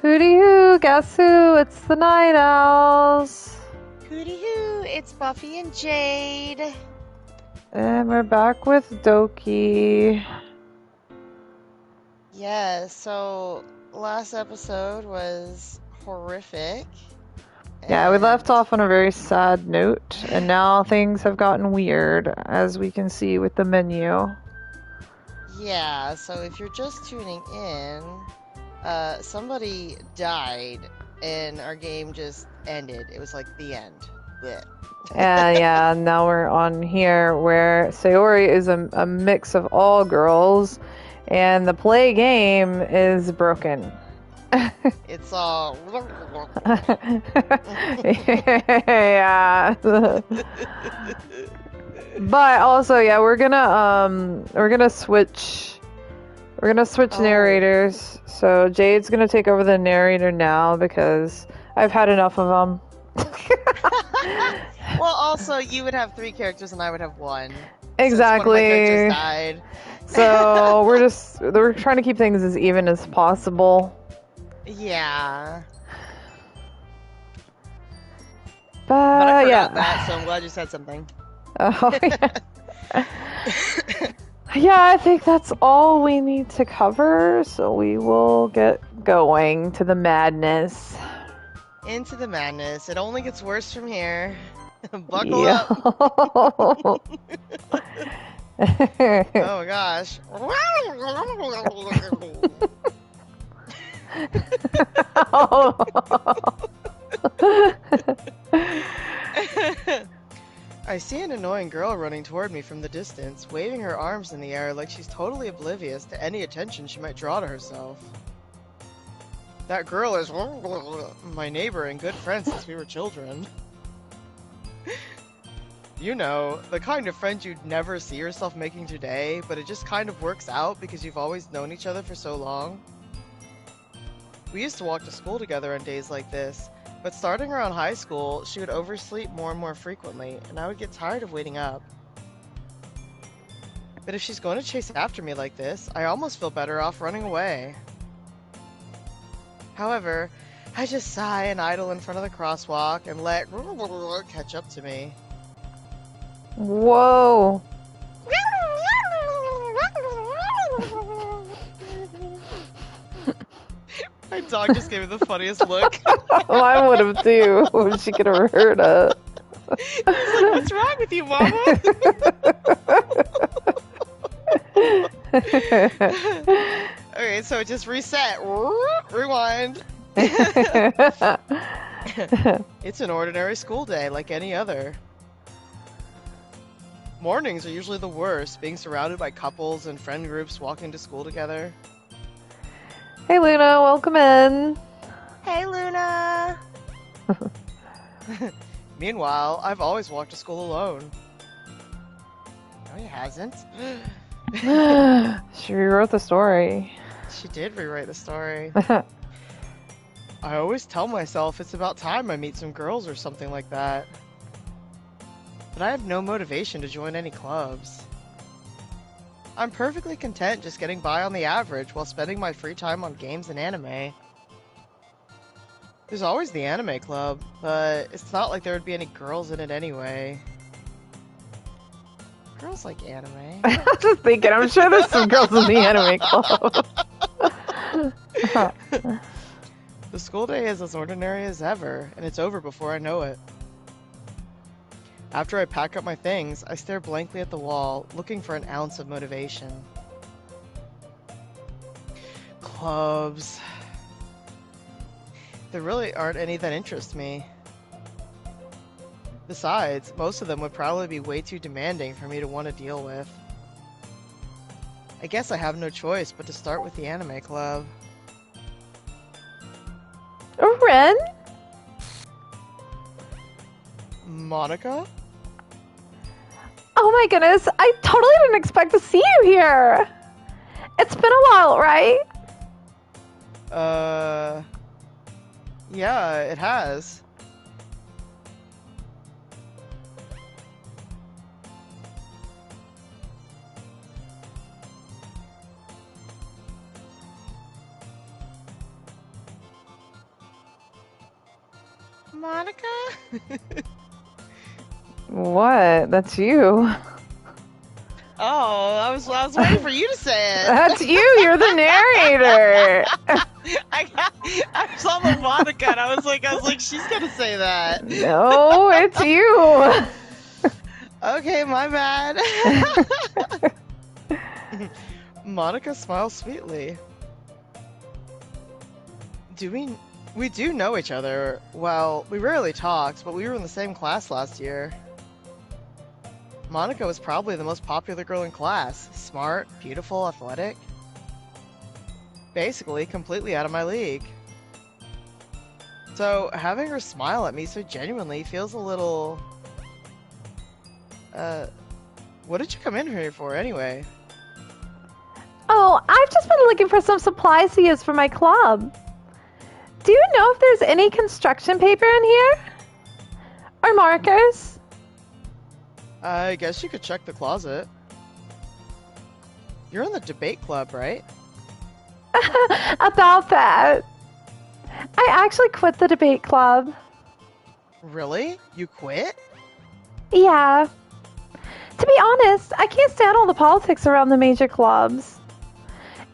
Hooty hoo, guess who? It's the Night Owls. Hooty hoo, it's Buffy and Jade. And we're back with Doki. Yeah, so last episode was horrific. Yeah, we left And off on a very sad note, and now things have gotten weird, as we can see with the menu. yeah, so if you're just tuning in, somebody died and our game just ended. It was like the end. Blech. And yeah, now we're on here where Sayori is a mix of all girls, and the play game is broken. It's all. Yeah. But also, yeah, we're gonna switch narrators. So Jade's gonna take over the narrator now because I've had enough of them. Well, also, you would have 3 characters and I would have 1. Exactly. Since one of my characters died. So we're trying to keep things as even as possible. Yeah. But I yeah. forgot that, so I'm glad you said something. Oh yeah. Yeah, I think that's all we need to cover, so we will get going to the madness. Into the madness. It only gets worse from here. Buckle Yeah. up. Oh gosh. I see an annoying girl running toward me from the distance, waving her arms in the air like she's totally oblivious to any attention she might draw to herself. That girl is my neighbor and good friend since we were children. You know, the kind of friend you'd never see yourself making today, but it just kind of works out because you've always known each other for so long. We used to walk to school together on days like this, but starting around high school, she would oversleep more and more frequently, and I would get tired of waiting up. But if she's going to chase after me like this, I almost feel better off running away. However, I just sigh and idle in front of the crosswalk and let catch up to me. Whoa. My dog just gave me the funniest look. Mine would have too, when she could have heard it. He's like, what's wrong with you, Mama? Okay, so just reset. Rewind. It's an ordinary school day like any other. Mornings are usually the worst, being surrounded by couples and friend groups walking to school together. Hey Luna, welcome in. Hey, Luna! Meanwhile, I've always walked to school alone. No, he hasn't. She rewrote the story. She did rewrite the story. I always tell myself it's about time I meet some girls or something like that. But I have no motivation to join any clubs. I'm perfectly content just getting by on the average while spending my free time on games and anime. There's always the anime club, but it's not like there would be any girls in it anyway. Girls like anime. I was just thinking, I'm sure there's some girls in the anime club. The school day is as ordinary as ever, and it's over before I know it. After I pack up my things, I stare blankly at the wall, looking for an ounce of motivation. Clubs. There really aren't any that interest me. Besides, most of them would probably be way too demanding for me to want to deal with. I guess I have no choice but to start with the anime club. Ren? Monika? Oh my goodness, I totally didn't expect to see you here. It's been a while, right? Yeah, it has. Monica? What? That's you. Oh, I was waiting for you to say it. That's you. You're the narrator. I saw the Monica and I was like, she's gonna say that. No, it's you. Okay, my bad. Monica smiles sweetly. We do know each other. Well, we rarely talked, but we were in the same class last year. Monica was probably the most popular girl in class. Smart, beautiful, athletic. Basically, completely out of my league. So, having her smile at me so genuinely feels a little... what did you come in here for anyway? Oh, I've just been looking for some supplies to use for my club. Do you know if there's any construction paper in here? Or markers? I guess you could check the closet. You're in the debate club, right? About that. I actually quit the debate club. Really? You quit? Yeah. To be honest, I can't stand all the politics around the major clubs.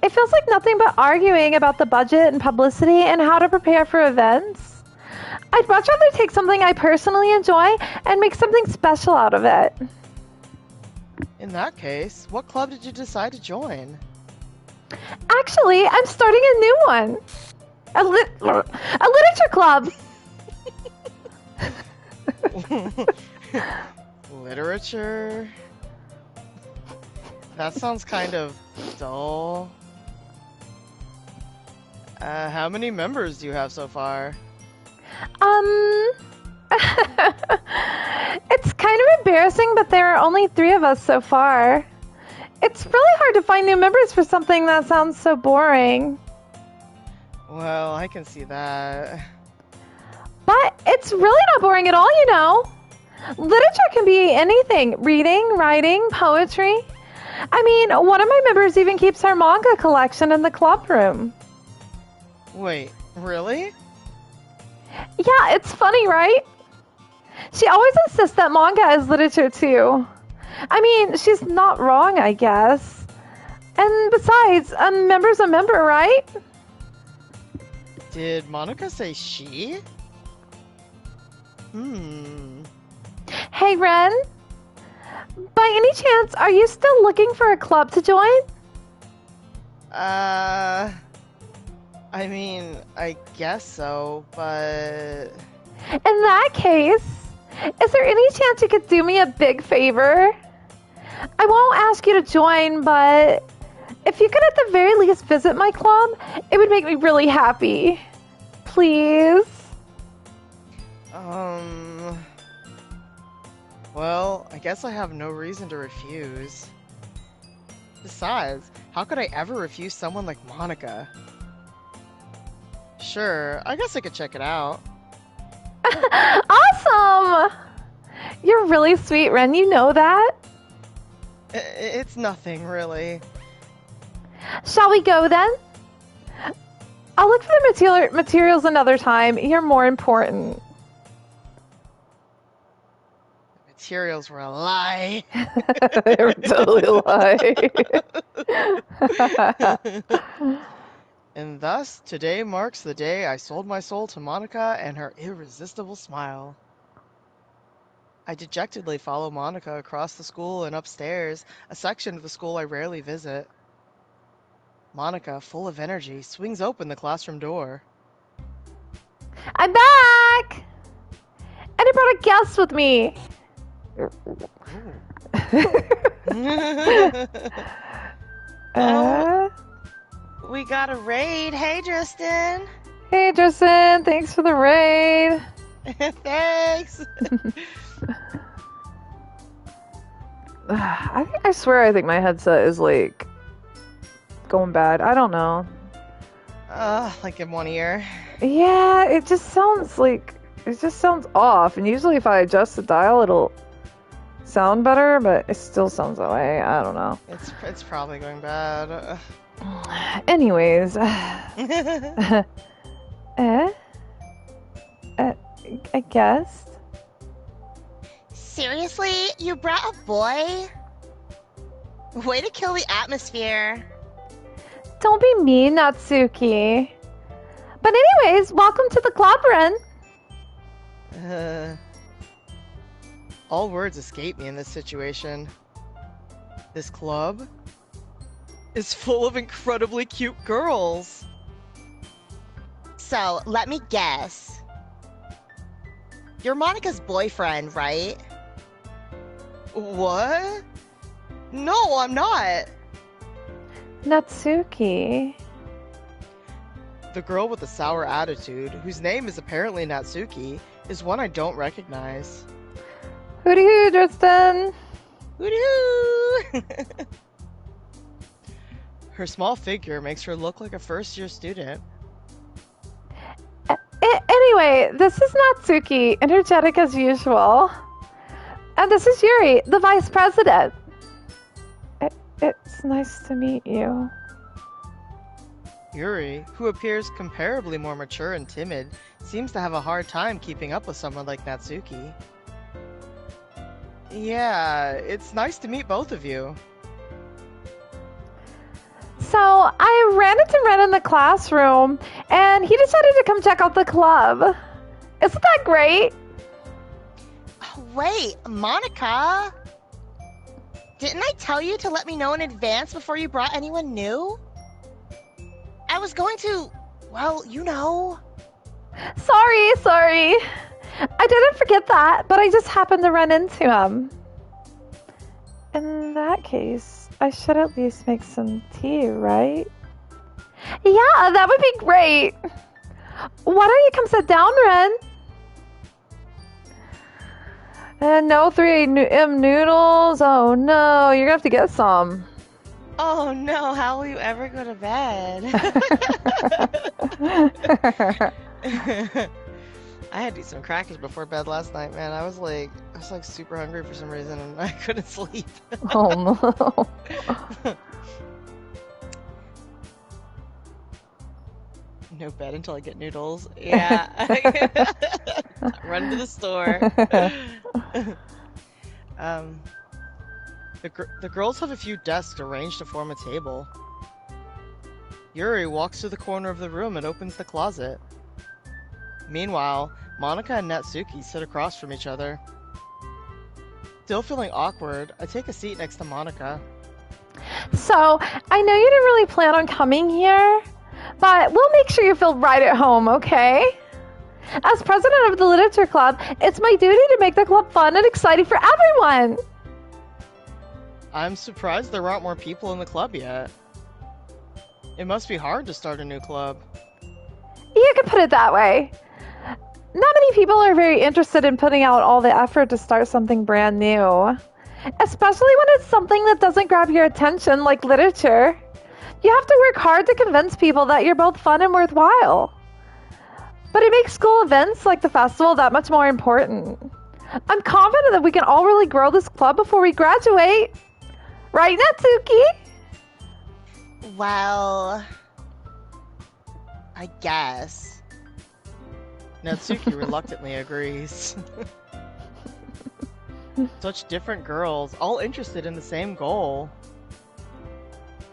It feels like nothing but arguing about the budget and publicity and how to prepare for events. I'd much rather take something I personally enjoy and make something special out of it. In that case, what club did you decide to join? Actually, I'm starting a new one. A literature club. Literature? That sounds kind of dull. How many members do you have so far? It's kind of embarrassing, but there are only 3 of us so far. It's really hard to find new members for something that sounds so boring. Well, I can see that. But it's really not boring at all, you know. Literature can be anything. Reading, writing, poetry. I mean, one of my members even keeps our manga collection in the club room. Wait, really? Yeah, it's funny, right? She always insists that manga is literature too. I mean, she's not wrong, I guess. And besides, a member's a member, right? Did Monika say she? Hey, Ren. By any chance, are you still looking for a club to join? I mean, I guess so, but... In that case, is there any chance you could do me a big favor? I won't ask you to join, but if you could at the very least visit my club, it would make me really happy. Please? Well, I guess I have no reason to refuse. Besides, how could I ever refuse someone like Monika? Sure, I guess I could check it out. Awesome! You're really sweet, Ren. You know that? It's nothing, really. Shall we go then? I'll look for the materials another time. You're more important. Materials were a lie. They were totally a lie. And thus, today marks the day I sold my soul to Monika and her irresistible smile. I dejectedly follow Monika across the school and upstairs, a section of the school I rarely visit. Monika, full of energy, swings open the classroom door. I'm back! And I brought a guest with me. We got a raid. Hey, Tristan. Hey, Tristan. Thanks for the raid. Thanks. I swear I think my headset is like going bad. I don't know. Like in one ear. Yeah, it just sounds off. And usually if I adjust the dial, it'll sound better, but it still sounds that way. I don't know. It's probably going bad. Anyways. I guess. Seriously? You brought a boy? Way to kill the atmosphere. Don't be mean, Natsuki. But anyways, welcome to the club, Ren. All words escape me in this situation. This club is full of incredibly cute girls. So, let me guess. You're Monika's boyfriend, right? What? No, I'm not. Natsuki. The girl with the sour attitude, whose name is apparently Natsuki, is one I don't recognize. Hooty hoo, Tristan. Woo-hoo! Her small figure makes her look like a first-year student. Anyway, this is Natsuki, energetic as usual. And this is Yuri, the vice president. It's nice to meet you. Yuri, who appears comparably more mature and timid, seems to have a hard time keeping up with someone like Natsuki. Yeah, it's nice to meet both of you. So, I ran into Ren in the classroom, and he decided to come check out the club. Isn't that great? Wait, Monika? Didn't I tell you to let me know in advance before you brought anyone new? I was going to, well, you know. Sorry. I didn't forget that, but I just happened to run into him. In that case, I should at least make some tea, right? Yeah, that would be great. Why don't you come sit down, Ren? And no 3AM noodles? Oh no, you're gonna have to get some. Oh no, how will you ever go to bed? I had to eat some crackers before bed last night, man. I was like super hungry for some reason and I couldn't sleep. Oh no. No bed until I get noodles. Yeah. Run to the store. The girls have a few desks arranged to form a table. Yuri walks to the corner of the room and opens the closet. Meanwhile, Monika and Natsuki sit across from each other. Still feeling awkward, I take a seat next to Monika. So, I know you didn't really plan on coming here, but we'll make sure you feel right at home, okay? As president of the literature club, it's my duty to make the club fun and exciting for everyone. I'm surprised there aren't more people in the club yet. It must be hard to start a new club. You could put it that way. Not many people are very interested in putting out all the effort to start something brand new. Especially when it's something that doesn't grab your attention, like literature. You have to work hard to convince people that you're both fun and worthwhile. But it makes school events like the festival that much more important. I'm confident that we can all really grow this club before we graduate. Right, Natsuki? Well, I guess. Natsuki reluctantly agrees. Such different girls, all interested in the same goal.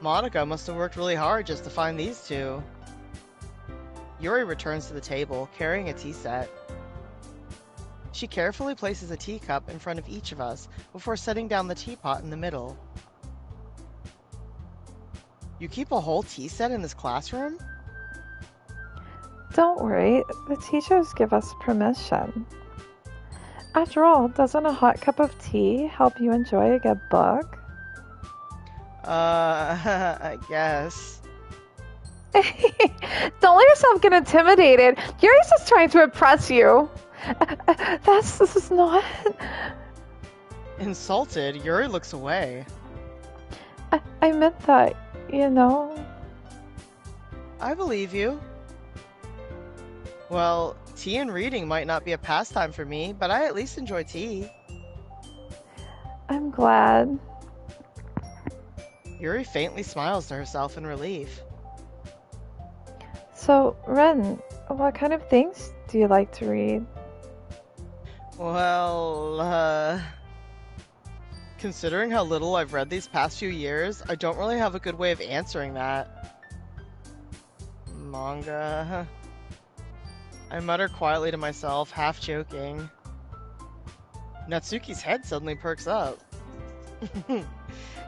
Monika must have worked really hard just to find these two. Yuri returns to the table, carrying a tea set. She carefully places a teacup in front of each of us before setting down the teapot in the middle. You keep a whole tea set in this classroom? Don't worry, the teachers give us permission. After all, doesn't a hot cup of tea help you enjoy a good book? I guess. Don't let yourself get intimidated. Yuri's just trying to impress you. This is not... Insulted, Yuri looks away. I meant that, you know. I believe you. Well, tea and reading might not be a pastime for me, but I at least enjoy tea. I'm glad. Yuri faintly smiles to herself in relief. So, Ren, what kind of things do you like to read? Well, considering how little I've read these past few years, I don't really have a good way of answering that. Manga. I mutter quietly to myself, half joking. Natsuki's head suddenly perks up.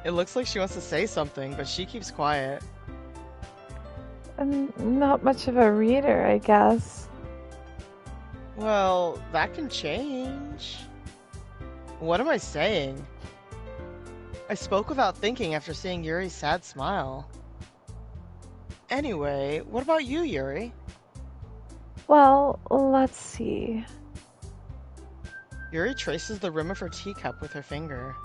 It looks like she wants to say something, but she keeps quiet. I'm not much of a reader, I guess. Well, that can change. What am I saying? I spoke without thinking after seeing Yuri's sad smile. Anyway, what about you, Yuri? Well, let's see. Yuri traces the rim of her teacup with her finger.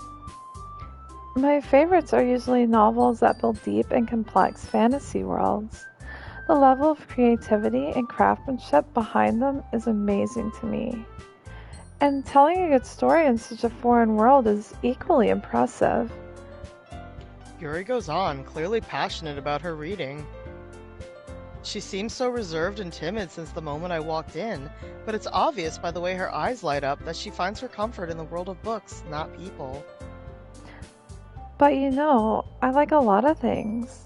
My favorites are usually novels that build deep and complex fantasy worlds. The level of creativity and craftsmanship behind them is amazing to me. And telling a good story in such a foreign world is equally impressive. Yuri goes on, clearly passionate about her reading. She seems so reserved and timid since the moment I walked in, but it's obvious by the way her eyes light up that she finds her comfort in the world of books, not people. But you know, I like a lot of things.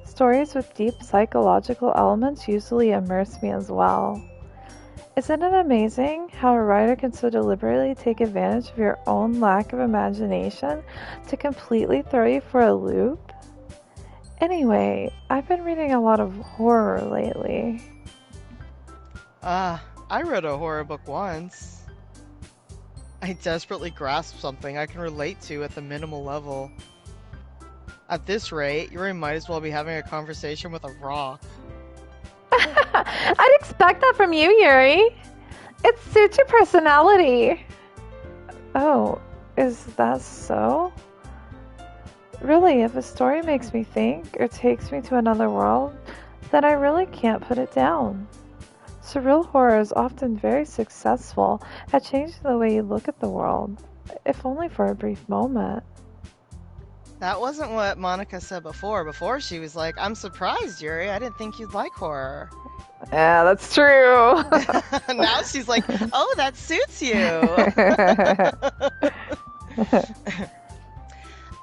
Stories with deep psychological elements usually immerse me as well. Isn't it amazing how a writer can so deliberately take advantage of your own lack of imagination to completely throw you for a loop? Anyway, I've been reading a lot of horror lately. I read a horror book once. I desperately grasped something I can relate to at the minimal level. At this rate, Yuri might as well be having a conversation with a rock. I'd expect that from you, Yuri. It suits your personality. Oh, is that so? Really, if a story makes me think or takes me to another world, then I really can't put it down. Surreal horror is often very successful at changing the way you look at the world, if only for a brief moment. That wasn't what Monika said before. Before she was like, I'm surprised, Yuri. I didn't think you'd like horror. Yeah, that's true. Now she's like, oh, that suits you.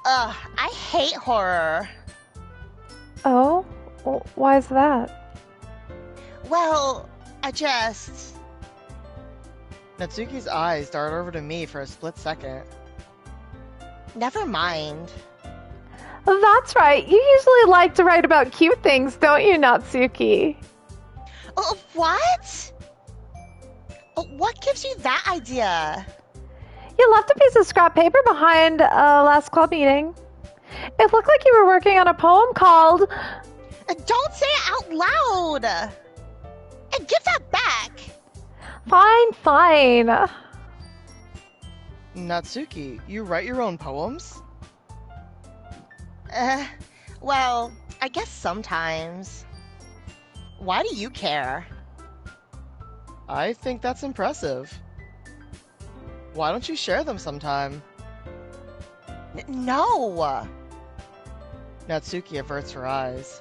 Ugh, I hate horror. Oh? Why is that? Well, Natsuki's eyes dart over to me for a split second. Never mind. That's right. You usually like to write about cute things, don't you, Natsuki? What? What gives you that idea? You left a piece of scrap paper behind last club meeting. It looked like you were working on a poem called... Don't say it out loud! And give that back! Fine. Natsuki, you write your own poems? Well, I guess sometimes. Why do you care? I think that's impressive. Why don't you share them sometime? No! Natsuki averts her eyes.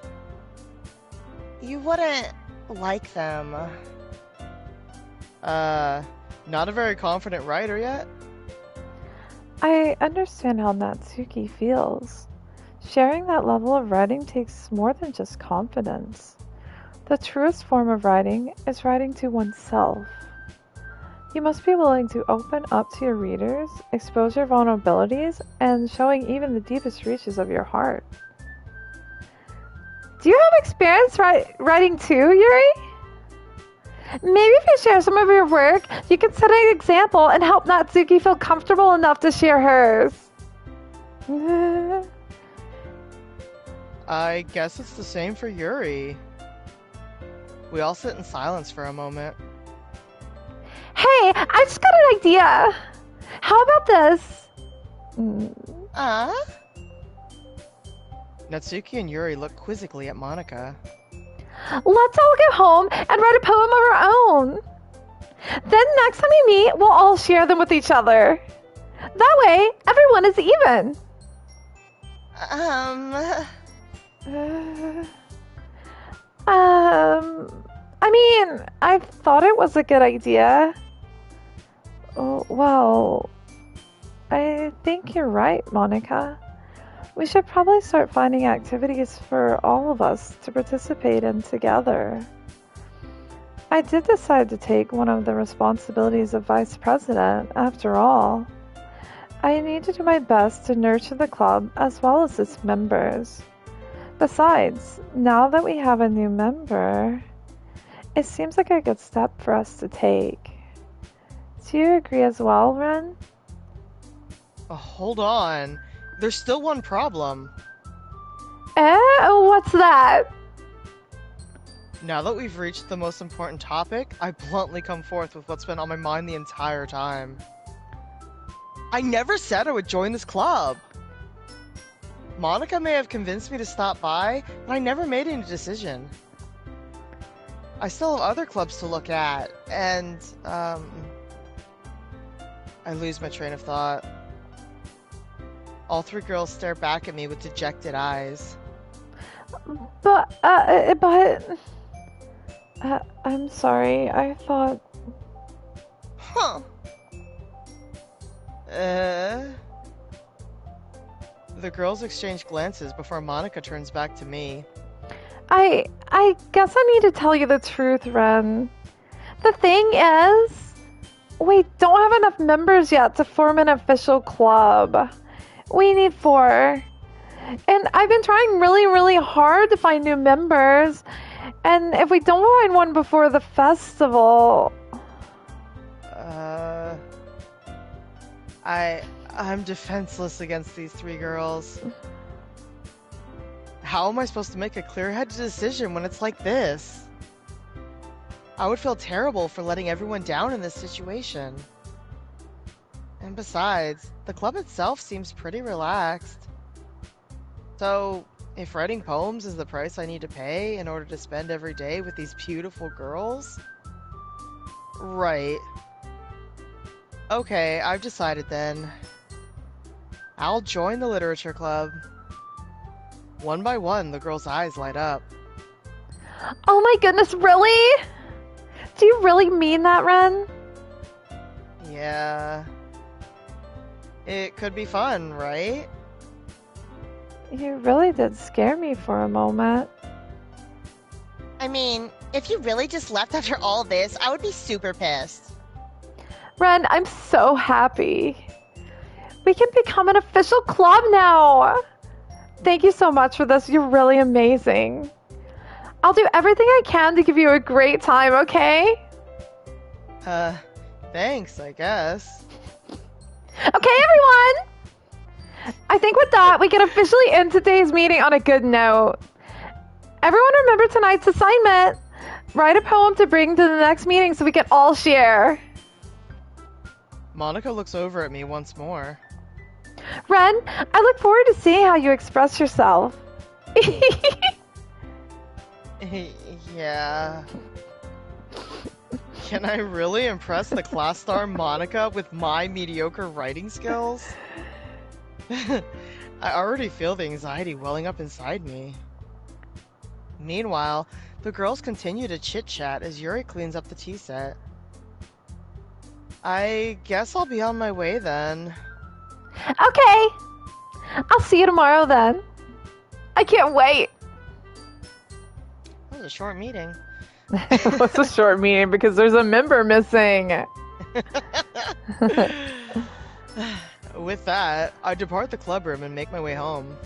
You wouldn't like them. Not a very confident writer yet? I understand how Natsuki feels. Sharing that level of writing takes more than just confidence. The truest form of writing is writing to oneself. You must be willing to open up to your readers, expose your vulnerabilities, and showing even the deepest reaches of your heart. Do you have experience writing too, Yuri? Maybe if you share some of your work, you can set an example and help Natsuki feel comfortable enough to share hers. I guess it's the same for Yuri. We all sit in silence for a moment. Hey, I just got an idea. How about this? Natsuki and Yuri look quizzically at Monika. Let's all go home and write a poem of our own. Then next time we meet, we'll all share them with each other. That way, everyone is even. I mean, I thought it was a good idea. Oh, well, I think you're right, Monica. We should probably start finding activities for all of us to participate in together. I did decide to take one of the responsibilities of vice president, after all. I need to do my best to nurture the club as well as its members. Besides, now that we have a new member, it seems like a good step for us to take. Do you agree as well, Ren? Hold on. There's still one problem. What's that? Now that we've reached the most important topic, I bluntly come forth with what's been on my mind the entire time. I never said I would join this club. Monika may have convinced me to stop by, but I never made any decision. I still have other clubs to look at, and, I lose my train of thought. All three girls stare back at me with dejected eyes. But, I'm sorry, I thought... Huh. The girls exchange glances before Monika turns back to me. I guess I need to tell you the truth, Ren. The thing is, we don't have enough members yet to form an official club. We need 4. And I've been trying really, really hard to find new members. And if we don't find one before the festival... I'm defenseless against these 3 girls. How am I supposed to make a clear-headed decision when it's like this? I would feel terrible for letting everyone down in this situation. And besides, the club itself seems pretty relaxed. So, if writing poems is the price I need to pay in order to spend every day with these beautiful girls? Right. Okay, I've decided then. I'll join the literature club. One by one, the girls' eyes light up. Oh my goodness, really? Do you really mean that, Ren? Yeah. It could be fun, right? You really did scare me for a moment. I mean, if you really just left after all this, I would be super pissed. Ren, I'm so happy. We can become an official club now. Thank you so much for this. You're really amazing. I'll do everything I can to give you a great time, okay? Thanks, I guess. Okay, everyone! I think with that, we can officially end today's meeting on a good note. Everyone remember tonight's assignment. Write a poem to bring to the next meeting so we can all share. Monika looks over at me once more. Ren, I look forward to seeing how you express yourself. Yeah. Can I really impress the class star Monika with my mediocre writing skills? I already feel the anxiety welling up inside me. Meanwhile, the girls continue to chit-chat as Yuri cleans up the tea set. I guess I'll be on my way then. Okay. I'll see you tomorrow then. I can't wait. That was a short meeting. What's a short meeting? Because there's a member missing. With that, I depart the club room and make my way home.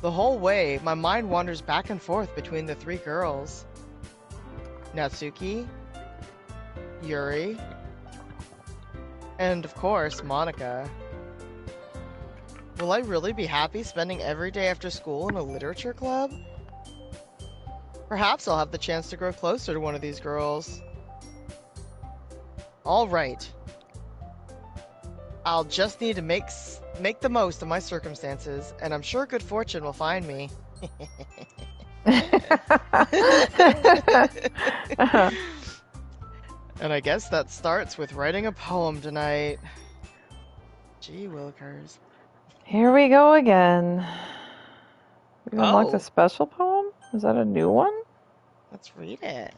The whole way, my mind wanders back and forth between the 3 girls. Natsuki, Yuri, and of course, Monika. Will I really be happy spending every day after school in a literature club? Perhaps I'll have the chance to grow closer to one of these girls. Alright. I'll just need to make the most of my circumstances, and I'm sure good fortune will find me. And I guess that starts with writing a poem tonight. Gee willikers. Here we go again. We unlocked Oh. a special poem? Is that a new one? Let's read it.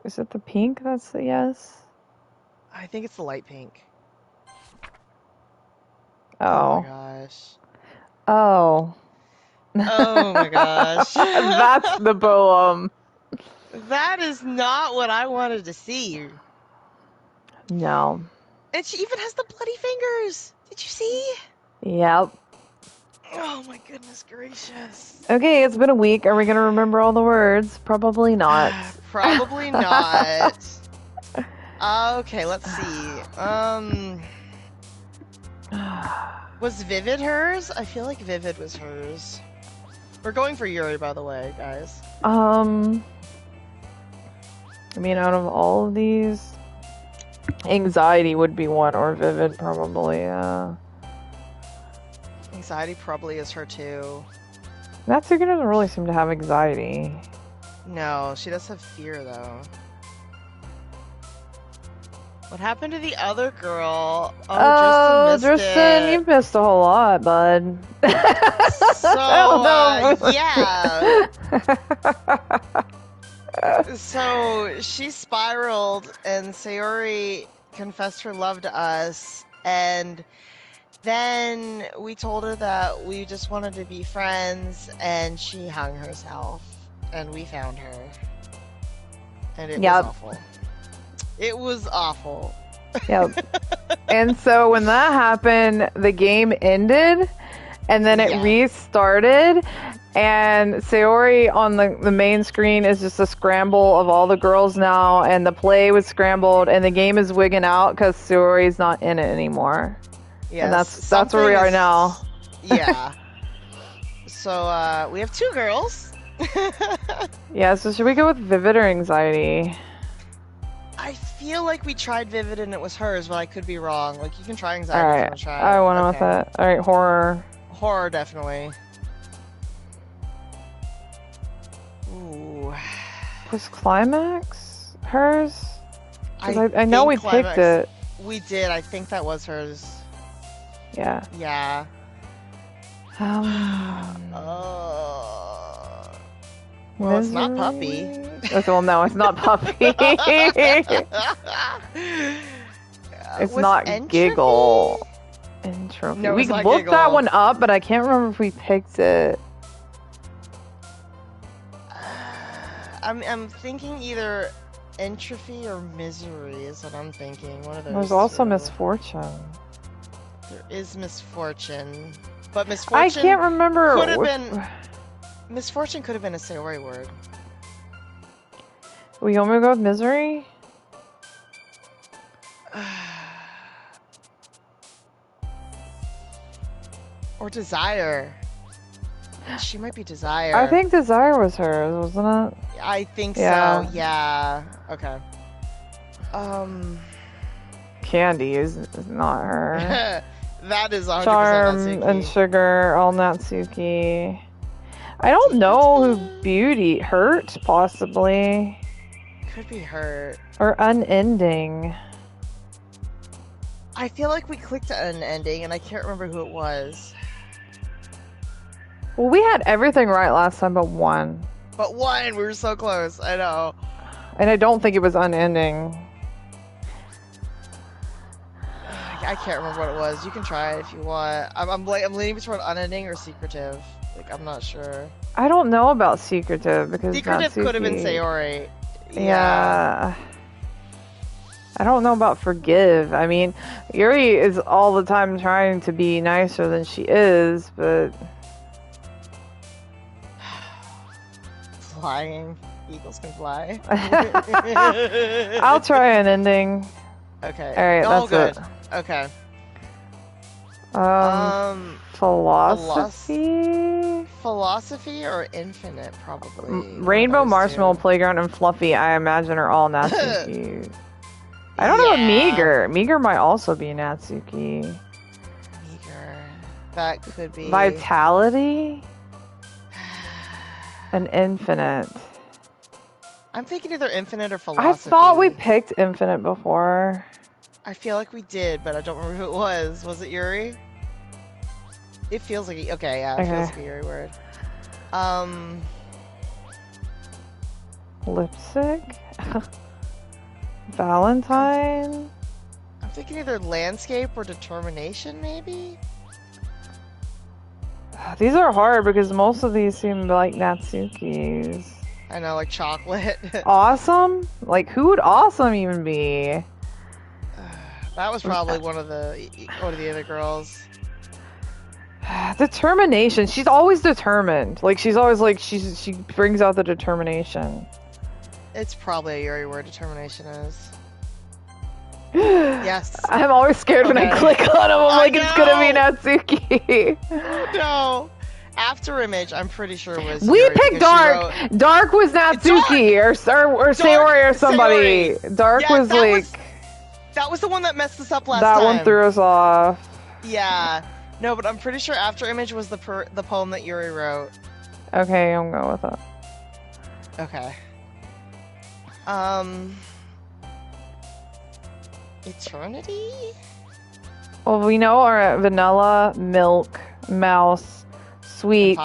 Is it the pink that's the yes? I think it's the light pink. Oh. Oh my gosh. Oh. Oh my gosh. That's the poem. That is not what I wanted to see. No. And she even has the bloody fingers. Did you see? Yep. Oh my goodness gracious. Okay, it's been a week. Are we gonna remember all the words? Probably not. Probably not. Okay, let's see. Was Vivid hers? I feel like Vivid was hers. We're going for Yuri, by the way, guys. I mean, out of all of these, anxiety would be one, or Vivid probably, yeah. Anxiety probably is her too. Natsuki doesn't really seem to have anxiety. No, she does have fear though. What happened to the other girl? Oh, Tristan missed Tristan, it. you've missed a whole lot, bud. So, yeah. So, she spiraled, and Sayori confessed her love to us, and then we told her that we just wanted to be friends, and she hung herself, and we found her. And it was awful. It was awful. Yep. And so when that happened, the game ended, and then it restarted, and Sayori on the main screen is just a scramble of all the girls now, and the play was scrambled, and the game is wigging out because Sayori's not in it anymore. Yes, and that's where we are now. Yeah. So we have 2 girls. Yeah, so should we go with Vivid or Anxiety? I feel like we tried Vivid and it was hers, but I could be wrong. Like, you can try Anxiety All if right, you want to try it. I want to with that. All right, Horror. Horror, definitely. Ooh. Was Climax hers? Because I know we think Climax, picked it. We did. I think that was hers. Yeah. Yeah. Well, it's not Puppy. Well, no, it's not Puppy. It's not Entropy? Giggle. Entropy. No, we it's not looked Giggle. that one up, but I can't remember if we picked it. I'm thinking either Entropy or Misery is what I'm thinking. One of those. There's also 2. Misfortune. There is Misfortune, but Misfortune. I can't remember. Could have been. Misfortune could have been a Sayori word. We want me to go with Misery? Or Desire. She might be Desire. I think Desire was hers, wasn't it? I think Yeah. so. Yeah. Okay. Candy is not her. That is 100% Charm Natsuki. and Sugar, all Natsuki. I don't know who Beauty hurt, possibly. Could be hurt. Or Unending. I feel like we clicked an ending, and I can't remember who it was. Well, we had everything right last time but one. But one, we were so close. I know. And I don't think it was Unending. I can't remember what it was. You can try it if you want. I'm leaning between unending or secretive. Like, I'm not sure. I don't know about Secretive because Secretive Natsuki... could have been Sayori. Yeah. I don't know about Forgive. I mean, Yuri is all the time trying to be nicer than she is, but... Flying. Eagles can fly. I'll try Unending. Okay. Alright, that's it. Okay. Philosophy? Philosophy or Infinite, probably. Rainbow, Those Marshmallow, two. Playground, and Fluffy, I imagine, are all Natsuki. I don't know about Meager. Meager might also be Natsuki. Meager. That could be. Vitality? And Infinite. I'm thinking either Infinite or Philosophy. I thought we picked Infinite before. I feel like we did, but I don't remember who it was. Was it Yuri? It feels like okay, yeah, it feels like a Yuri word. Lipstick? Valentine? I'm thinking either landscape or determination, maybe? These are hard because most of these seem like Natsuki's. I know, like chocolate. Awesome? Like, who would awesome even be? That was probably one of the other girls. Determination. She's always determined. Like, she's always like, she brings out the determination. It's probably a Yuri where determination is. Yes. I'm always scared when I click on him. I'm like, it's gonna be Natsuki. Oh, no. After image, I'm pretty sure was We Yuri picked Dark. Dark was Natsuki or Sayori or somebody. Sayori. Dark Yeah, was like... that was the one that messed us up last that time. one threw us off. Yeah. No, but I'm pretty sure After Image was the poem that Yuri wrote. Okay, I'm going with that. Okay. Eternity? Well, we know our vanilla, milk, mouse, sweet,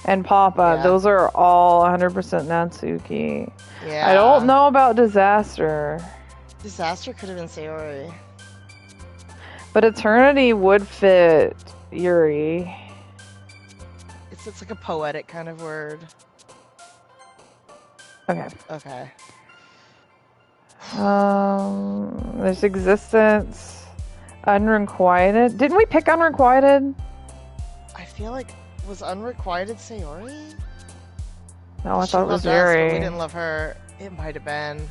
and Papa. Yeah. Those are all 100% Natsuki. Yeah. I don't know about Disaster. Disaster could have been Sayori. But Eternity would fit Yuri. It's like a poetic kind of word. Okay. Okay. There's Existence, Unrequited. Didn't we pick Unrequited? I feel like, was Unrequited Sayori? No, I thought it was loved us, but Yuri. we didn't love her. It might have been.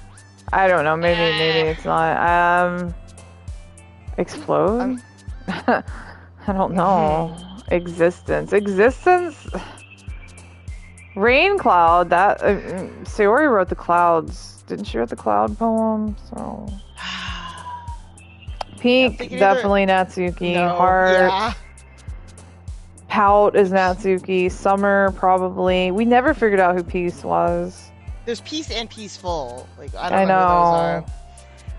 I don't know. Maybe it's not. Explode? I don't know. Existence. Rain Cloud. That Sayori wrote the clouds. Didn't she write the cloud poem? So Pink, definitely Natsuki. No, Heart. yeah. Pout is Natsuki. Summer, probably. We never figured out who Peace was. There's Peace and Peaceful. Like I don't I know who those are. know.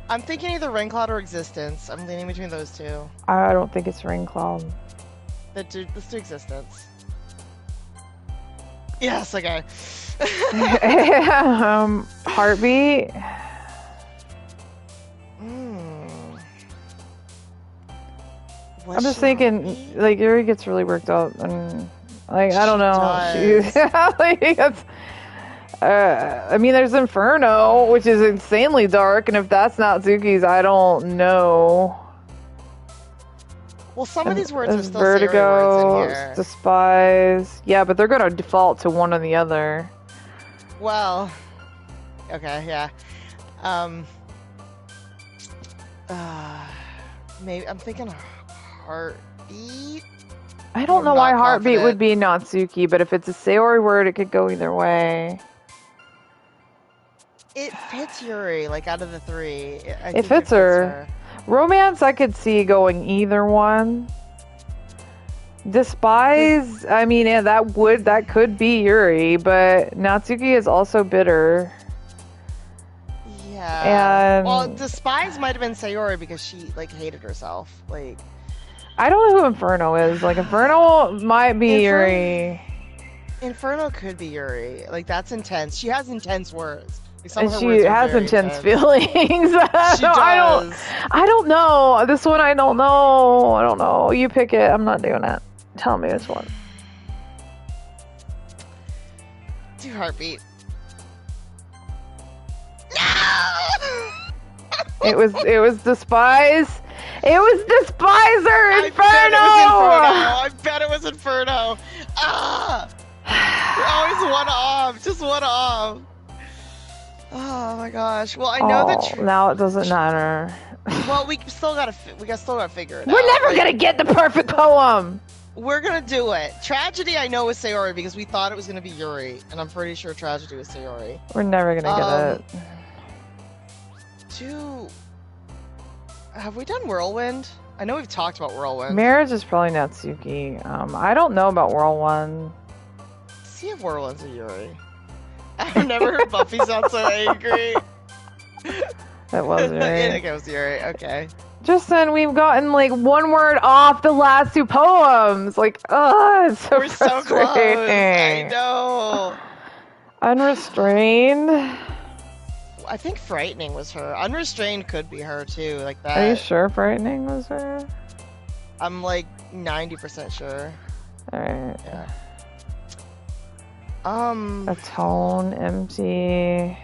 I'm thinking either Rain Cloud or Existence. I'm leaning between those two. I don't think it's Rain Cloud. Let's do Existence. Yes, okay. Heartbeat. I'm just thinking, like, Yuri gets really worked up, and like, I don't know. She's like, I mean, there's Inferno, which is insanely dark, and if that's not Zuki's, I don't know. Well, some of these words are still Vertigo, Sayori words in here. Despise. Yeah, but they're gonna default to one or the other. Well, okay, yeah. Maybe I'm thinking Heartbeat. I don't know why Heartbeat would be Natsuki, but if it's a Sayori word, it could go either way. It fits Yuri, like out of the three. It fits her. Romance, I could see going either one. Despise, I mean, yeah, that could be Yuri, but Natsuki is also bitter. Yeah. And well, Despise might have been Sayori because she like hated herself. Like, I don't know who Inferno is. Like, Inferno might be Yuri. Inferno could be Yuri. Like, that's intense. She has intense words. Like, And she has intense feelings. She does. I don't know. This one, I don't know. I don't know. You pick it. I'm not doing it. Tell me this one. Do Heartbeat. No! It was Despise. It was Despiser! Inferno! I bet it was Inferno. Ah! You're always one off. Just one off. Oh my gosh. Well, I know that. Now it doesn't matter. Well, we still gotta figure it out. We're never gonna get the perfect poem. We're gonna do it. Tragedy, I know, is Sayori because we thought it was gonna be Yuri, and I'm pretty sure Tragedy was Sayori. We're never gonna get it. Have we done Whirlwind? I know we've talked about Whirlwind. Marriage is probably Natsuki. I don't know about Whirlwind. See if Whirlwind's a Yuri. I've never heard Buffy sound so angry. That was Yuri. It was Yuri. Okay. Just then, we've gotten like one word off the last two poems. Like, it's so We're so close. I know. Unrestrained. I think frightening was her. Unrestrained could be her too, like that. Are you sure frightening was her? I'm like 90% sure. Alright. Yeah. A tone, empty.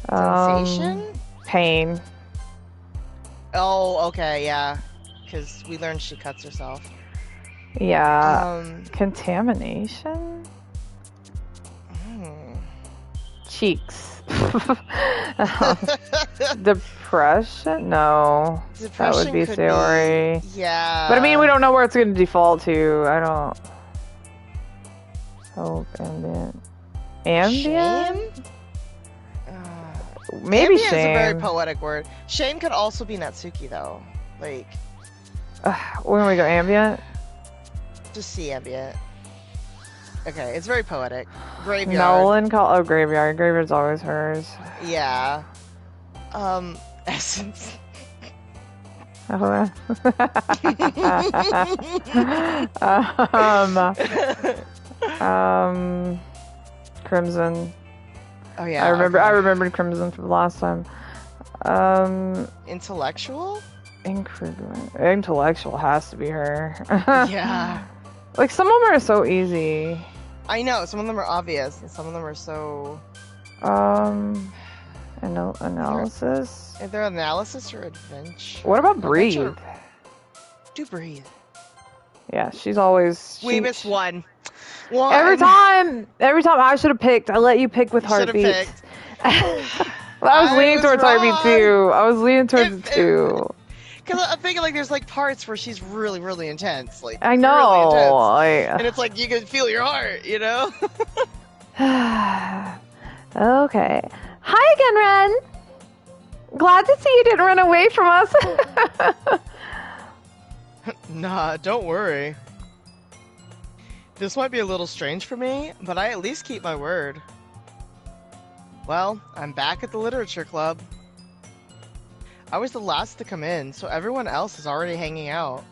Sensation? Pain. Oh, okay, yeah. Because we learned she cuts herself. Yeah. Contamination? Cheeks. Depression? No. Depression that would be could Sayori. Yeah. But I mean, we don't know where it's going to default to. I don't. Hope, ambient. Ambient? Shame? Maybe ambient shame. is a very poetic word. Shame could also be Natsuki, though. Like, when we go ambient? just see ambient. Okay, it's very poetic. Graveyard. Nolan call. Oh, graveyard. Graveyard's always hers. Yeah. Essence. Oh, Crimson. Oh yeah. I remembered Crimson from last time. Intellectual? Intellectual has to be her. Yeah. Like, some of them are so easy. I know, some of them are obvious, and some of them are so... Analysis? Is there analysis or adventure? What about breathe? Adventure. Do breathe. Yeah, she's always... We missed one. Every time I should have picked. I let you pick with heartbeats. I was leaning towards heartbeat too. I was leaning towards it too. Because I'm thinking, like, there's, like, parts where she's really, really intense. Like, I know. Really and it's like, you can feel your heart, you know? Okay. Hi again, Ren. Glad to see you didn't run away from us. Nah, don't worry. This might be a little strange for me, but I at least keep my word. Well, I'm back at the literature club. I was the last to come in, so everyone else is already hanging out.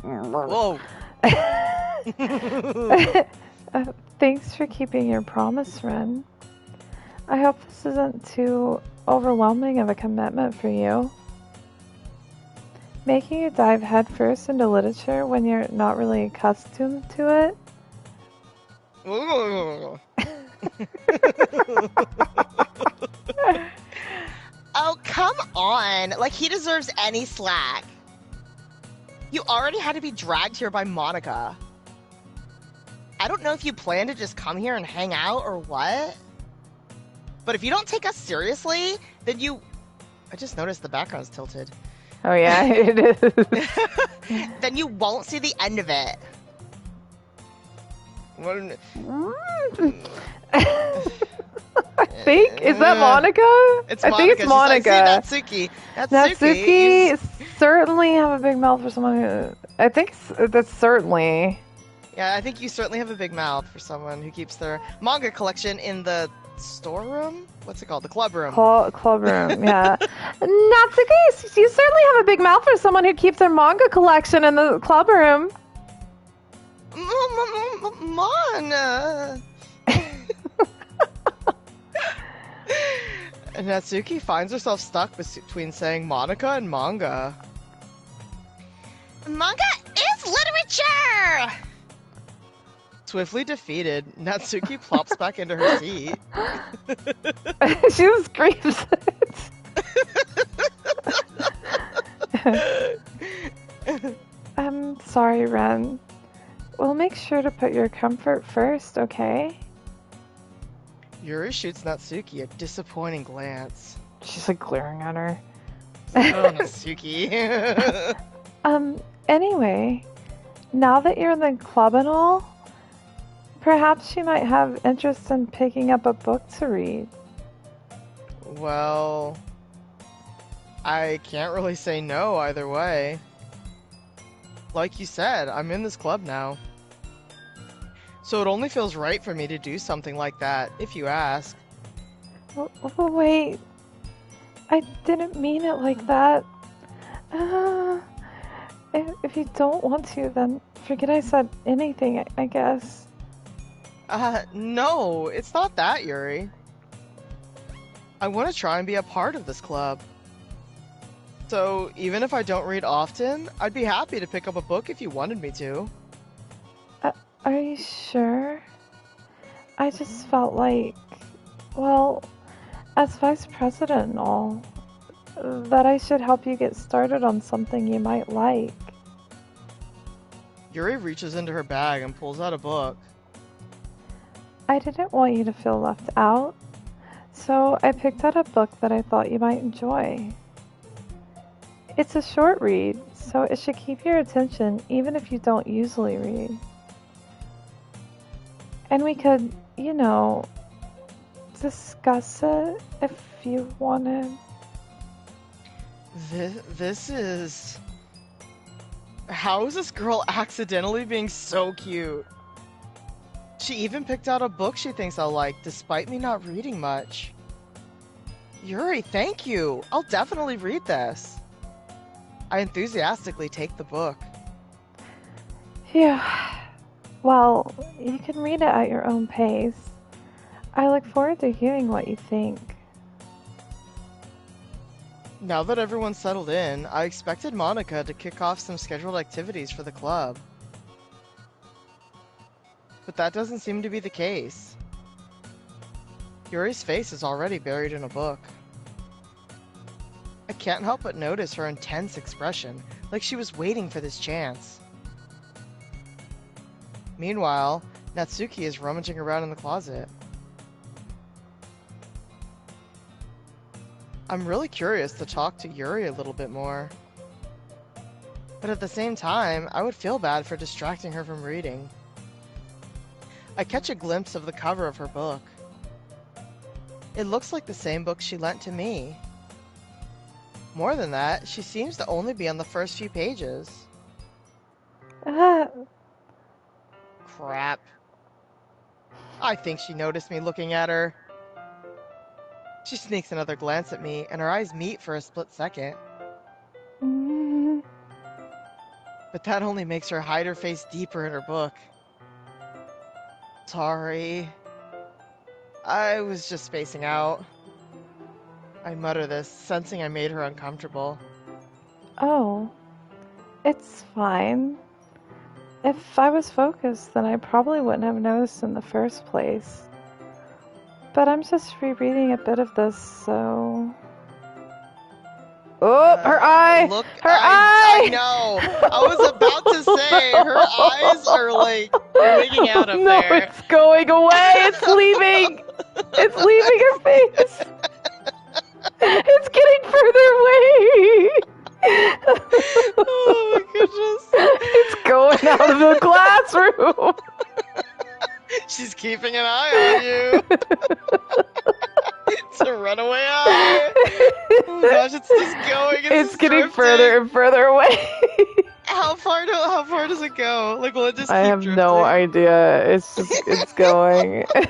Whoa. Thanks for keeping your promise, Ren. I hope this isn't too overwhelming of a commitment for you. Making you dive headfirst into literature when you're not really accustomed to it? Oh, come on. Like, he deserves any slack. You already had to be dragged here by Monika. I don't know if you plan to just come here and hang out or what. But if you don't take us seriously, then you... I just noticed the background's tilted. Oh yeah, it is. Then you won't see the end of it. I think is that Monika? It's I think it's Monika. I see Natsuki. Natsuki certainly have a big mouth for someone who. I think that's certainly. Yeah, I think you certainly have a big mouth for someone who keeps their manga collection in the storeroom. What's it called? The club room. Club room. Yeah. Natsuki, you certainly have a big mouth for someone who keeps their manga collection in the club room. Mon. And Natsuki finds herself stuck between saying Monika and manga. Manga is literature! Swiftly defeated, Natsuki plops back into her seat. She screams it. I'm sorry, Ren. We'll make sure to put your comfort first, okay? Yuri shoots Natsuki a disappointing glance. She's like glaring at her. Oh, Natsuki. Anyway, now that you're in the club and all, perhaps she might have interest in picking up a book to read. Well, I can't really say no either way. Like you said, I'm in this club now. So it only feels right for me to do something like that, if you ask. Wait, I didn't mean it like that. If you don't want to, then forget I said anything, I guess. No, it's not that, Yuri. I want to try and be a part of this club. So, even if I don't read often, I'd be happy to pick up a book if you wanted me to. Are you sure? I just felt like, well, as vice president and all, that I should help you get started on something you might like. Yuri reaches into her bag and pulls out a book. I didn't want you to feel left out, so I picked out a book that I thought you might enjoy. It's a short read, so it should keep your attention even if you don't usually read. And we could, discuss it if you wanted. This is... How is this girl accidentally being so cute? She even picked out a book she thinks I'll like, despite me not reading much. Yuri, thank you! I'll definitely read this. I enthusiastically take the book. Phew. Well, you can read it at your own pace. I look forward to hearing what you think. Now that everyone's settled in, I expected Monika to kick off some scheduled activities for the club. But that doesn't seem to be the case. Yuri's face is already buried in a book. I can't help but notice her intense expression, like she was waiting for this chance. Meanwhile, Natsuki is rummaging around in the closet. I'm really curious to talk to Yuri a little bit more. But at the same time, I would feel bad for distracting her from reading. I catch a glimpse of the cover of her book. It looks like the same book she lent to me. More than that, she seems to only be on the first few pages. Crap. I think she noticed me looking at her. She sneaks another glance at me, and our eyes meet for a split second. But that only makes her hide her face deeper in her book. Sorry. I was just spacing out. I mutter this, sensing I made her uncomfortable. Oh, it's fine. If I was focused, then I probably wouldn't have noticed in the first place. But I'm just rereading a bit of this, so... Oh, her eye! Look, Her eye! I know! I was about to say, her eyes are like wigging out up no, there. it's going away! It's leaving! It's leaving her face! It's getting further away! Oh my goodness. It's going out of the classroom! She's keeping an eye on you. It's a runaway eye. Oh my gosh, it's just going. It's getting drifting. further and further away. How far does it go? Like, will it just I keep have drifting? no idea. It's going. I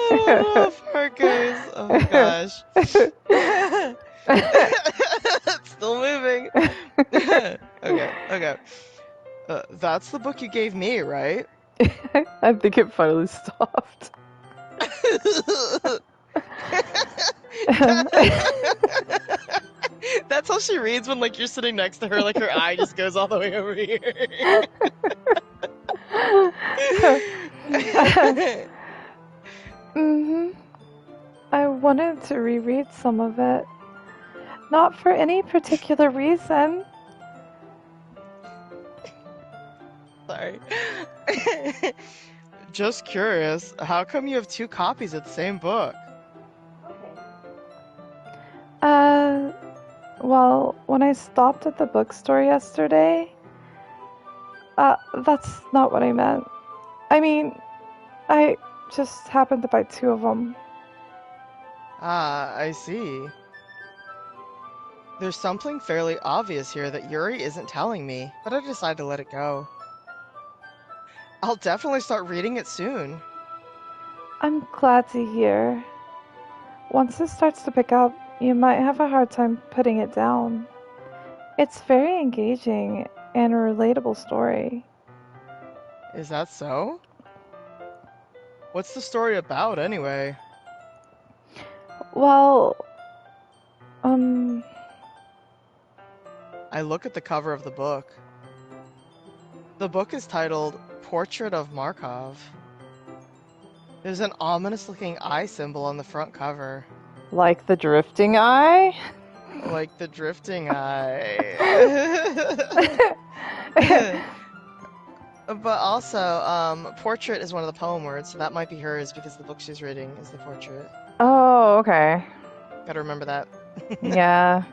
don't know how far it goes. Oh my gosh. It's still moving. Okay. That's the book you gave me, right? I think it finally stopped. That's how she reads when, like, you're sitting next to her, like, her eye just goes all the way over here. I wanted to reread some of it. Not for any particular reason. Sorry. Just curious, how come you have two copies of the same book? Well, when I stopped at the bookstore yesterday, that's not what I meant. I mean, I just happened to buy two of them. Ah, I see. There's something fairly obvious here that Yuri isn't telling me, but I decided to let it go. I'll definitely start reading it soon. I'm glad to hear. Once it starts to pick up, you might have a hard time putting it down. It's very engaging and a relatable story. Is that so? What's the story about, anyway? Well, I look at the cover of the book. The book is titled Portrait of Markov. There's an ominous-looking eye symbol on the front cover. like the drifting eye? Like the drifting eye. But also, portrait is one of the poem words, so that might be hers because the book she's reading is the portrait. Oh, okay. Gotta remember that. Yeah.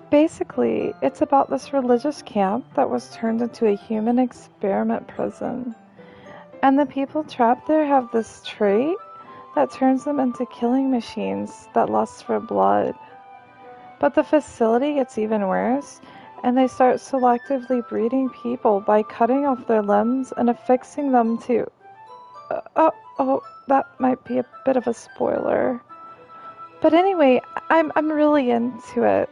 Basically, it's about this religious camp that was turned into a human experiment prison. And the people trapped there have this trait that turns them into killing machines that lust for blood. But the facility gets even worse, and they start selectively breeding people by cutting off their limbs and affixing them to... that might be a bit of a spoiler. But anyway, I'm really into it.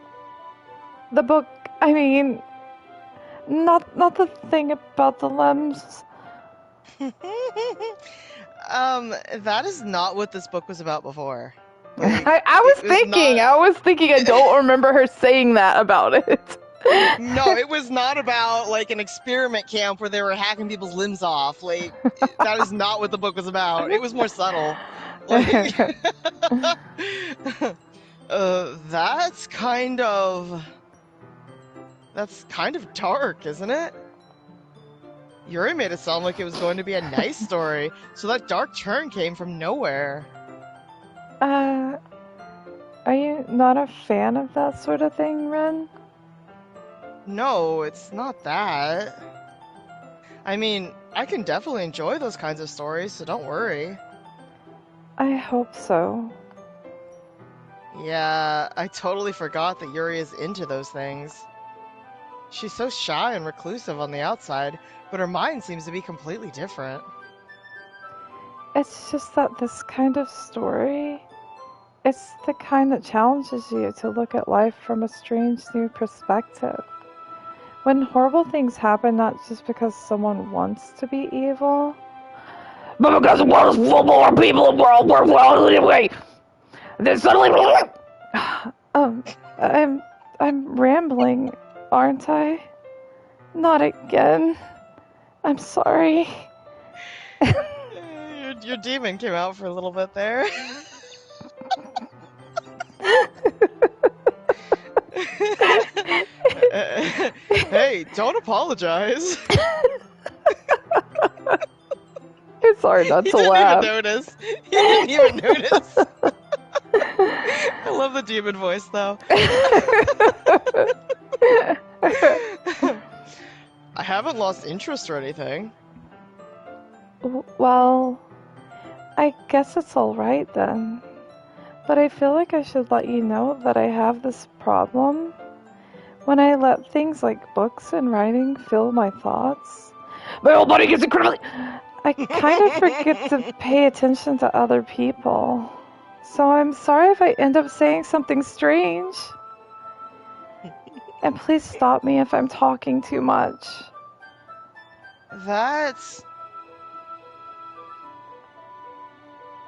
The book, I mean, not the thing about the limbs. That is not what this book was about before. I was thinking, I don't remember her saying that about it. No, it was not about, like, an experiment camp where they were hacking people's limbs off. Like, that is not what the book was about. It was more subtle. Like, that's kind of dark, isn't it? Yuri made it sound like it was going to be a nice story, so that dark turn came from nowhere. Are you not a fan of that sort of thing, Ren? No, it's not that. I mean, I can definitely enjoy those kinds of stories, so don't worry. I hope so. Yeah, I totally forgot that Yuri is into those things. She's so shy and reclusive on the outside, but her mind seems to be completely different. It's just that this kind of story, it's the kind that challenges you to look at life from a strange new perspective. When horrible things happen, not just because someone wants to be evil, but because there's more people in the world were well anyway. Then suddenly, I'm rambling, aren't I? Not again. I'm sorry. Your demon came out for a little bit there. Hey, don't apologize. It's hard not to laugh. He didn't even notice. I love the demon voice, though. I haven't lost interest or anything. Well, I guess it's alright then. But I feel like I should let you know that I have this problem. When I let things like books and writing fill my thoughts, my whole body gets incredibly... I kind of forget to pay attention to other people. So I'm sorry if I end up saying something strange. And please stop me if I'm talking too much.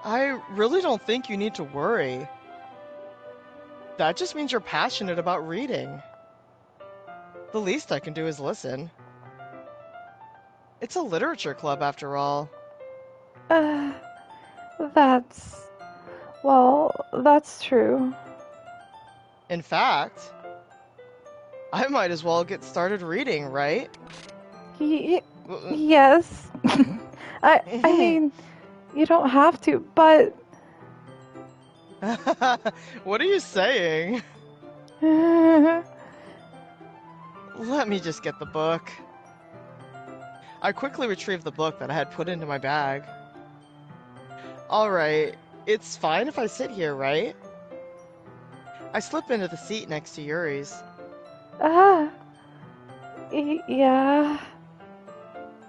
I really don't think you need to worry. That just means you're passionate about reading. The least I can do is listen. It's a literature club, after all. That's true. In fact, I might as well get started reading, right? Yes. I mean, you don't have to, but... What are you saying? Let me just get the book. I quickly retrieved the book that I had put into my bag. Alright, it's fine if I sit here, right? I slip into the seat next to Yuri's. Yeah.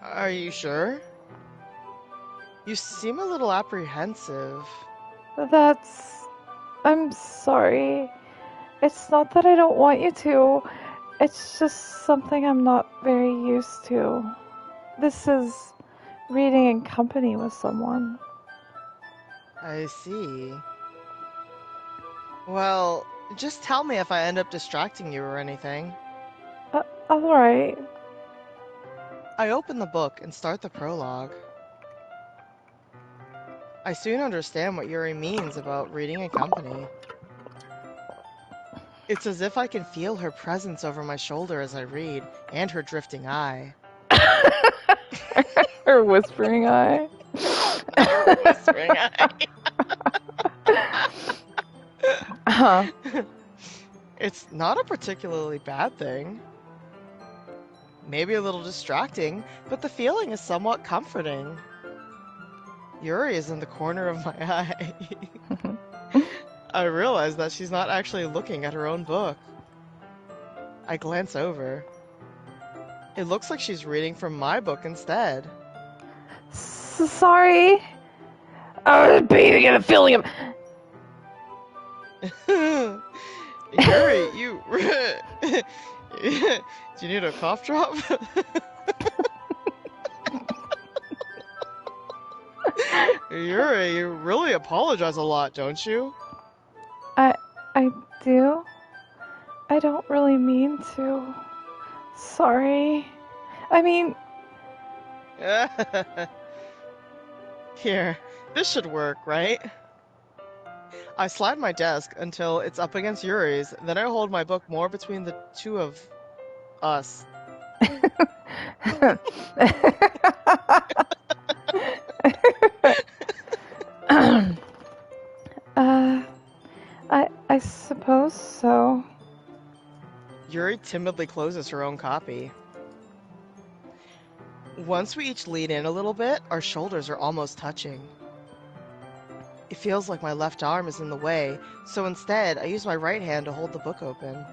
Are you sure? You seem a little apprehensive. I'm sorry. It's not that I don't want you to. It's just something I'm not very used to. This is reading in company with someone. I see. Well, just tell me if I end up distracting you or anything. Alright. I open the book and start the prologue. I soon understand what Yuri means about reading in company. It's as if I can feel her presence over my shoulder as I read, and her drifting eye. Her whispering eye. Her whispering eye. It's not a particularly bad thing. Maybe a little distracting, but the feeling is somewhat comforting. Yuri is in the corner of my eye. I realize that she's not actually looking at her own book. I glance over. It looks like she's reading from my book instead. Sorry. I was bathing in a feeling of... Yuri, you... Do you need a cough drop? Yuri, you really apologize a lot, don't you? I do. I don't really mean to. Sorry. I mean... Here, this should work, right? I slide my desk until it's up against Yuri's, then I hold my book more between the two of us. I suppose so. Yuri timidly closes her own copy. Once we each lean in a little bit, our shoulders are almost touching. It feels like my left arm is in the way, so instead I use my right hand to hold the book open.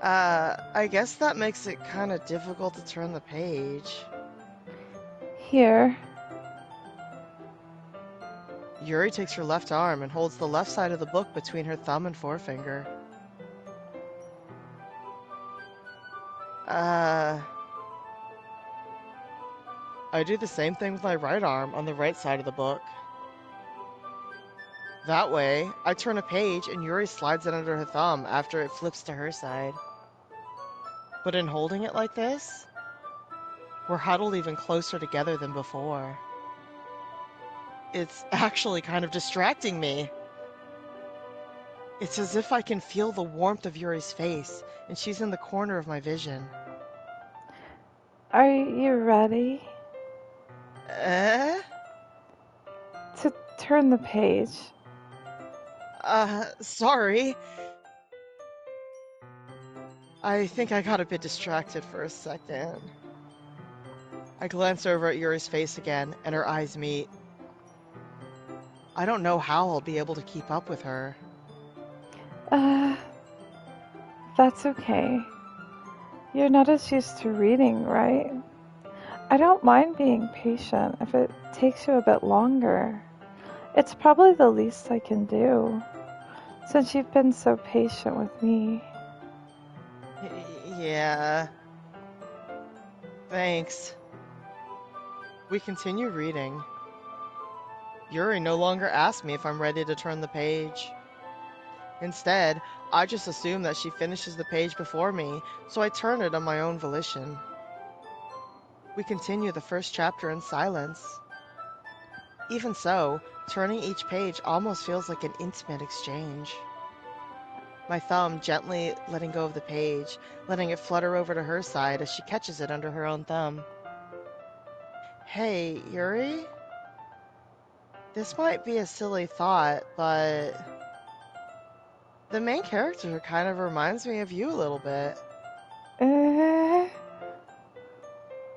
I guess that makes it kind of difficult to turn the page. Here. Yuri takes her left arm and holds the left side of the book between her thumb and forefinger. I do the same thing with my right arm on the right side of the book. That way, I turn a page and Yuri slides it under her thumb after it flips to her side. But in holding it like this, we're huddled even closer together than before. It's actually kind of distracting me. It's as if I can feel the warmth of Yuri's face, and she's in the corner of my vision. Are you ready? To turn the page. Sorry. I think I got a bit distracted for a second. I glance over at Yuri's face again, and her eyes meet. I don't know how I'll be able to keep up with her. That's okay. You're not as used to reading, right? I don't mind being patient if it takes you a bit longer. It's probably the least I can do, since you've been so patient with me. Yeah. Thanks. We continue reading. Yuri no longer asks me if I'm ready to turn the page. Instead, I just assume that she finishes the page before me, so I turn it on my own volition. We continue the first chapter in silence. Even so, turning each page almost feels like an intimate exchange. My thumb gently letting go of the page, letting it flutter over to her side as she catches it under her own thumb. Hey, Yuri? This might be a silly thought, but the main character kind of reminds me of you a little bit.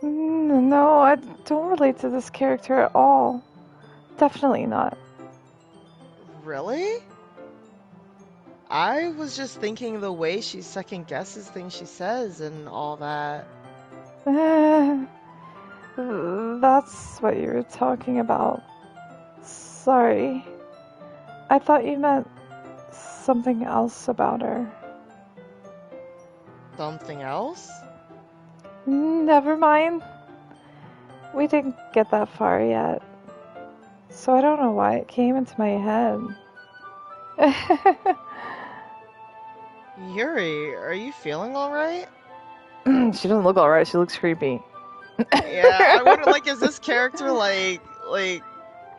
No, I don't relate to this character at all. Definitely not. Really? I was just thinking the way she second guesses things she says and all that. That's what you were talking about. Sorry. I thought you meant something else about her. Something else? Never mind. We didn't get that far yet. So I don't know why it came into my head. Yuri, are you feeling alright? She doesn't look alright. She looks creepy. Yeah, I wonder, like, is this character, like,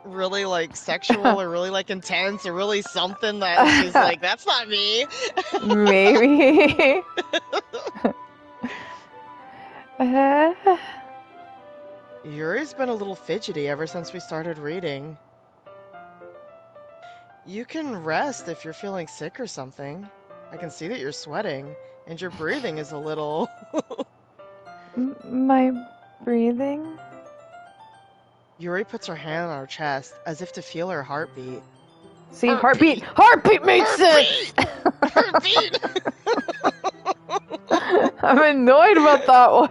really, like, sexual or really, like, intense or really something that she's like, that's not me? Maybe. Yuri's been a little fidgety ever since we started reading. You can rest if you're feeling sick or something. I can see that you're sweating, and your breathing is a little... My breathing? Yuri puts her hand on her chest, as if to feel her heartbeat. See, heartbeat! Heartbeat makes sense! Heartbeat! I'm annoyed about that one.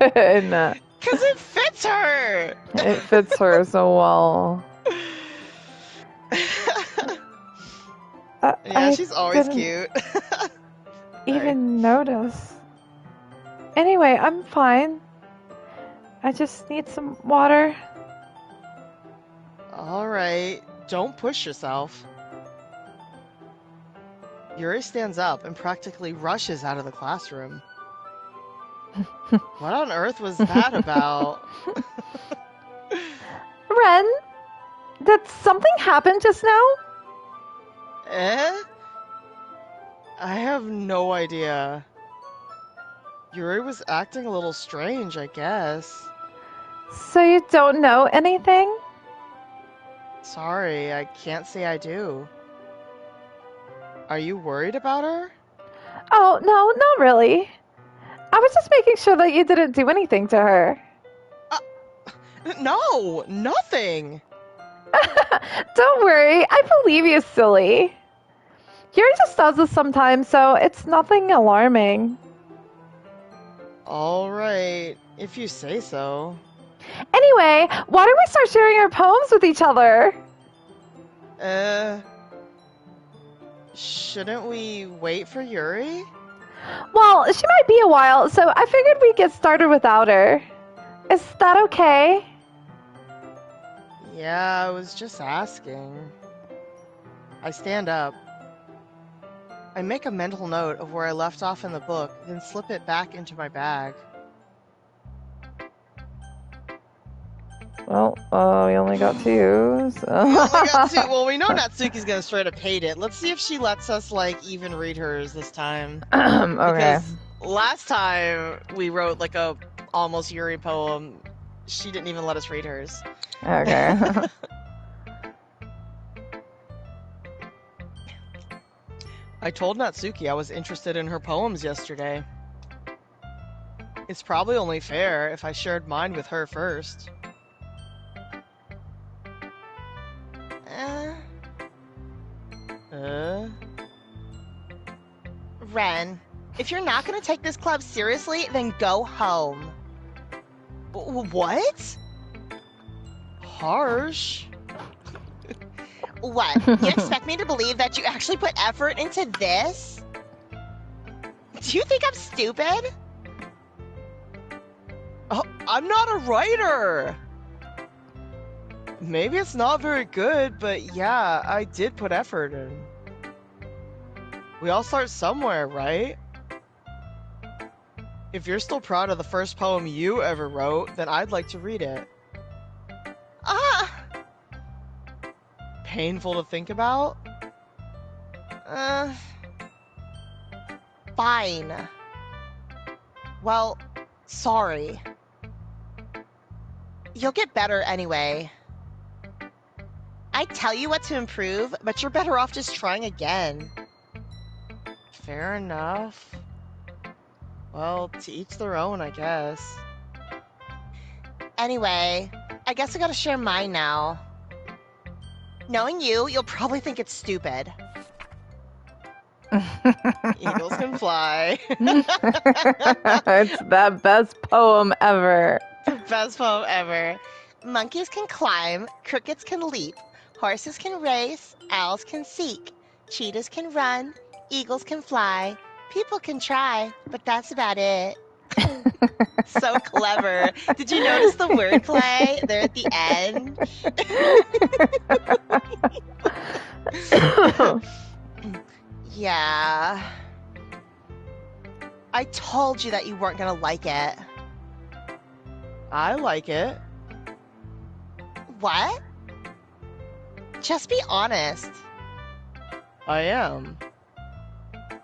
Because it fits her! It fits her so well. Yeah, she's always cute. Even notice. Anyway, I'm fine. I just need some water. Alright, don't push yourself. Yuri stands up and practically rushes out of the classroom. What on earth was that about? Ren, did something happen just now? Eh? I have no idea. Yuri was acting a little strange, I guess. So you don't know anything? Sorry, I can't say I do. Are you worried about her? Oh, no, not really. I was just making sure that you didn't do anything to her. No, nothing. Don't worry, I believe you, silly. Yuri just does this sometimes, so it's nothing alarming. Alright, if you say so. Anyway, why don't we start sharing our poems with each other? Shouldn't we wait for Yuri? Well, she might be a while, so I figured we'd get started without her. Is that okay? Yeah, I was just asking. I stand up. I make a mental note of where I left off in the book, then slip it back into my bag. Well, we only got two, so... Well, we know Natsuki's gonna straight up hate it. Let's see if she lets us, like, even read hers this time. Okay. Because last time we wrote, like, a almost Yuri poem, she didn't even let us read hers. Okay. I told Natsuki I was interested in her poems yesterday. It's probably only fair if I shared mine with her first. Ren, if you're not going to take this club seriously, then go home. What? Harsh. What? You expect me to believe that you actually put effort into this? Do you think I'm stupid? Oh, I'm not a writer! Maybe it's not very good, but yeah, I did put effort in. We all start somewhere, right? If you're still proud of the first poem you ever wrote, then I'd like to read it. Painful to think about? Fine. Well, sorry. You'll get better anyway. I tell you what to improve, but you're better off just trying again. Fair enough. Well, to each their own, I guess. Anyway, I guess I gotta share mine now. Knowing you, you'll probably think it's stupid. Eagles can fly. It's the best poem ever. Best poem ever. Monkeys can climb, crickets can leap, horses can race, owls can seek, cheetahs can run, eagles can fly, people can try, but that's about it. So clever. Did you notice the wordplay there at the end? Yeah. I told you that you weren't gonna like it. I like it. What? Just be honest. I am.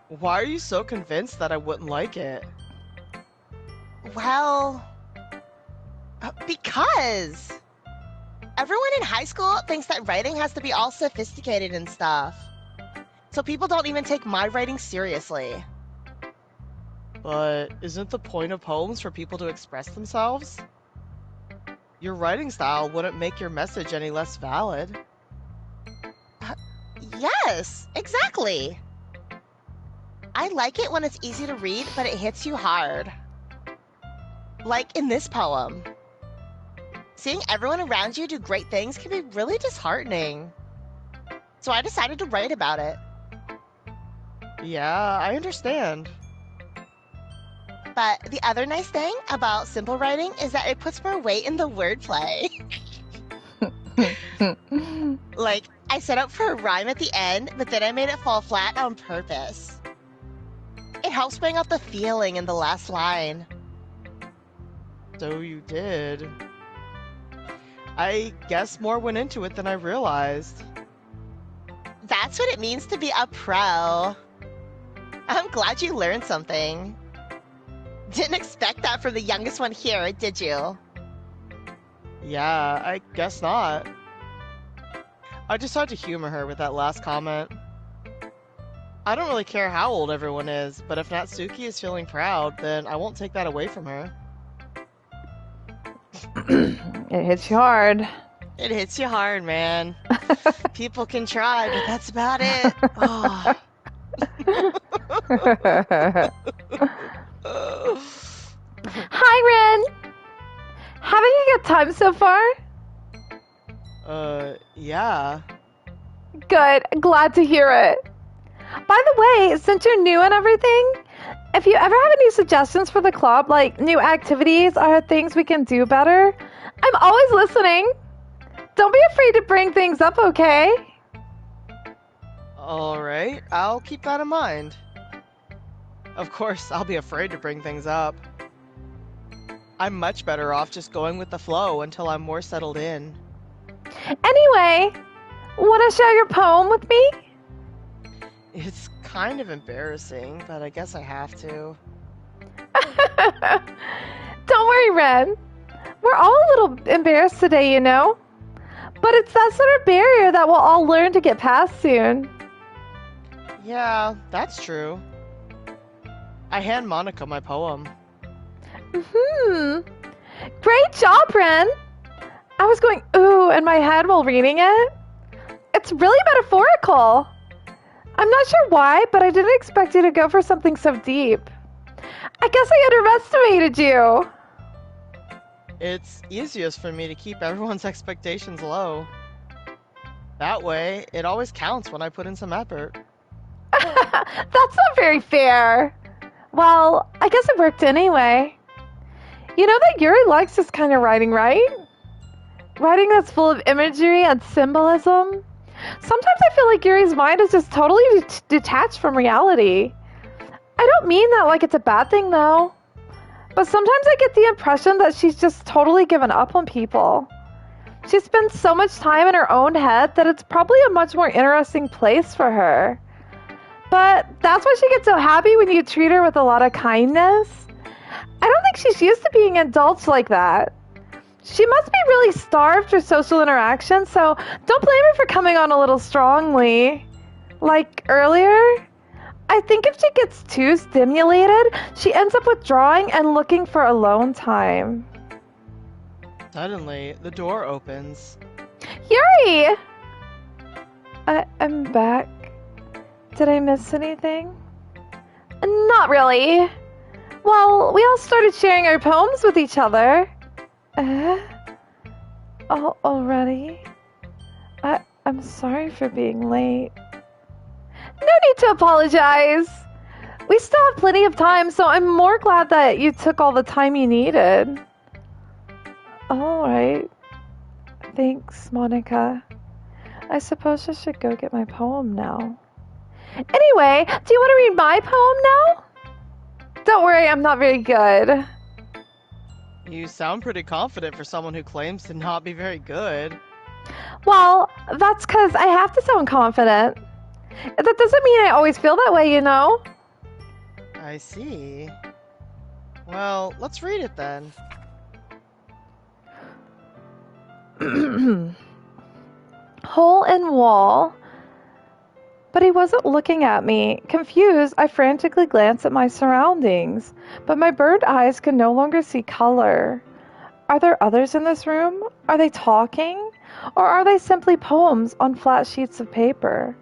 Why are you so convinced that I wouldn't like it? Well, because everyone in high school thinks that writing has to be all sophisticated and stuff. So people don't even take my writing seriously. But isn't the point of poems for people to express themselves? Your writing style wouldn't make your message any less valid. Yes, exactly. I like it when it's easy to read, but it hits you hard. Like in this poem. Seeing everyone around you do great things can be really disheartening. So I decided to write about it. Yeah, I understand. But the other nice thing about simple writing is that it puts more weight in the wordplay. Like, I set up for a rhyme at the end, but then I made it fall flat on purpose. It helps bring out the feeling in the last line. So you did. I guess more went into it than I realized. That's what it means to be a pro. I'm glad you learned something. Didn't expect that from the youngest one here, did you? Yeah, I guess not. I just had to humor her with that last comment. I don't really care how old everyone is, but if Natsuki is feeling proud, then I won't take that away from her. It hits you hard. It hits you hard, man. People can try, but that's about it. Oh. Hi, Ren! Having a good time so far? Yeah. Good. Glad to hear it. By the way, since you're new and everything, if you ever have any suggestions for the club, like new activities or things we can do better, I'm always listening. Don't be afraid to bring things up, okay? Alright, I'll keep that in mind. Of course, I'll be afraid to bring things up. I'm much better off just going with the flow until I'm more settled in. Anyway, want to share your poem with me? It's kind of embarrassing, but I guess I have to. Don't worry, Ren. We're all a little embarrassed today, you know? But it's that sort of barrier that we'll all learn to get past soon. Yeah, that's true. I hand Monika my poem. Great job, Ren. I was going ooh in my head while reading it. It's really metaphorical. I'm not sure why, but I didn't expect you to go for something so deep. I guess I underestimated you. It's easiest for me to keep everyone's expectations low. That way, it always counts when I put in some effort. That's not very fair. Well, I guess it worked anyway. You know that Yuri likes this kind of writing, right? Writing that's full of imagery and symbolism. Sometimes I feel like Yuri's mind is just totally detached from reality. I don't mean that like it's a bad thing, though. But sometimes I get the impression that she's just totally given up on people. She spends so much time in her own head that it's probably a much more interesting place for her. But that's why she gets so happy when you treat her with a lot of kindness. I don't think she's used to being indulged like that. She must be really starved for social interaction, so don't blame her for coming on a little strongly. Like earlier, I think if she gets too stimulated, she ends up withdrawing and looking for alone time. Suddenly, the door opens. Yuri! I'm back. Did I miss anything? Not really. Well, we all started sharing our poems with each other. Already? I'm sorry for being late. No need to apologize. We still have plenty of time, so I'm more glad that you took all the time you needed. Alright. Thanks, Monika. I suppose I should go get my poem now. Anyway, do you want to read my poem now? Don't worry, I'm not very good. You sound pretty confident for someone who claims to not be very good. Well, that's because I have to sound confident. That doesn't mean I always feel that way, you know? I see. Well, let's read it then. Hole in wall. But he wasn't looking at me. Confused, I frantically glanced at my surroundings, but my bird eyes could no longer see color. Are there others in this room? Are they talking? Or are they simply poems on flat sheets of paper?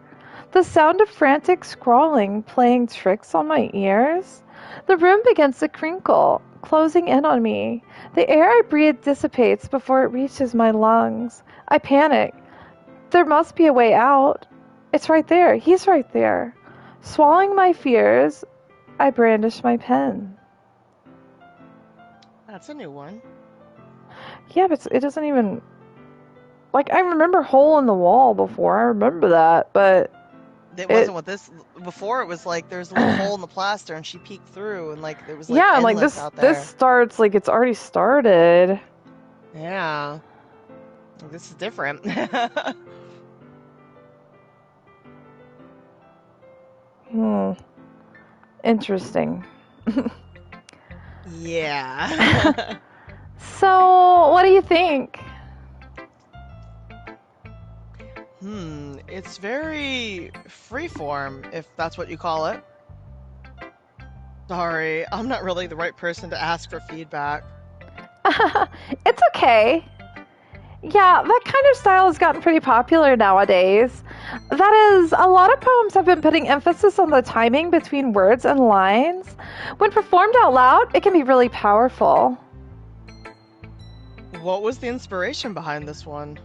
The sound of frantic scrawling playing tricks on my ears? The room begins to crinkle, closing in on me. The air I breathe dissipates before it reaches my lungs. I panic. There must be a way out. It's right there. He's right there. Swallowing my fears, I brandish my pen. That's a new one. Yeah, but it doesn't even... Like, I remember hole in the wall before. I remember that, but... It wasn't what this... Before it was like there's a little hole in the plaster and she peeked through and like there was like yeah, like endless out there. this starts like it's already started. Yeah. This is different. Interesting. Yeah. So, what do you think? It's very freeform, if that's what you call it. Sorry, I'm not really the right person to ask for feedback. It's okay. Yeah, that kind of style has gotten pretty popular nowadays. That is, a lot of poems have been putting emphasis on the timing between words and lines. When performed out loud, it can be really powerful. What was the inspiration behind this one?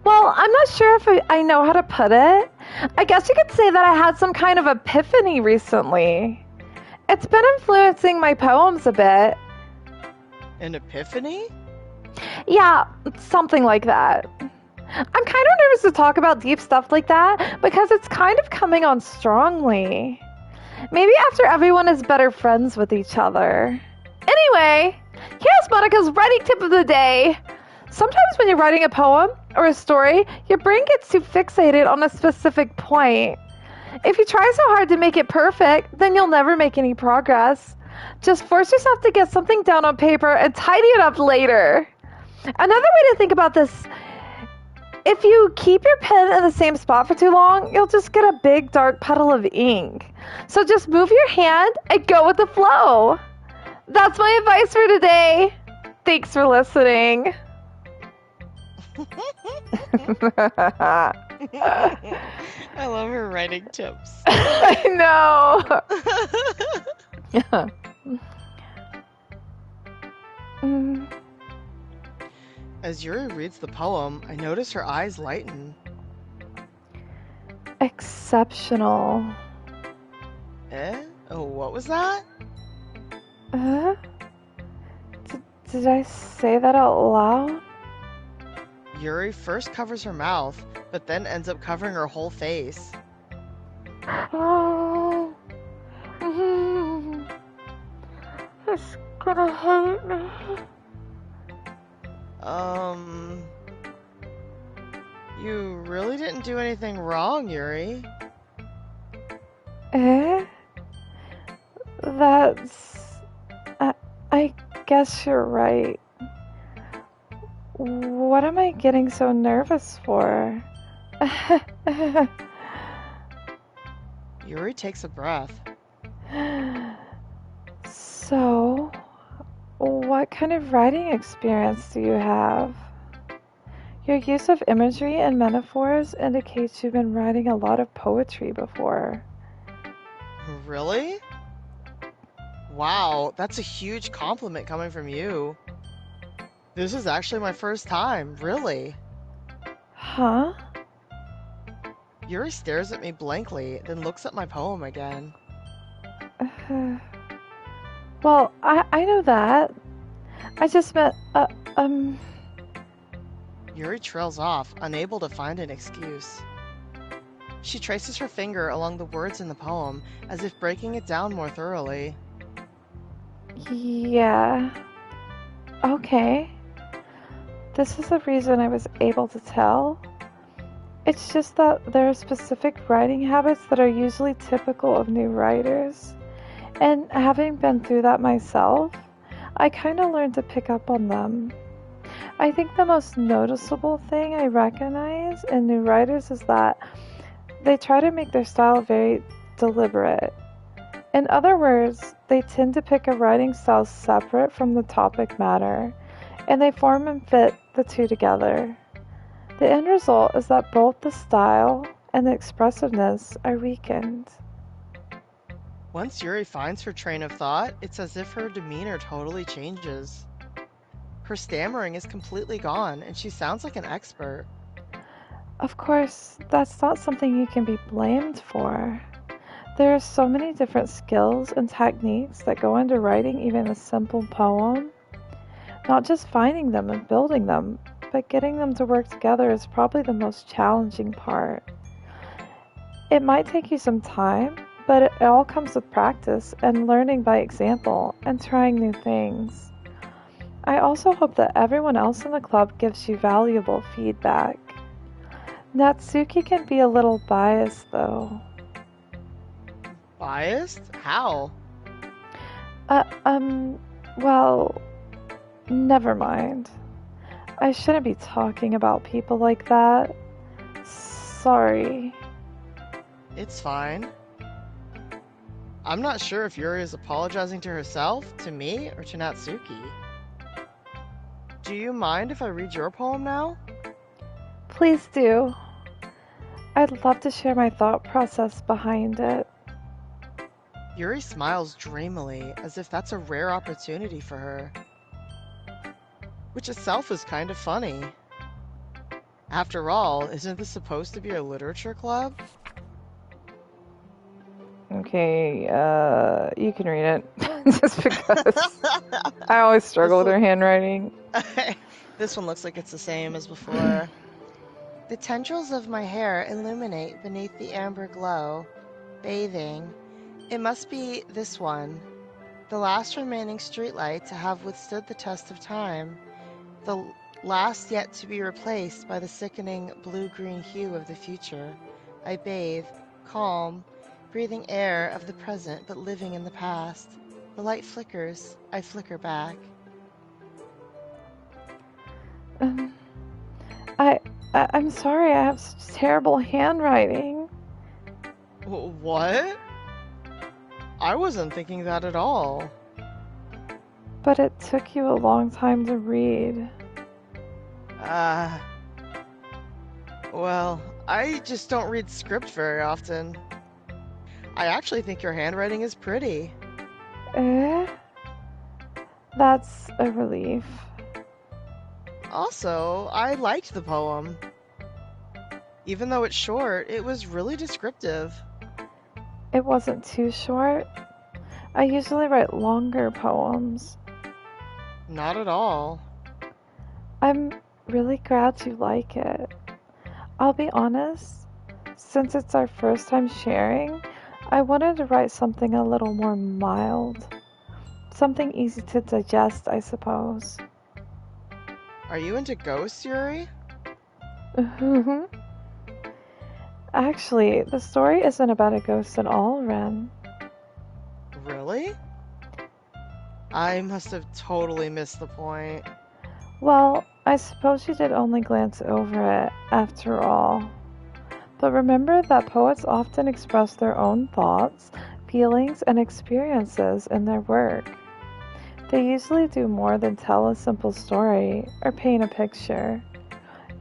Well, I'm not sure if I know how to put it. I guess you could say that I had some kind of epiphany recently. It's been influencing my poems a bit. An epiphany? Yeah, something like that. I'm kind of nervous to talk about deep stuff like that because it's kind of coming on strongly. Maybe after everyone is better friends with each other. Anyway, here's Monika's writing tip of the day. Sometimes when you're writing a poem or a story, your brain gets too fixated on a specific point. If you try so hard to make it perfect, then you'll never make any progress. Just force yourself to get something down on paper and tidy it up later. Another way to think about this, if you keep your pen in the same spot for too long, you'll just get a big dark puddle of ink. So just move your hand and go with the flow. That's my advice for today. Thanks for listening. I love her writing tips. I know. As Yuri reads the poem, I notice her eyes lighten. Exceptional. Oh, what was that? Did I say that out loud? Yuri first covers her mouth, but then ends up covering her whole face. Oh. It's gonna hate me. You really didn't do anything wrong, Yuri. That's... I guess you're right. What am I getting so nervous for? Yuri takes a breath. So, what kind of writing experience do you have? Your use of imagery and metaphors indicates you've been writing a lot of poetry before. Really? Wow, that's a huge compliment coming from you. This is actually my first time, really. Huh? Yuri stares at me blankly, then looks at my poem again. Well, I know that. I just meant, Yuri trails off, unable to find an excuse. She traces her finger along the words in the poem, as if breaking it down more thoroughly. Yeah. Okay. This is the reason I was able to tell. It's just that there are specific writing habits that are usually typical of new writers. And having been through that myself, I kind of learned to pick up on them. I think the most noticeable thing I recognize in new writers is that they try to make their style very deliberate. In other words, they tend to pick a writing style separate from the topic matter, and they form and fit the two together. The end result is that both the style and the expressiveness are weakened. Once Yuri finds her train of thought, it's as if her demeanor totally changes. Her stammering is completely gone, and she sounds like an expert. Of course, that's not something you can be blamed for. There are so many different skills and techniques that go into writing even a simple poem. Not just finding them and building them, but getting them to work together is probably the most challenging part. It might take you some time, but it all comes with practice and learning by example and trying new things. I also hope that everyone else in the club gives you valuable feedback. Natsuki can be a little biased though. Biased? How? Uh, um, well, never mind. I shouldn't be talking about people like that. Sorry. It's fine. I'm not sure if Yuri is apologizing to herself, to me, or to Natsuki. Do you mind if I read your poem now? Please do. I'd love to share my thought process behind it. Yuri smiles dreamily, as if that's a rare opportunity for her. Which itself is kind of funny. After all, isn't this supposed to be a literature club? Okay, you can read it. Just because I always struggle with her handwriting. This one looks like it's the same as before. The tendrils of my hair illuminate beneath the amber glow, bathing. It must be this one, the last remaining streetlight to have withstood the test of time, the last yet to be replaced by the sickening blue-green hue of the future. I bathe, calm, breathing air of the present but living in the past. The light flickers, I flicker back. I'm sorry, I have such terrible handwriting. What? I wasn't thinking that at all. But it took you a long time to read. Well, I just don't read script very often. I actually think your handwriting is pretty. Eh? That's a relief. Also, I liked the poem. Even though it's short, it was really descriptive. It wasn't too short. I usually write longer poems. Not at all. I'm really glad you like it. I'll be honest, since it's our first time sharing, I wanted to write something a little more mild. Something easy to digest, I suppose. Are you into ghosts, Yuri? Actually, the story isn't about a ghost at all, Ren. Really? I must have totally missed the point. Well, I suppose you did only glance over it, after all. But remember that poets often express their own thoughts, feelings, and experiences in their work. They usually do more than tell a simple story or paint a picture.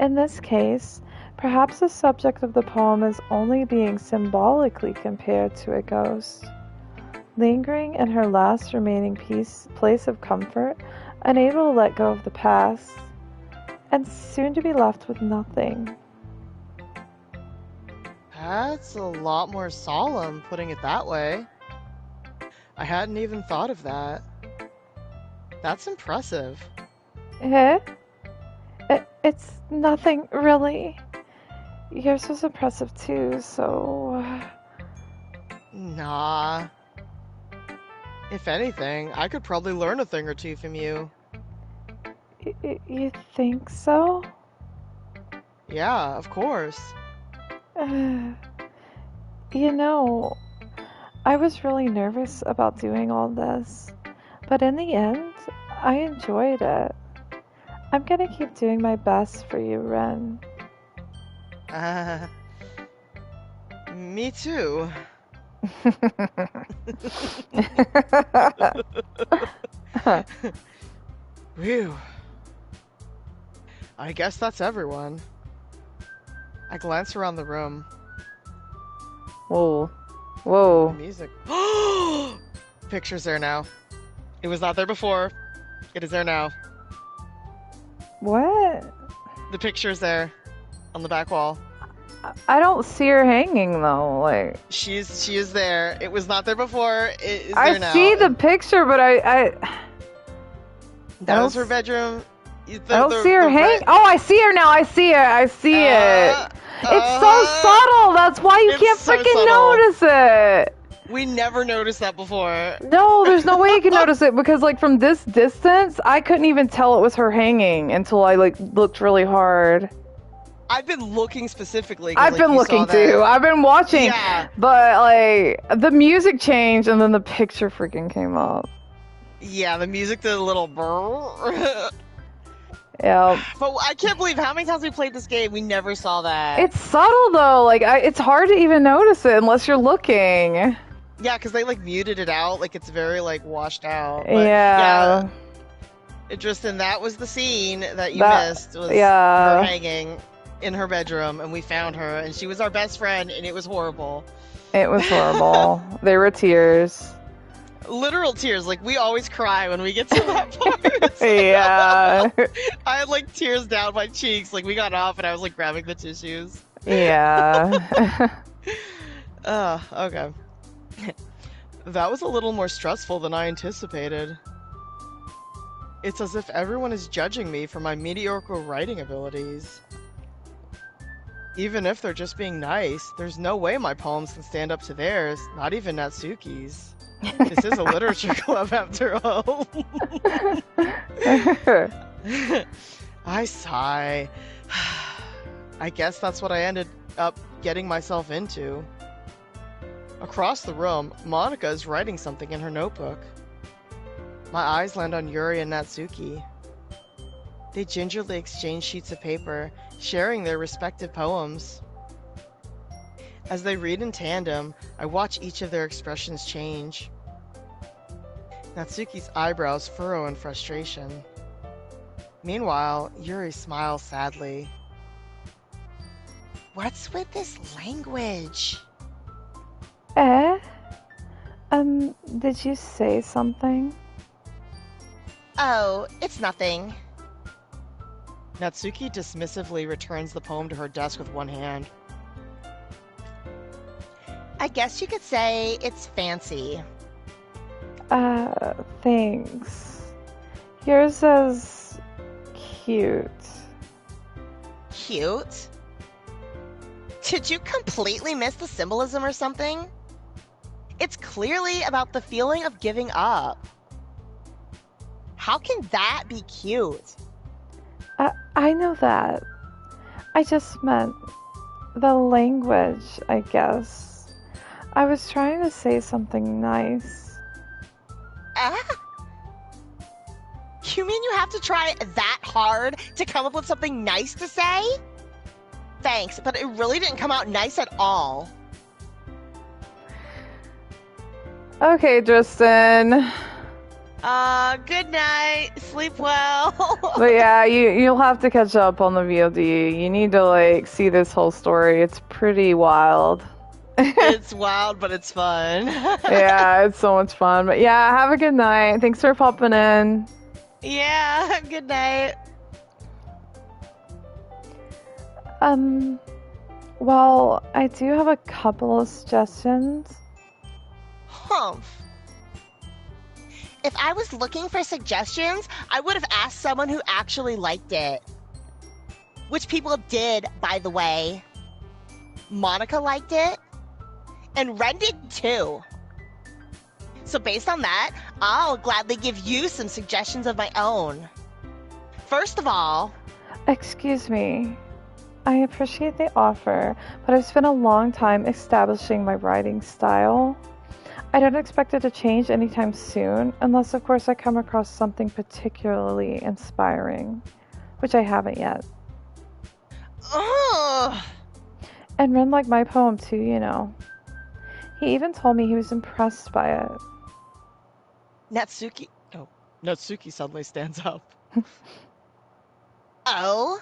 In this case, perhaps the subject of the poem is only being symbolically compared to a ghost, lingering in her last remaining place of comfort, unable to let go of the past, and soon to be left with nothing. That's a lot more solemn, putting it that way. I hadn't even thought of that. That's impressive. Eh? It's nothing, really. Yours was impressive too, so... Nah. If anything, I could probably learn a thing or two from you. You think so? Yeah, of course. You know, I was really nervous about doing all this, but in the end, I enjoyed it. I'm gonna keep doing my best for you, Ren. Me too. Phew. I guess that's everyone. I glance around the room. Whoa. The Whoa. music. Picture's there now. It was not there before. It is there now. What? The picture's there on the back wall. I don't see her hanging though, like... She is there. It was not there before. It is there I now. see the picture, but That was her bedroom. I don't see her hang. Oh, I see her now. I see it. I see it. It's so subtle. That's why you can't so freaking subtle. notice it. We never noticed that before. No, there's no way you can notice it because, like, from this distance, I couldn't even tell it was her hanging until I looked really hard. I've been looking specifically. 'Cause, I've been you looking saw that. too. I've been watching. Yeah. But like the music changed and then the picture freaking came up. Yeah, the music did a little brrr. Yeah. But I can't believe how many times we played this game, we never saw that. It's subtle though. Like it's hard to even notice it unless you're looking. Yeah, because they like muted it out. Like it's very like washed out. But, Yeah. Tristan, that was the scene that you That- missed. Was yeah. her hanging in her bedroom, and we found her, and she was our best friend, and it was horrible. It was horrible. They were tears. Literal tears. Like we always cry when we get to that part. Yeah. I had like tears down my cheeks. Like we got off, and I was like grabbing the tissues. Yeah. Okay. That was a little more stressful than I anticipated. It's as if everyone is judging me for my mediocre writing abilities. Even if they're just being nice, there's no way my poems can stand up to theirs, not even Natsuki's. This is a literature club after all. I sigh. I guess that's what I ended up getting myself into. Across the room, Monika is writing something in her notebook. My eyes land on Yuri and Natsuki. They gingerly exchange sheets of paper, sharing their respective poems. As they read in tandem, I watch each of their expressions change. Natsuki's eyebrows furrow in frustration. Meanwhile, Yuri smiles sadly. What's with this language? Did you say something? Oh, it's nothing. Natsuki dismissively returns the poem to her desk with one hand. I guess you could say it's fancy. Thanks. Yours is cute. Cute? Did you completely miss the symbolism or something? It's clearly about the feeling of giving up. How can that be cute? I know that. I just meant the language, I guess. I was trying to say something nice. You mean you have to try that hard to come up with something nice to say? Thanks, but it really didn't come out nice at all. Okay, Tristan. Good night. Sleep well. But yeah, you'll have to catch up on the VOD. You need to like see this whole story. It's pretty wild. It's wild, but it's fun. Yeah, it's so much fun. But yeah, have a good night. Thanks for popping in. Yeah, good night. Well, I do have a couple of suggestions. Humph. If I was looking for suggestions, I would have asked someone who actually liked it. Which people did, by the way. Monika liked it, and Ren did too. So based on that, I'll gladly give you some suggestions of my own. First of all... Excuse me. I appreciate the offer, but I've spent a long time establishing my writing style. I don't expect it to change anytime soon, unless of course I come across something particularly inspiring, which I haven't yet. Ugh. And Ren liked my poem too, you know. He even told me he was impressed by it. Natsuki... Oh, Natsuki suddenly stands up. Oh?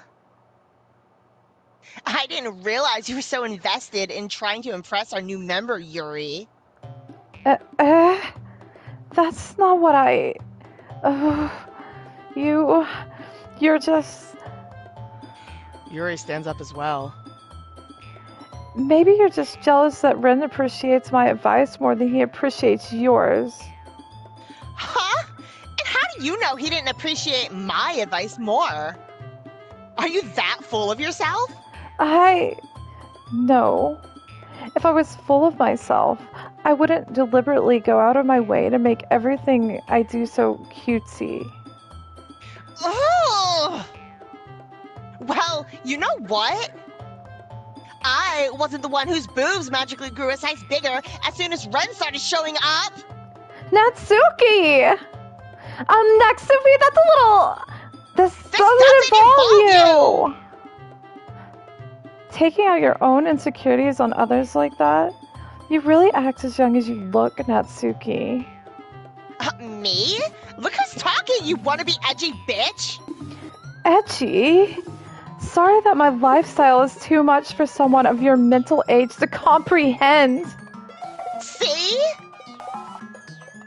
I didn't realize you were so invested in trying to impress our new member, Yuri. That's not what I... You're just... Yuri stands up as well. Maybe you're just jealous that Ren appreciates my advice more than he appreciates yours. Huh? And how do you know he didn't appreciate my advice more? Are you that full of yourself? No. If I was full of myself, I wouldn't deliberately go out of my way to make everything I do so cutesy. Oh! Well, you know what? I wasn't the one whose boobs magically grew a size bigger as soon as Ren started showing up. Natsuki! Next to me, that's a little... This doesn't involve you! Taking out your own insecurities on others like that? You really act as young as you look, Natsuki. Me? Look who's talking, you wannabe edgy bitch! Edgy? Sorry that my lifestyle is too much for someone of your mental age to comprehend. See?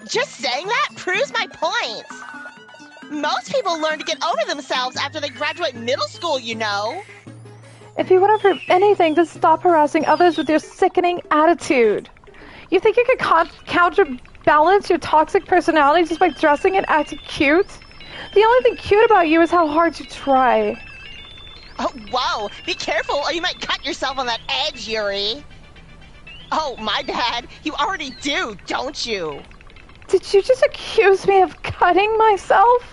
Just saying that proves my point. Most people learn to get over themselves after they graduate middle school, you know. If you want to prove anything, just stop harassing others with your sickening attitude. You think you could counterbalance your toxic personality just by dressing and acting cute? The only thing cute about you is how hard you try. Oh, whoa, be careful or you might cut yourself on that edge, Yuri. Oh, my bad. You already do, don't you? Did you just accuse me of cutting myself?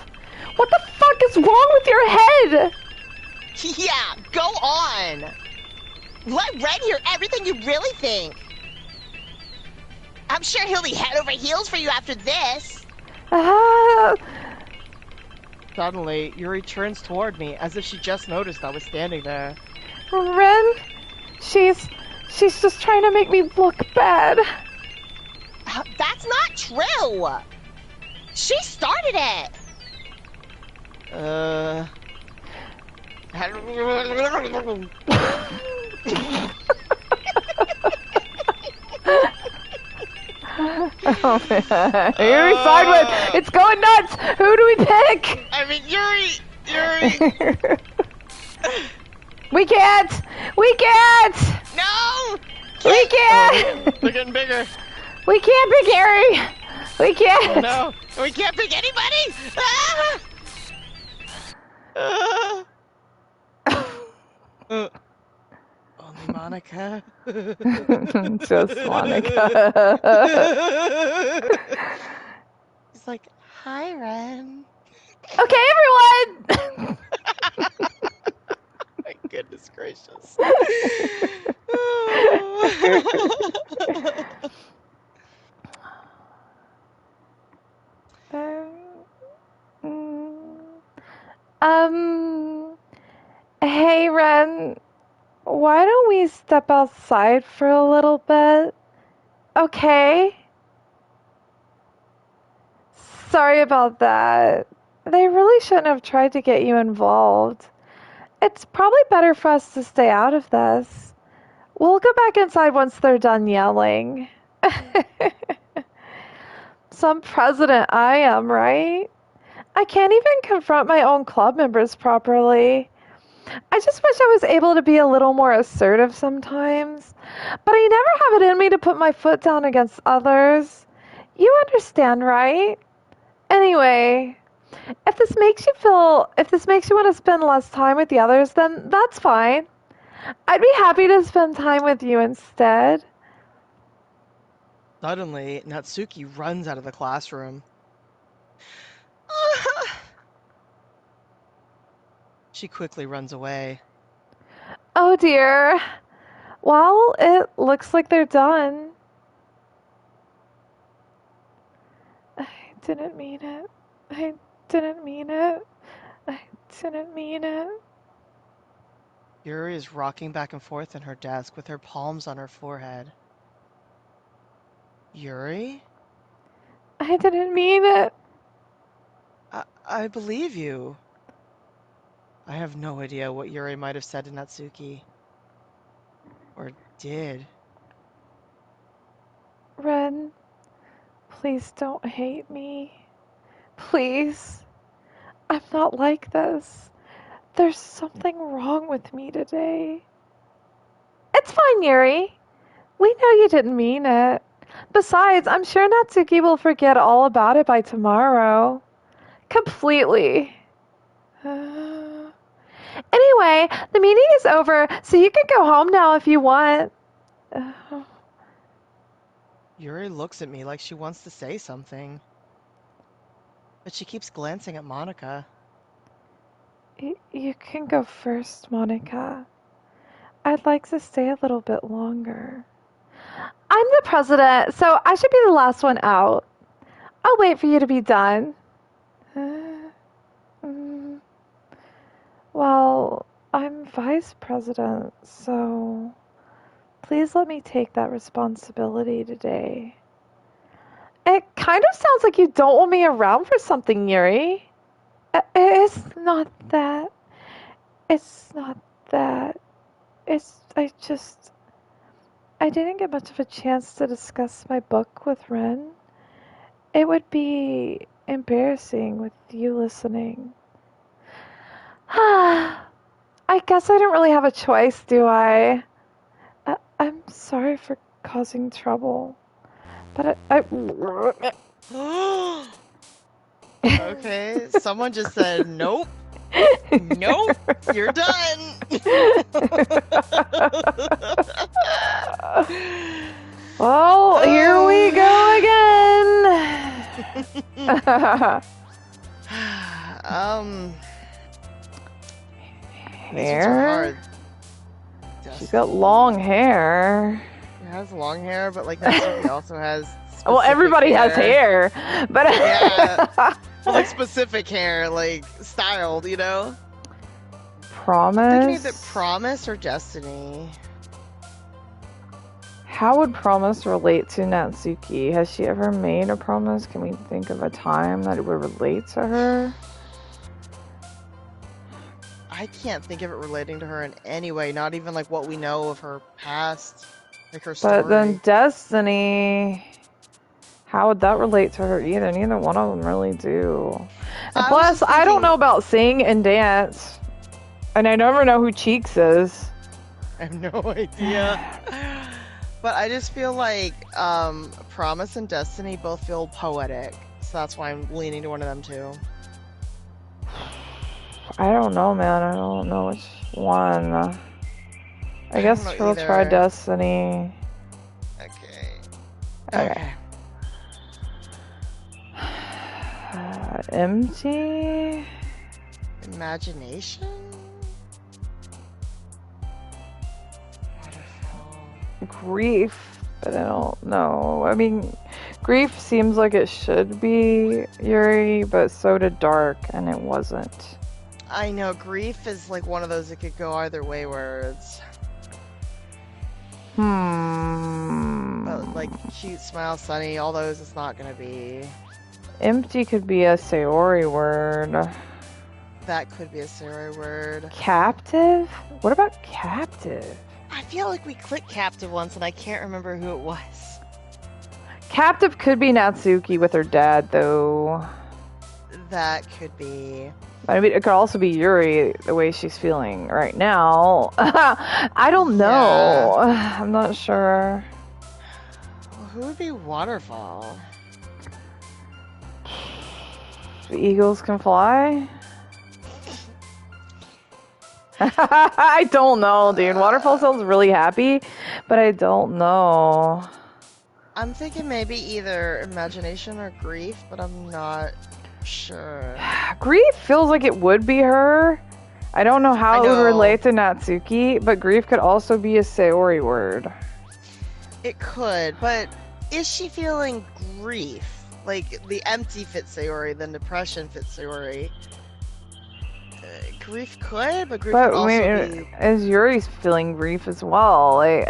What the fuck is wrong with your head? Yeah, go on. Let Red hear everything you really think. I'm sure he'll be head over heels for you after this. Suddenly, Yuri turns toward me as if she just noticed I was standing there. Ren, she's just trying to make me look bad. That's not true. She started it. Oh man. Yuri sideways! It's going nuts! Who do we pick? I mean, Yuri! We can't! No! We can't! They're getting bigger. We can't pick Yuri! We can't! No, We can't pick anybody! Only Monika. Just Monika. He's like, hi, Ren. Okay, everyone! My goodness gracious. Hey, Ren. Why don't we step outside for a little bit? Okay? Sorry about that. They really shouldn't have tried to get you involved. It's probably better for us to stay out of this. We'll go back inside once they're done yelling. Some president I am, right? I can't even confront my own club members properly. I just wish I was able to be a little more assertive sometimes, but I never have it in me to put my foot down against others. You understand, right? Anyway, if this makes you want to spend less time with the others, then that's fine. I'd be happy to spend time with you instead. Suddenly, Natsuki runs out of the classroom. She quickly runs away. Oh dear. Well, it looks like they're done. I didn't mean it. I didn't mean it. I didn't mean it. Yuri is rocking back and forth in her desk with her palms on her forehead. Yuri? I didn't mean it. I believe you. I have no idea what Yuri might have said to Natsuki. Or did. Ren, please don't hate me. Please. I'm not like this. There's something wrong with me today. It's fine, Yuri. We know you didn't mean it. Besides, I'm sure Natsuki will forget all about it by tomorrow. Completely. Anyway, the meeting is over, so you can go home now if you want. Yuri looks at me like she wants to say something. But she keeps glancing at Monika. You can go first, Monika. I'd like to stay a little bit longer. I'm the president, so I should be the last one out. I'll wait for you to be done. Well, I'm vice president, so please let me take that responsibility today. It kind of sounds like you don't want me around for something, Yuri. It's not that. It's not that. I didn't get much of a chance to discuss my book with Ren. It would be embarrassing with you listening. I guess I don't really have a choice, do I? I'm sorry for causing trouble. But Okay, someone just said, nope. Nope, you're done. Well, here we go again. Hair? She's got long hair. She has long hair, but like Natsuki also has Well, everybody hair. has hair, but yeah, well, like specific hair, like styled, you know. Promise. I'm thinking either promise or destiny. How would promise relate to Natsuki? Has she ever made a promise? Can we think of a time that it would relate to her? I can't think of it relating to her in any way, not even like what we know of her past, like her story. But then destiny, how would that relate to her either? Neither one of them really do. And plus, I don't know about sing and dance. And I never know who Cheeks is. I have no idea. But I just feel like Promise and Destiny both feel poetic. So that's why I'm leaning to one of them too. I don't know, man. I don't know which one. I guess we'll try Destiny. Okay. Empty? Imagination? Grief, but I don't know. I mean, grief seems like it should be Yuri, but so did dark, and it wasn't. I know, grief is like one of those that could go either way words. But like cute, smile, sunny, all those it's not gonna be. Empty could be a Sayori word. That could be a Sayori word. Captive? What about captive? I feel like we clicked captive once and I can't remember who it was. Captive could be Natsuki with her dad, though. That could be. I mean, it could also be Yuri, the way she's feeling right now. I don't know. Yeah. I'm not sure. Well, who would be Waterfall? The eagles can fly? I don't know, dude. Waterfall sounds really happy, but I don't know. I'm thinking maybe either imagination or grief, but I'm not sure. Grief feels like it would be her. I don't know how it would relate to Natsuki, but grief could also be a Sayori word. It could, but is she feeling grief? Like, the empty fits Sayori, then depression fits Sayori. Grief could, but grief could also be... As Yuri's feeling grief as well. Like,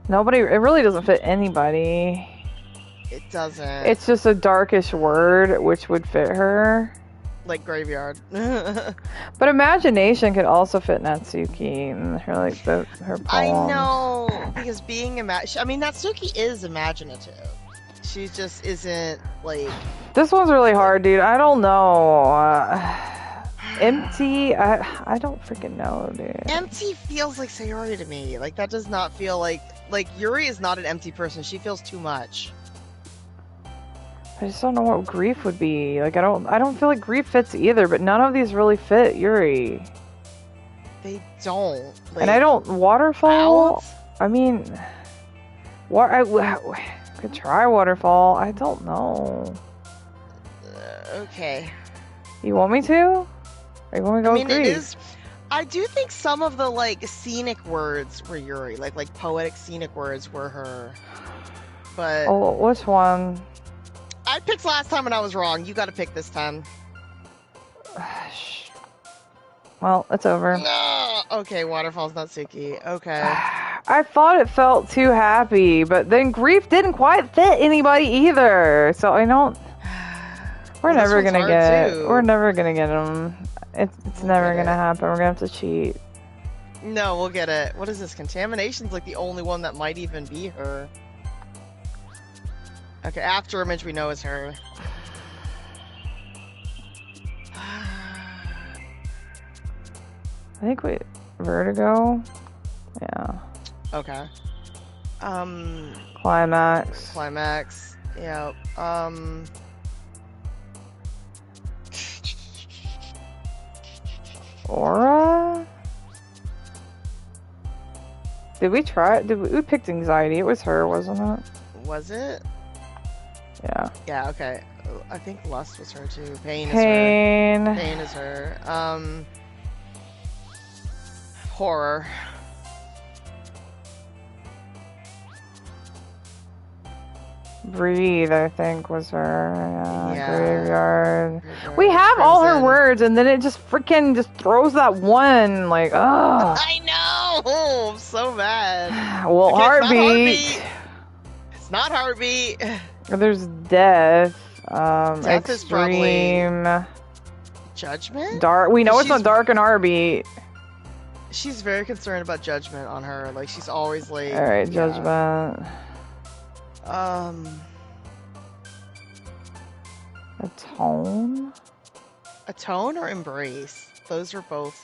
nobody, it really doesn't fit anybody. It doesn't. It's just a darkish word, which would fit her. Like graveyard. But imagination could also fit Natsuki and her, like, her poems. I know, because being Natsuki is imaginative. She just isn't, like... This one's really hard, dude. I don't know. Empty, I don't freaking know, dude. Empty feels like Sayori to me. Like, that does not feel like Yuri is not an empty person. She feels too much. I just don't know what grief would be. Like, I don't feel like grief fits either, but none of these really fit Yuri. They don't. Like, and I don't... Waterfall? Out? I mean... I could try Waterfall. I don't know. Okay. You want me to? Or you want me to go with grief? It is... I do think some of the, like, scenic words were Yuri. Like poetic scenic words were her. But... Oh, which one? I picked last time and I was wrong. You gotta pick this time. Well, it's over. No! Okay, Waterfall's Natsuki. Okay. I thought it felt too happy, but then grief didn't quite fit anybody either. So I don't... We're never gonna get... We're never gonna get them. It's never gonna happen. We're gonna have to cheat. No, we'll get it. What is this? Contamination's like the only one that might even be her. Okay, after image we know is her. I think we... Vertigo? Yeah. Okay. Climax. Climax. Yeah. Aura? Did we try it? We picked anxiety. It was her, wasn't it? Was it? Yeah. Yeah, okay. I think lust was her too. Pain. Pain is her. Horror. Breathe, I think, was her. Yeah. Graveyard. We have all her words, and then it just freaking just throws that one, like, oh. I know! I'm so mad. Well, okay, heartbeat. It's not heartbeat. There's death. Death extreme. Is probably... Judgment? Dark. We know it's not dark and heartbeat. She's very concerned about judgment on her. Like, she's always like... Alright, judgment. Atone? Atone or embrace? Those are both.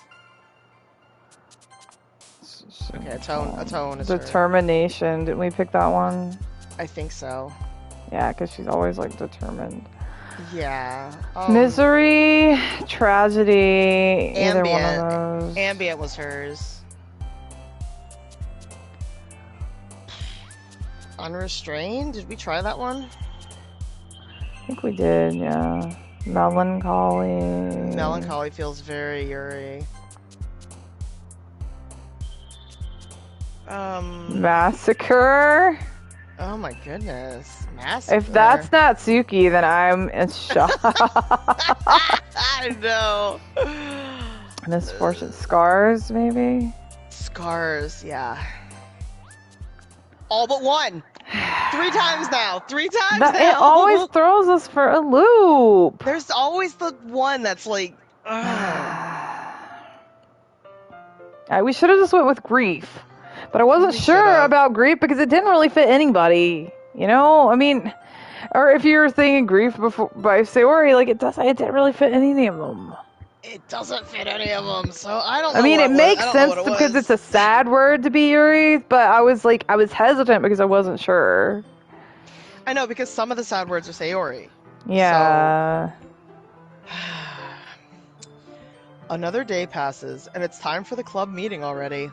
Okay, atone is determination. Her. Didn't we pick that one? I think so. Yeah, because she's always like determined. Yeah. Misery, tragedy, ambient. either one of those. Ambient was hers. Unrestrained? Did we try that one? I think we did, yeah. Melancholy. Melancholy feels very Yuri. Massacre? Oh my goodness. Massacre. If that's Natsuki, then I'm in shock. I know. Misfortune. Scars, maybe? Scars, yeah. All but one. 3 times now. 3 times now. It always throws us for a loop. There's always the one that's like... We should have just went with grief. But I wasn't sure about grief because it didn't really fit anybody. You know? I mean... Or if you were thinking grief before by Sayori, like, it didn't really fit any of them. It doesn't fit any of them, so I don't know. I mean, it makes sense because it's a sad word to be Yuri, but I was hesitant because I wasn't sure. I know, because some of the sad words are Sayori. Yeah. So... Another day passes, and it's time for the club meeting already.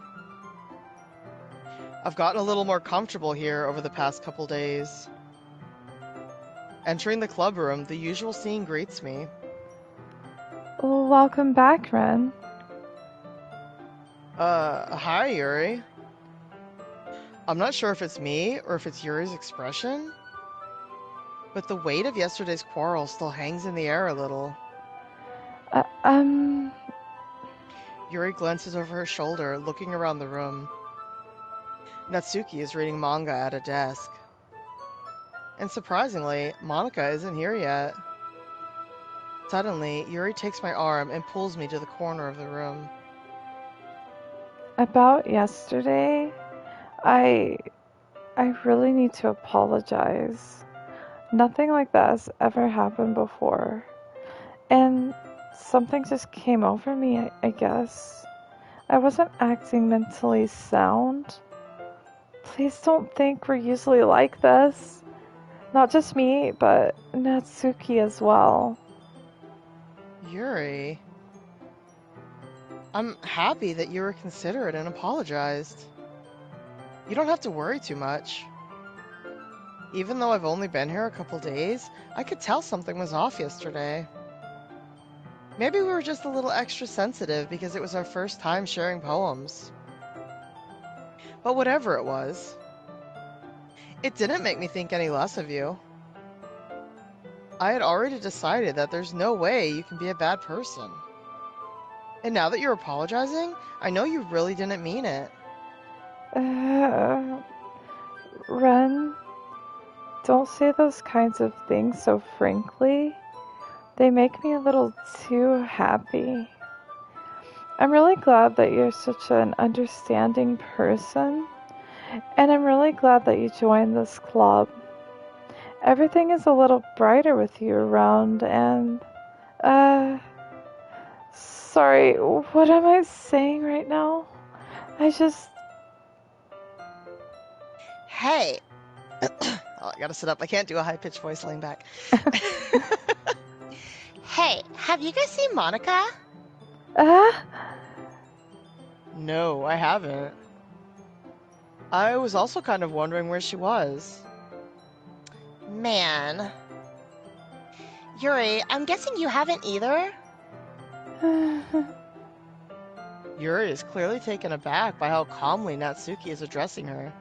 I've gotten a little more comfortable here over the past couple days. Entering the club room, the usual scene greets me. Welcome back, Ren. Hi, Yuri. I'm not sure if it's me or if it's Yuri's expression, but the weight of yesterday's quarrel still hangs in the air a little. Yuri glances over her shoulder, looking around the room. Natsuki is reading manga at a desk. And surprisingly, Monika isn't here yet. Suddenly, Yuri takes my arm and pulls me to the corner of the room. About yesterday, I really need to apologize. Nothing like that has ever happened before. And something just came over me, I guess. I wasn't acting mentally sound. Please don't think we're usually like this. Not just me, but Natsuki as well. Yuri, I'm happy that you were considerate and apologized. You don't have to worry too much. Even though I've only been here a couple days, I could tell something was off yesterday. Maybe we were just a little extra sensitive because it was our first time sharing poems. But whatever it was, it didn't make me think any less of you. I had already decided that there's no way you can be a bad person. And now that you're apologizing, I know you really didn't mean it. Ren, don't say those kinds of things so frankly. They make me a little too happy. I'm really glad that you're such an understanding person, and I'm really glad that you joined this club. Everything is a little brighter with you around, and, sorry, what am I saying right now? Hey! Oh, I gotta sit up. I can't do a high-pitched voice laying back. Hey, have you guys seen Monika? No, I haven't. I was also kind of wondering where she was. Man. Yuri, I'm guessing you haven't either? Yuri is clearly taken aback by how calmly Natsuki is addressing her.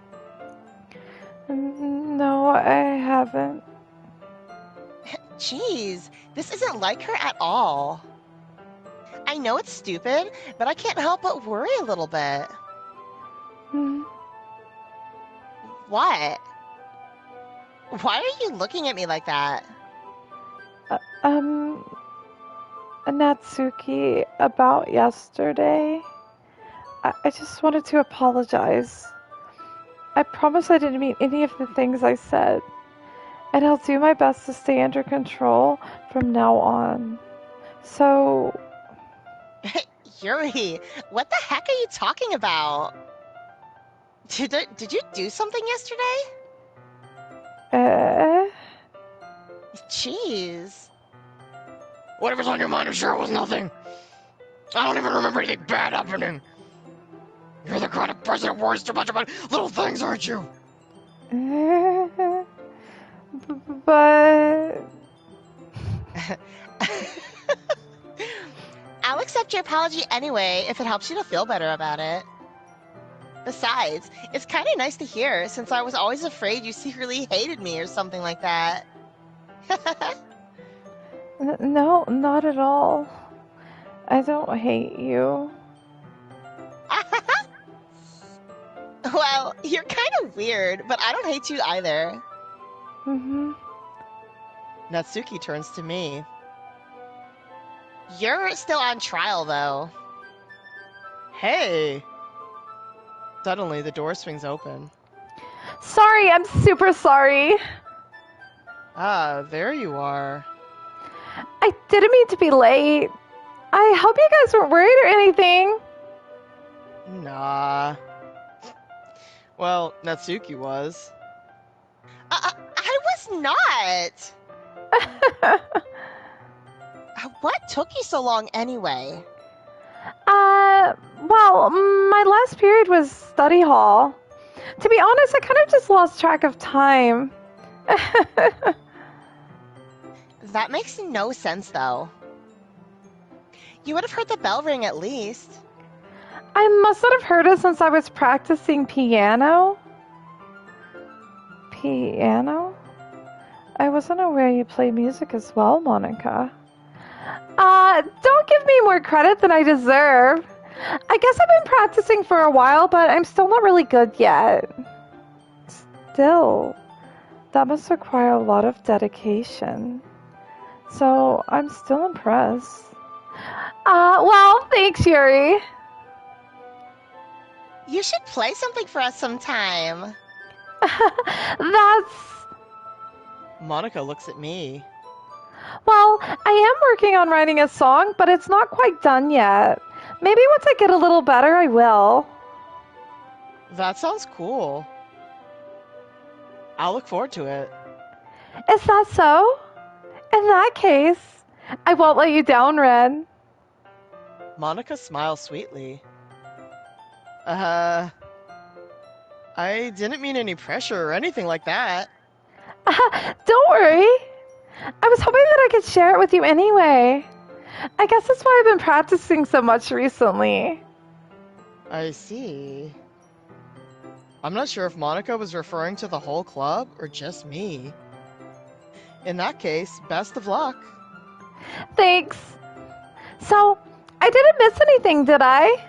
No, I haven't. Jeez, this isn't like her at all. I know it's stupid, but I can't help but worry a little bit. What? Why are you looking at me like that? Natsuki, about yesterday, I just wanted to apologize. I promise I didn't mean any of the things I said, and I'll do my best to stay under control from now on. So... Yuri, what the heck are you talking about? Did you do something yesterday? Jeez. Whatever's on your mind, I'm sure it was nothing. I don't even remember anything bad happening. You're the kind of person who worries too much about little things, aren't you? But... I'll accept your apology anyway if it helps you to feel better about it. Besides, it's kind of nice to hear since I was always afraid you secretly hated me or something like that. No, not at all. I don't hate you. Well, you're kind of weird, but I don't hate you either. Natsuki turns to me. You're still on trial, though. Hey! Suddenly, the door swings open. Sorry, I'm super sorry. Ah, there you are. I didn't mean to be late. I hope you guys weren't worried or anything. Nah. Well, Natsuki was. I was not! What took you so long anyway? Well, my last period was study hall. To be honest, I kind of just lost track of time. That makes no sense, though. You would have heard the bell ring at least. I must not have heard it since I was practicing piano. Piano? I wasn't aware you play music as well, Monika. Don't give me more credit than I deserve. I guess I've been practicing for a while, but I'm still not really good yet. Still, that must require a lot of dedication. So, I'm still impressed. Well, thanks, Yuri. You should play something for us sometime. That's... Monika looks at me. Well, I am working on writing a song, but it's not quite done yet. Maybe once I get a little better, I will. That sounds cool. I'll look forward to it. Is that so? In that case, I won't let you down, Ren. Monika smiles sweetly. I didn't mean any pressure or anything like that. Don't worry. I was hoping that I could share it with you anyway. I guess that's why I've been practicing so much recently. I see. I'm not sure if Monika was referring to the whole club or just me. In that case, best of luck. Thanks. So, I didn't miss anything, did I?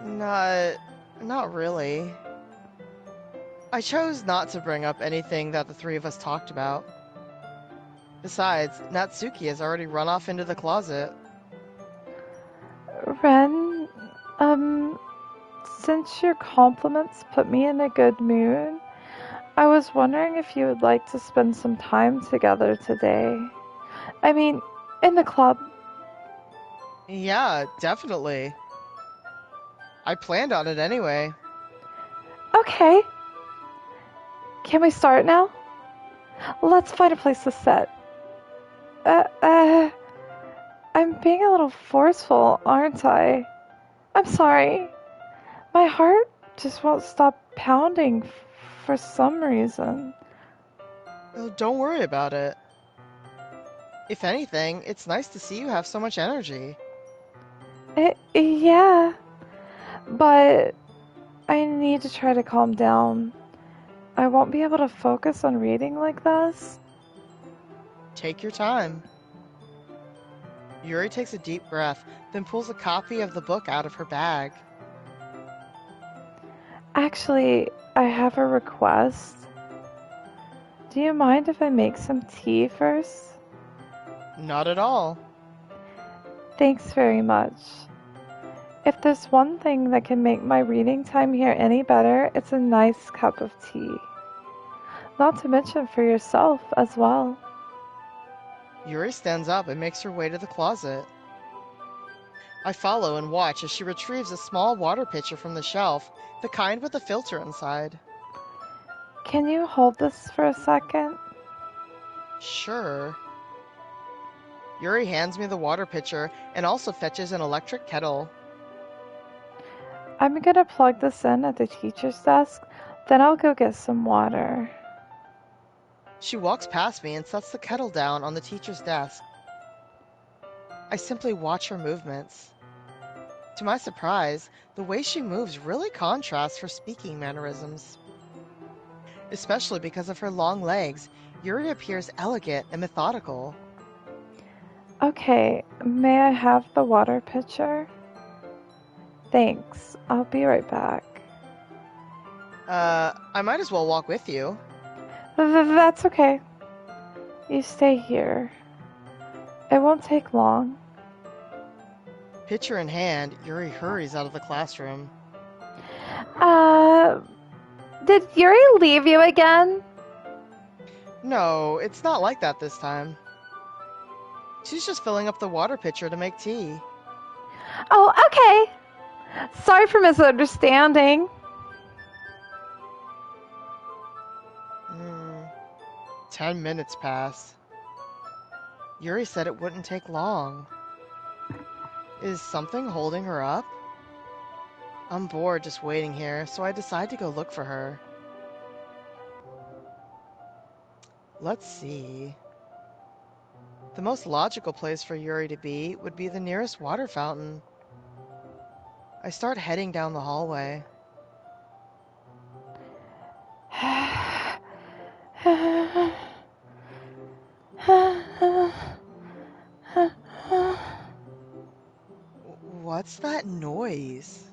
Not really. I chose not to bring up anything that the three of us talked about. Besides, Natsuki has already run off into the closet. Ren, since your compliments put me in a good mood, I was wondering if you would like to spend some time together today. I mean, in the club. Yeah, definitely. I planned on it anyway. Okay. Can we start now? Let's find a place to sit. I'm being a little forceful, aren't I? I'm sorry. My heart just won't stop pounding for some reason. Oh, don't worry about it. If anything, it's nice to see you have so much energy. Yeah, but I need to try to calm down. I won't be able to focus on reading like this. Take your time. Yuri takes a deep breath, then pulls a copy of the book out of her bag. Actually, I have a request. Do you mind if I make some tea first? Not at all. Thanks very much. If there's one thing that can make my reading time here any better, it's a nice cup of tea. Not to mention for yourself as well. Yuri stands up and makes her way to the closet. I follow and watch as she retrieves a small water pitcher from the shelf, the kind with a filter inside. Can you hold this for a second? Sure. Yuri hands me the water pitcher and also fetches an electric kettle. I'm gonna plug this in at the teacher's desk, then I'll go get some water. She walks past me and sets the kettle down on the teacher's desk. I simply watch her movements. To my surprise, the way she moves really contrasts her speaking mannerisms. Especially because of her long legs, Yuri appears elegant and methodical. Okay, may I have the water pitcher? Thanks. I'll be right back. I might as well walk with you. That's okay. You stay here. It won't take long. Pitcher in hand, Yuri hurries out of the classroom. Did Yuri leave you again? No, it's not like that this time. She's just filling up the water pitcher to make tea. Oh, okay. Sorry for misunderstanding. 10 minutes pass. Yuri said it wouldn't take long. Is something holding her up? I'm bored just waiting here, so I decide to go look for her. Let's see. The most logical place for Yuri to be would be the nearest water fountain. I start heading down the hallway. What's that noise?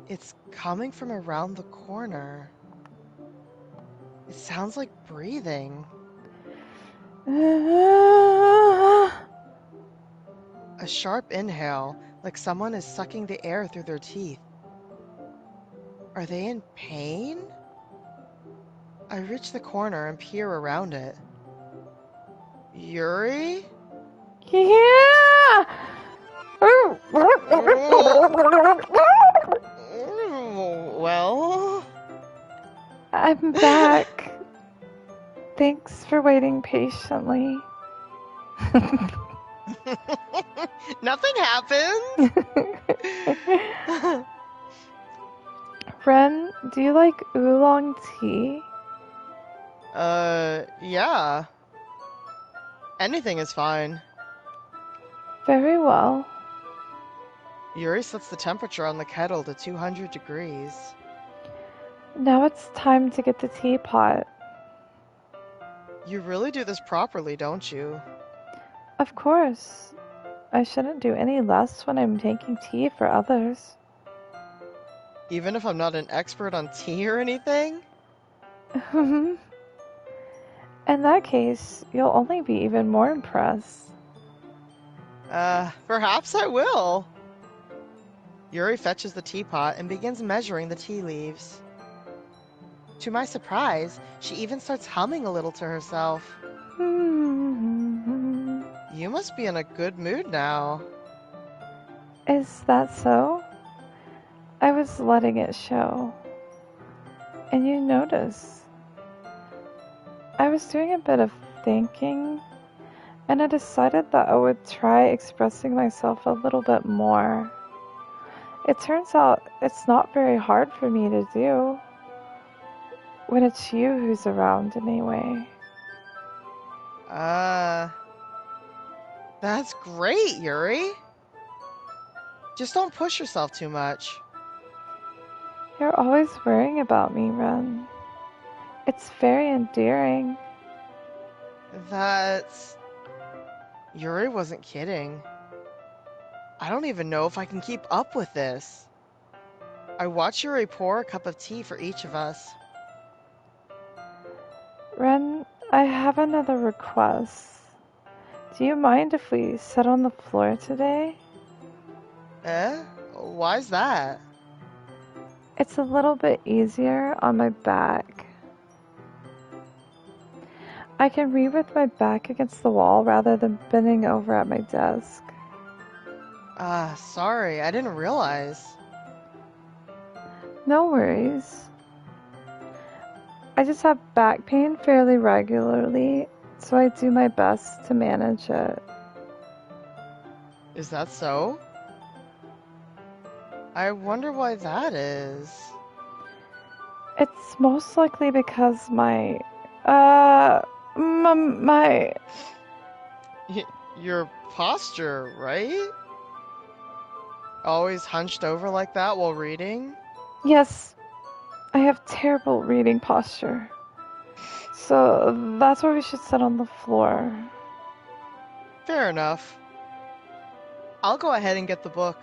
It's coming from around the corner. It sounds like breathing. A sharp inhale, like someone is sucking the air through their teeth. Are they in pain? I reach the corner and peer around it. Yuri? Yeah! Well? I'm back. Thanks for waiting patiently. Nothing happened. Ren, do you like oolong tea? Yeah. Anything is fine. Very well. Yuri sets the temperature on the kettle to 200 degrees. Now it's time to get the teapot. You really do this properly, don't you? Of course. I shouldn't do any less when I'm making tea for others. Even if I'm not an expert on tea or anything? In that case, you'll only be even more impressed. Perhaps I will. Yuri fetches the teapot and begins measuring the tea leaves. To my surprise, she even starts humming a little to herself. You must be in a good mood now. Is that so? I was letting it show. And you notice. I was doing a bit of thinking, and I decided that I would try expressing myself a little bit more. It turns out it's not very hard for me to do. When it's you who's around, anyway. That's great, Yuri. Just don't push yourself too much. You're always worrying about me, Ren. It's very endearing. That's... Yuri wasn't kidding. I don't even know if I can keep up with this. I watch Yuri pour a cup of tea for each of us. Ren, I have another request. Do you mind if we sit on the floor today? Why's that? It's a little bit easier on my back. I can read with my back against the wall rather than bending over at my desk. Sorry, I didn't realize. No worries. I just have back pain fairly regularly, so I do my best to manage it. Is that so? I wonder why that is. It's most likely because my Your posture, right? Always hunched over like that while reading? Yes, I have terrible reading posture. So that's why we should sit on the floor. Fair enough. I'll go ahead and get the book.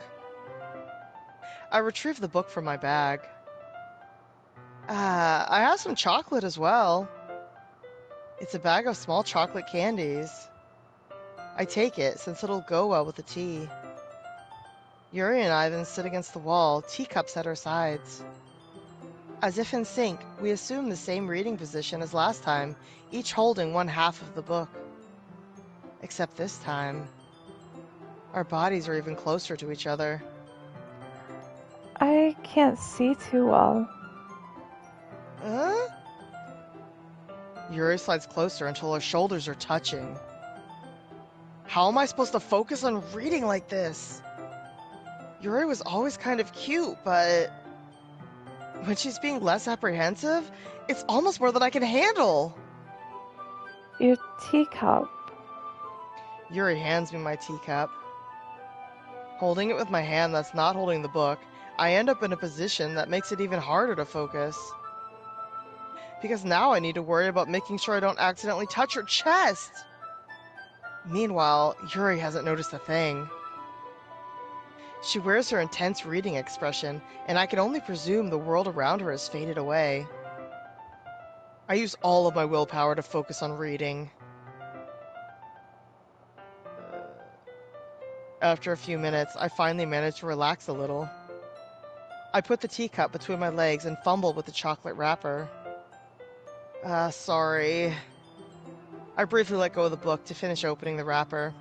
I retrieve the book from my bag. I have some chocolate as well. It's a bag of small chocolate candies. I take it, since it'll go well with the tea. Yuri and I then sit against the wall, teacups at our sides. As if in sync, we assume the same reading position as last time, each holding one half of the book. Except this time, our bodies are even closer to each other. I can't see too well. Huh? Yuri slides closer until our shoulders are touching. How am I supposed to focus on reading like this? Yuri was always kind of cute, but when she's being less apprehensive, it's almost more than I can handle. Your teacup. Yuri hands me my teacup. Holding it with my hand that's not holding the book, I end up in a position that makes it even harder to focus. Because now I need to worry about making sure I don't accidentally touch her chest. Meanwhile, Yuri hasn't noticed a thing. She wears her intense reading expression, and I can only presume the world around her has faded away. I use all of my willpower to focus on reading. After a few minutes, I finally manage to relax a little. I put the teacup between my legs and fumble with the chocolate wrapper. Sorry. I briefly let go of the book to finish opening the wrapper.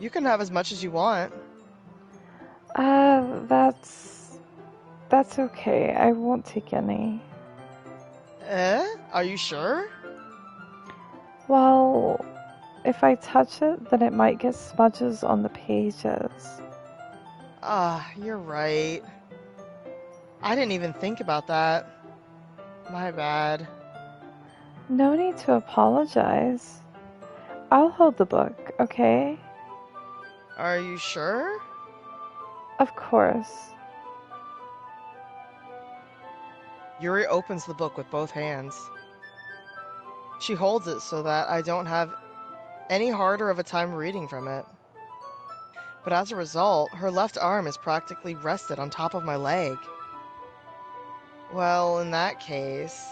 You can have as much as you want. That's okay. I won't take any. Are you sure? Well, if I touch it, then it might get smudges on the pages. You're right. I didn't even think about that. My bad. No need to apologize. I'll hold the book, okay? Are you sure? Of course. Yuri opens the book with both hands. She holds it so that I don't have any harder of a time reading from it. But as a result, her left arm is practically rested on top of my leg. Well, in that case,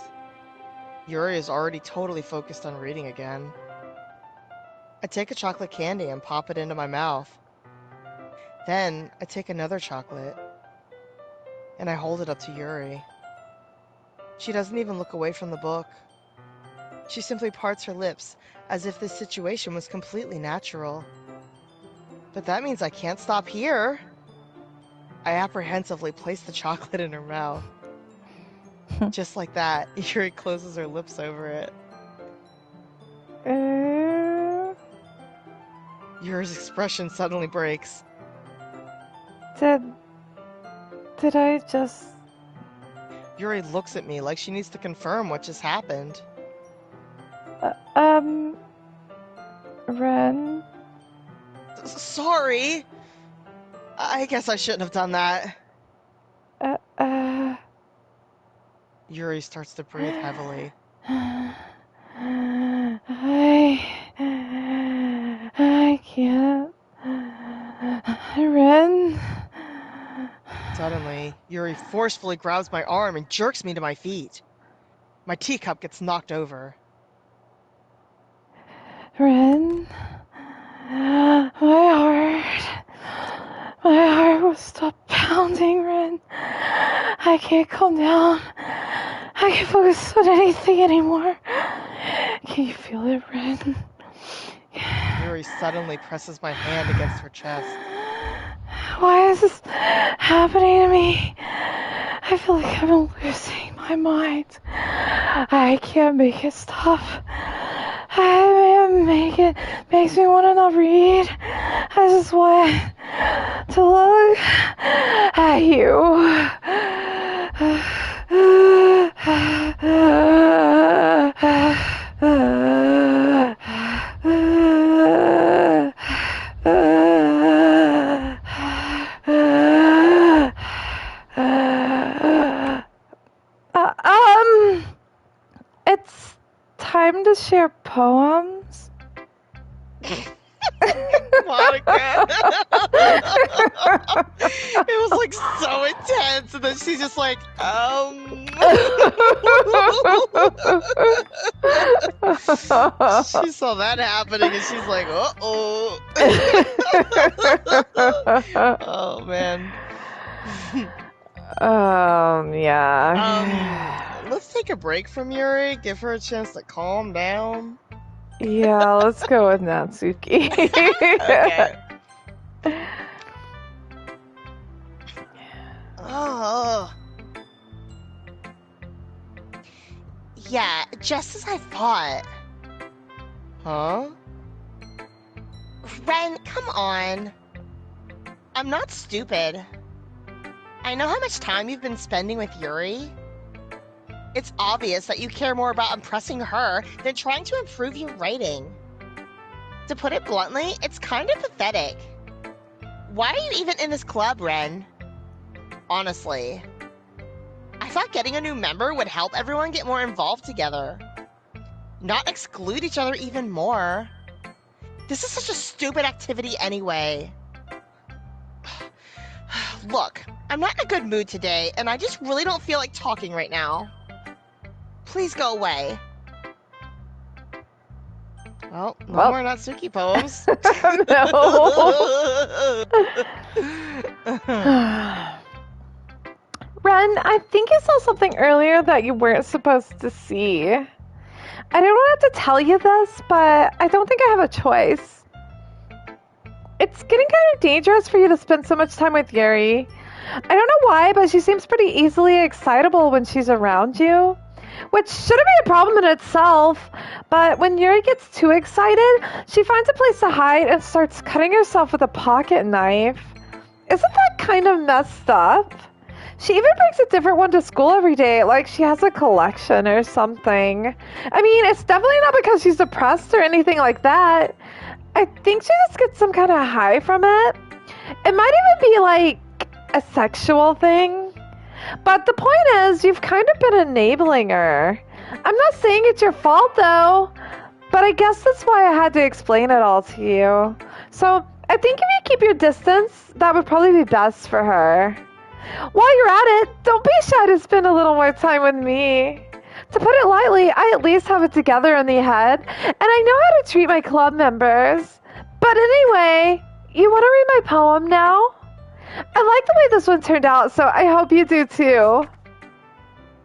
Yuri is already totally focused on reading again. I take a chocolate candy and pop it into my mouth. Then, I take another chocolate, and I hold it up to Yuri. She doesn't even look away from the book. She simply parts her lips, as if this situation was completely natural. But that means I can't stop here. I apprehensively place the chocolate in her mouth. Just like that, Yuri closes her lips over it. Yuri's expression suddenly breaks. Did I just... Yuri looks at me like she needs to confirm what just happened. Ren? Sorry! I guess I shouldn't have done that. Yuri starts to breathe heavily. I can't. Ren? Suddenly, Yuri forcefully grabs my arm and jerks me to my feet. My teacup gets knocked over. Ren? My heart will stop pounding, Ren. I can't calm down. I can't focus on anything anymore. Can you feel it, Ren? Yuri suddenly presses my hand against her chest. Why is this happening to me? I feel like I'm losing my mind. I can't make it stop. It makes me want to not read. I just want to look at you. It's time to share poems. Monika! It was like so intense, and then she's just like, She saw that happening, and she's like, uh-oh. Oh, man. Yeah. Let's take a break from Yuri, give her a chance to calm down. Yeah, let's go with Natsuki. Okay. Oh. Yeah, just as I thought. Huh? Ren, come on. I'm not stupid. I know how much time you've been spending with Yuri. It's obvious that you care more about impressing her than trying to improve your writing. To put it bluntly, it's kind of pathetic. Why are you even in this club, Ren? Honestly. I thought getting a new member would help everyone get more involved together. Not exclude each other even more. This is such a stupid activity anyway. Look, I'm not in a good mood today, and I just really don't feel like talking right now. Please go away. Well, no more Natsuki poems. No. Ren, I think you saw something earlier that you weren't supposed to see. I don't want to have to tell you this, but I don't think I have a choice. It's getting kind of dangerous for you to spend so much time with Yuri. I don't know why, but she seems pretty easily excitable when she's around you. Which shouldn't be a problem in itself, but when Yuri gets too excited, she finds a place to hide and starts cutting herself with a pocket knife. Isn't that kind of messed up? She even brings a different one to school every day, like she has a collection or something. I mean, it's definitely not because she's depressed or anything like that. I think she just gets some kind of high from it. It might even be like a sexual thing. But the point is, you've kind of been enabling her. I'm not saying it's your fault, though. But I guess that's why I had to explain it all to you. So, I think if you keep your distance, that would probably be best for her. While you're at it, don't be shy to spend a little more time with me. To put it lightly, I at least have it together in the head, and I know how to treat my club members. But anyway, you want to read my poem now? I like the way this one turned out, so I hope you do too.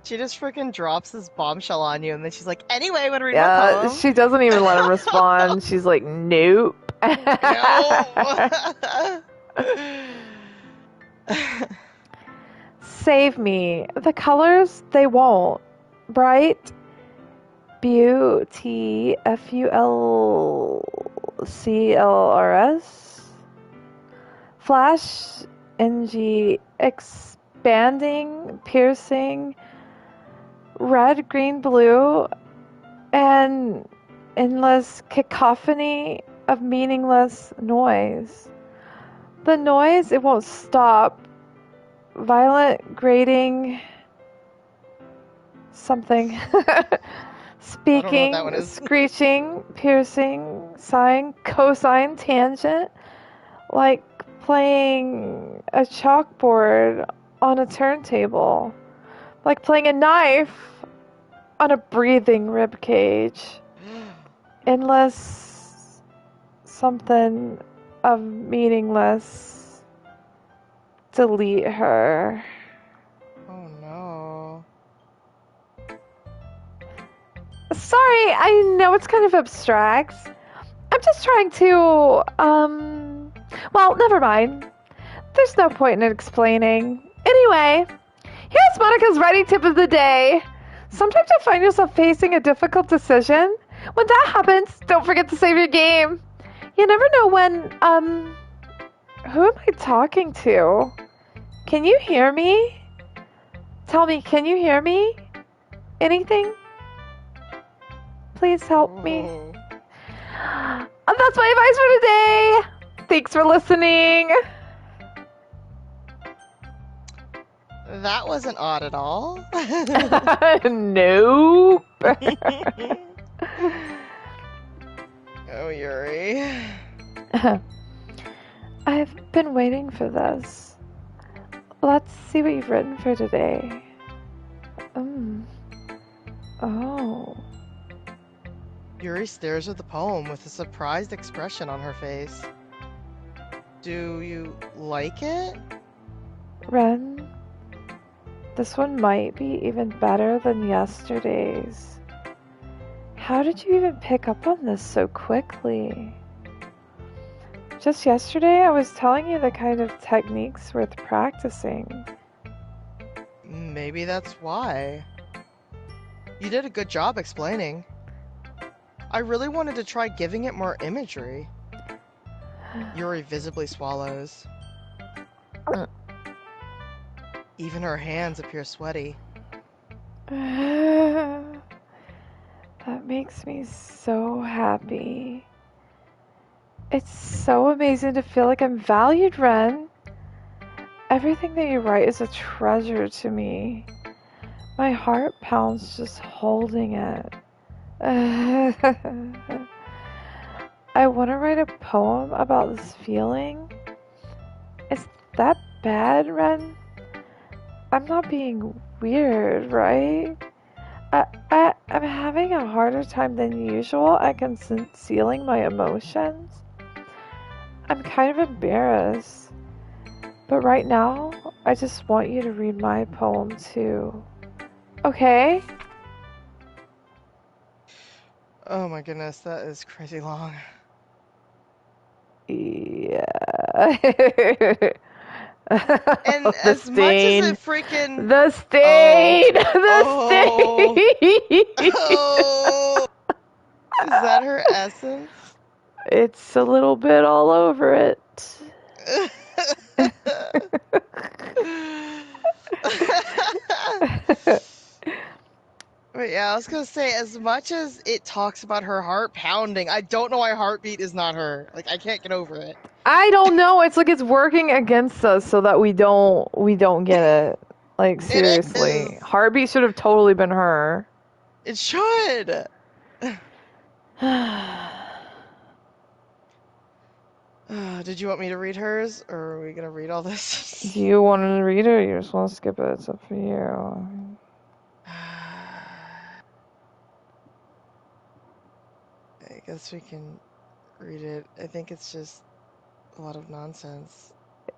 She just freaking drops this bombshell on you, and then she's like, anyway, want to read my poem? She doesn't even let him respond. She's like, nope. No. Save me. The colors, they won't. Bright. Beauty. FULCLRS. Flash. NG. Expanding. Piercing. Red, green, blue. And endless cacophony of meaningless noise. The noise, it won't stop. Violent, grating, something. Speaking, screeching, piercing, sine, cosine, tangent. Like playing a chalkboard on a turntable. Like playing a knife on a breathing rib cage. Endless something of meaningless. Delete her. Oh no. Sorry, I know it's kind of abstract. I'm just trying to, well, never mind. There's no point in explaining. Anyway, here's Monika's writing tip of the day. Sometimes you find yourself facing a difficult decision. When that happens, don't forget to save your game. You never know when, who am I talking to? Can you hear me? Tell me, can you hear me? Anything? Please help me. And that's my advice for today. Thanks for listening. That wasn't odd at all. Nope. Oh, Yuri. I've been waiting for this. Let's see what you've written for today. Oh. Yuri stares at the poem with a surprised expression on her face. Do you like it? Ren, this one might be even better than yesterday's. How did you even pick up on this so quickly? Just yesterday, I was telling you the kind of techniques worth practicing. Maybe that's why. You did a good job explaining. I really wanted to try giving it more imagery. Yuri visibly swallows. Even her hands appear sweaty. That makes me so happy. It's so amazing to feel like I'm valued, Ren. Everything that you write is a treasure to me. My heart pounds just holding it. I want to write a poem about this feeling. Is that bad, Ren? I'm not being weird, right? I'm having a harder time than usual at concealing my emotions. I'm kind of embarrassed. But right now, I just want you to read my poem too. Okay? Oh my goodness, that is crazy long. Yeah. And The as much as stain. it freaking... The stain! The stain! Oh! Is that her essence? It's a little bit all over it. But yeah, I was gonna say, as much as it talks about her heart pounding, I don't know why heartbeat is not her. Like, I can't get over it. I don't know. It's like it's working against us so that we don't get it. Like, It seriously. is. Heartbeat should have totally been her. It should. Did you want me to read hers, or are we gonna read all this? Do you want to read it or you just want to skip it? It's up for you. I guess we can read it. I think it's just a lot of nonsense.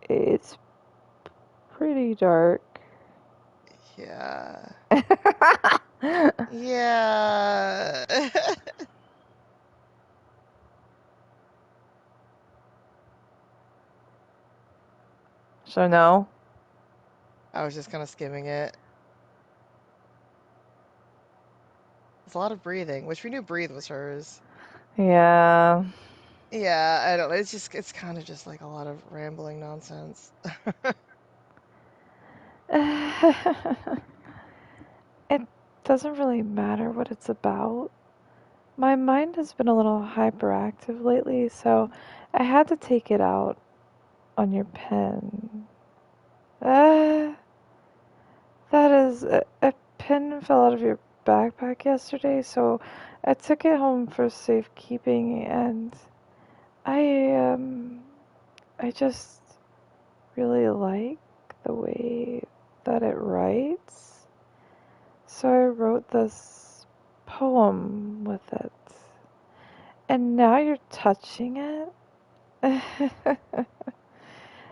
It's pretty dark. Yeah. Yeah. So no? I was just kind of skimming it. It's a lot of breathing, which we knew breathe was hers. Yeah. Yeah, I don't know. It's kind of just like a lot of rambling nonsense. It doesn't really matter what it's about. My mind has been a little hyperactive lately, so I had to take it out on your pen. That is, a pen fell out of your backpack yesterday, so I took it home for safekeeping, and I just really like the way that it writes. So I wrote this poem with it. And now you're touching it?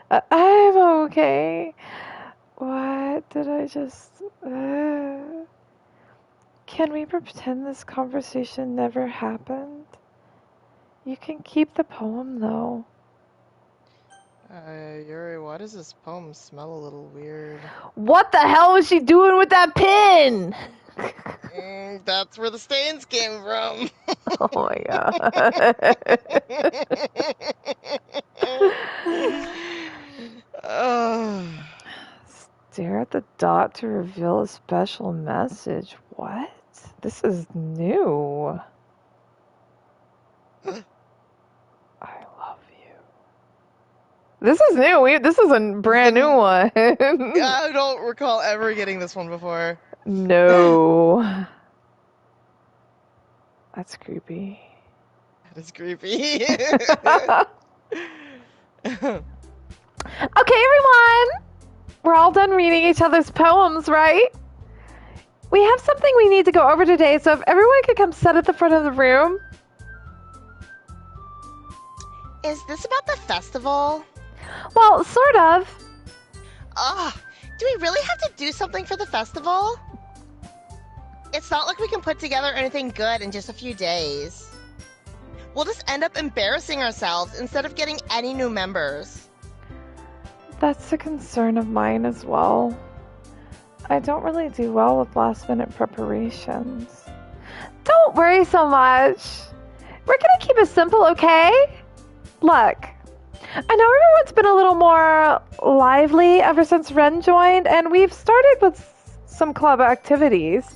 I'm okay. What did I just... Can we pretend this conversation never happened? You can keep the poem, though. Yuri, why does this poem smell a little weird? What the hell was she doing with that pin? That's where the stains came from. Oh my god. Oh. Stare at the dot to reveal a special message. What? This is new. I love you. This is new. This is a brand new one. I don't recall ever getting this one before. No. That's creepy. That is creepy. Okay, everyone. We're all done reading each other's poems, right? We have something we need to go over today, so if everyone could come sit at the front of the room. Is this about the festival? Well, sort of. Do we really have to do something for the festival? It's not like we can put together anything good in just a few days. We'll just end up embarrassing ourselves instead of getting any new members. That's a concern of mine as well. I don't really do well with last-minute preparations. Don't worry so much. We're gonna keep it simple, okay? Look, I know everyone's been a little more lively ever since Ren joined, and we've started with some club activities.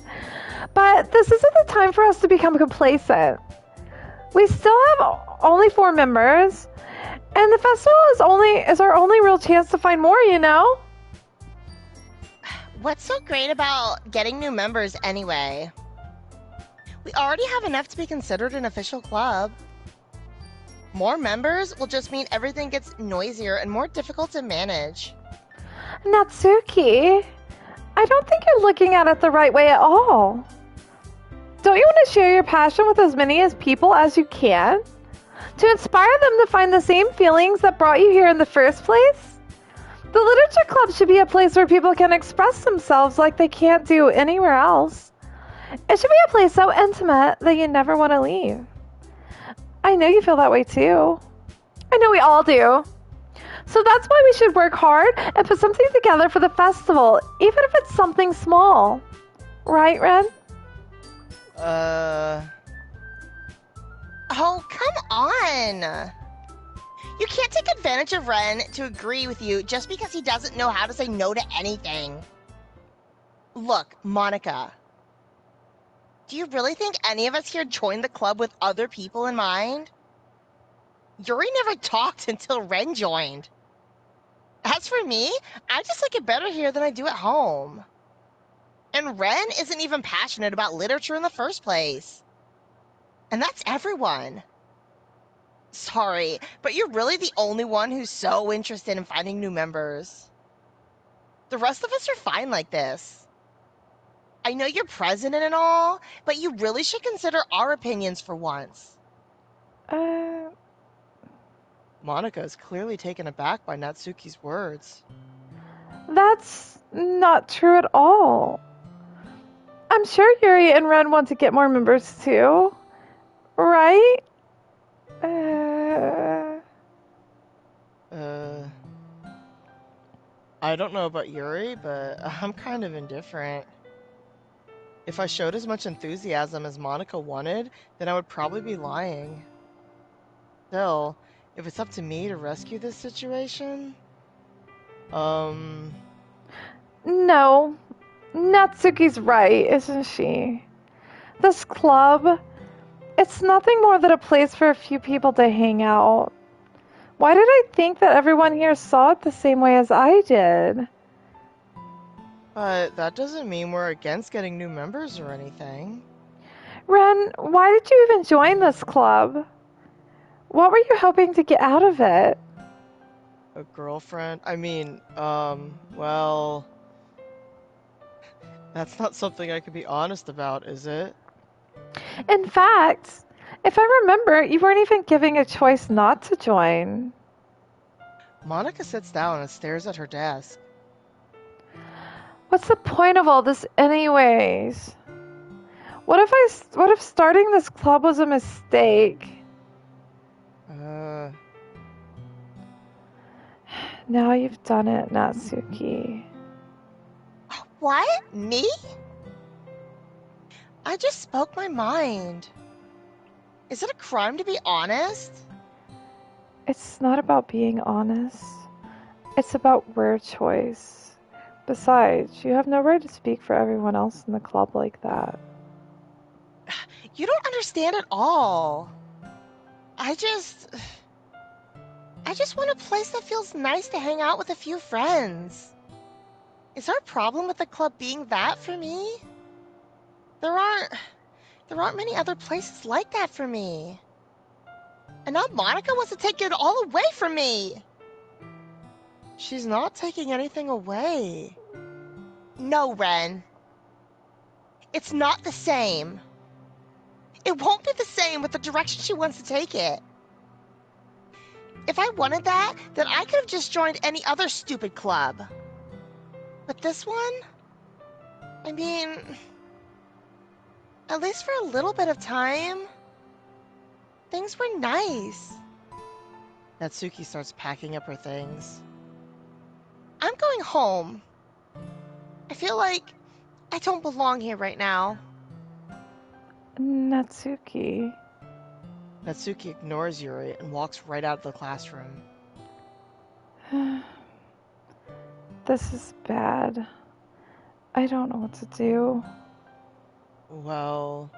But this isn't the time for us to become complacent. We still have only 4 members, and the festival is our only real chance to find more, you know? What's so great about getting new members anyway? We already have enough to be considered an official club. More members will just mean everything gets noisier and more difficult to manage. Natsuki, I don't think you're looking at it the right way at all. Don't you want to share your passion with as many as people as you can? To inspire them to find the same feelings that brought you here in the first place? The Literature Club should be a place where people can express themselves like they can't do anywhere else. It should be a place so intimate that you never want to leave. I know you feel that way too. I know we all do. So that's why we should work hard and put something together for the festival, even if it's something small. Right, Ren? Oh, come on! You can't take advantage of Ren to agree with you just because he doesn't know how to say no to anything. Look, Monika. Do you really think any of us here joined the club with other people in mind? Yuri never talked until Ren joined. As for me, I just like it better here than I do at home. And Ren isn't even passionate about literature in the first place. And that's everyone. Sorry, but you're really the only one who's so interested in finding new members. The rest of us are fine like this. I know you're president and all, but you really should consider our opinions for once. Monika is clearly taken aback by Natsuki's words. That's not true at all. I'm sure Yuri and Ren want to get more members too. Right? I don't know about Yuri, but I'm kind of indifferent. If I showed as much enthusiasm as Monika wanted, then I would probably be lying. Still, if it's up to me to rescue this situation... No. Natsuki's right, isn't she? This club, it's nothing more than a place for a few people to hang out. Why did I think that everyone here saw it the same way as I did? But that doesn't mean we're against getting new members or anything. Ren, why did you even join this club? What were you hoping to get out of it? A girlfriend? I mean, well... That's not something I could be honest about, is it? In fact, if I remember, you weren't even giving a choice not to join. Monika sits down and stares at her desk. What's the point of all this anyways? What if starting this club was a mistake? Now you've done it, Natsuki. What? Me? I just spoke my mind. Is it a crime to be honest? It's not about being honest. It's about word choice. Besides, you have no right to speak for everyone else in the club like that. You don't understand at all. I just want a place that feels nice to hang out with a few friends. Is our problem with the club being that for me? There aren't many other places like that for me. And now Monika wants to take it all away from me. She's not taking anything away. No, Ren. It's not the same. It won't be the same with the direction she wants to take it. If I wanted that, then I could have just joined any other stupid club. But this one? I mean, at least for a little bit of time, things were nice. Natsuki starts packing up her things. I'm going home. I feel like I don't belong here right now. Natsuki. Natsuki ignores Yuri and walks right out of the classroom. This is bad. I don't know what to do. Well,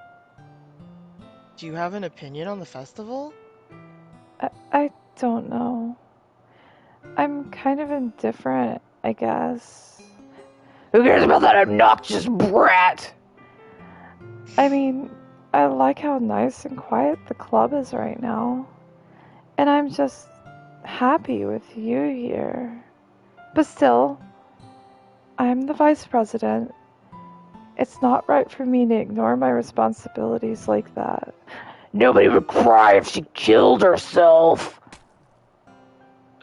do you have an opinion on the festival? I don't know. I'm kind of indifferent, I guess. Who cares about that obnoxious brat? I mean, I like how nice and quiet the club is right now. And I'm just happy with you here. But still, I'm the vice president. It's not right for me to ignore my responsibilities like that. Nobody would cry if she killed herself.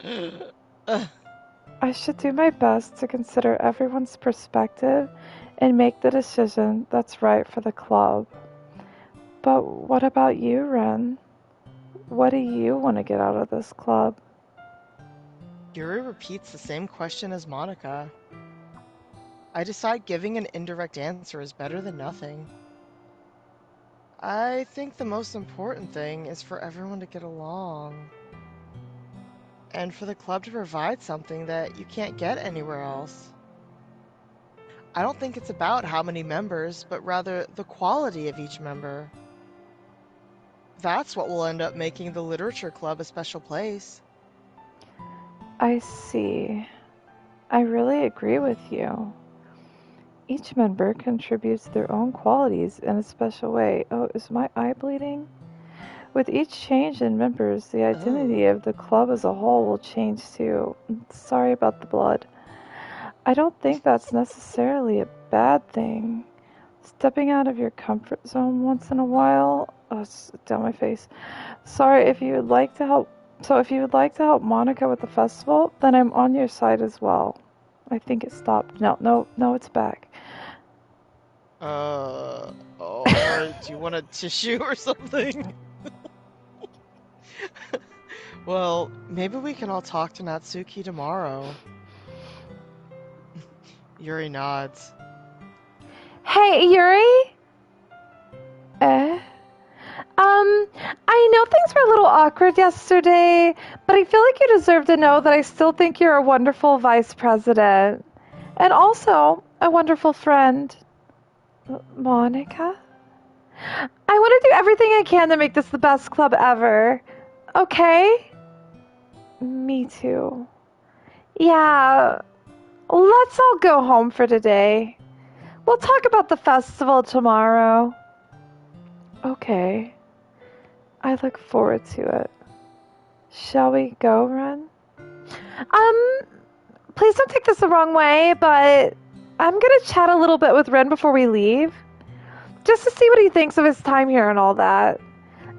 I should do my best to consider everyone's perspective and make the decision that's right for the club. But what about you, Ren? What do you want to get out of this club? Yuri repeats the same question as Monika. I decide giving an indirect answer is better than nothing. I think the most important thing is for everyone to get along. And for the club to provide something that you can't get anywhere else. I don't think it's about how many members, but rather the quality of each member. That's what will end up making the literature club a special place. I see. I really agree with you. Each member contributes their own qualities in a special way. Oh, is my eye bleeding? With each change in members, the identity of the club as a whole will change too. Sorry about the blood. I don't think that's necessarily a bad thing. Stepping out of your comfort zone once in a while. Oh, it's down my face. Sorry, if you would like to help. So if you would like to help Monika with the festival, then I'm on your side as well. I think it stopped. No, it's back. Do you want a tissue or something? Well, maybe we can all talk to Natsuki tomorrow. Yuri nods. Hey, Yuri? I know things were a little awkward yesterday, but I feel like you deserve to know that I still think you're a wonderful vice president. And also, a wonderful friend. Monika? I want to do everything I can to make this the best club ever. Okay? Me too. Yeah, let's all go home for today. We'll talk about the festival tomorrow. Okay. I look forward to it. Shall we go, Ren? Please don't take this the wrong way, but I'm gonna chat a little bit with Ren before we leave. Just to see what he thinks of his time here and all that.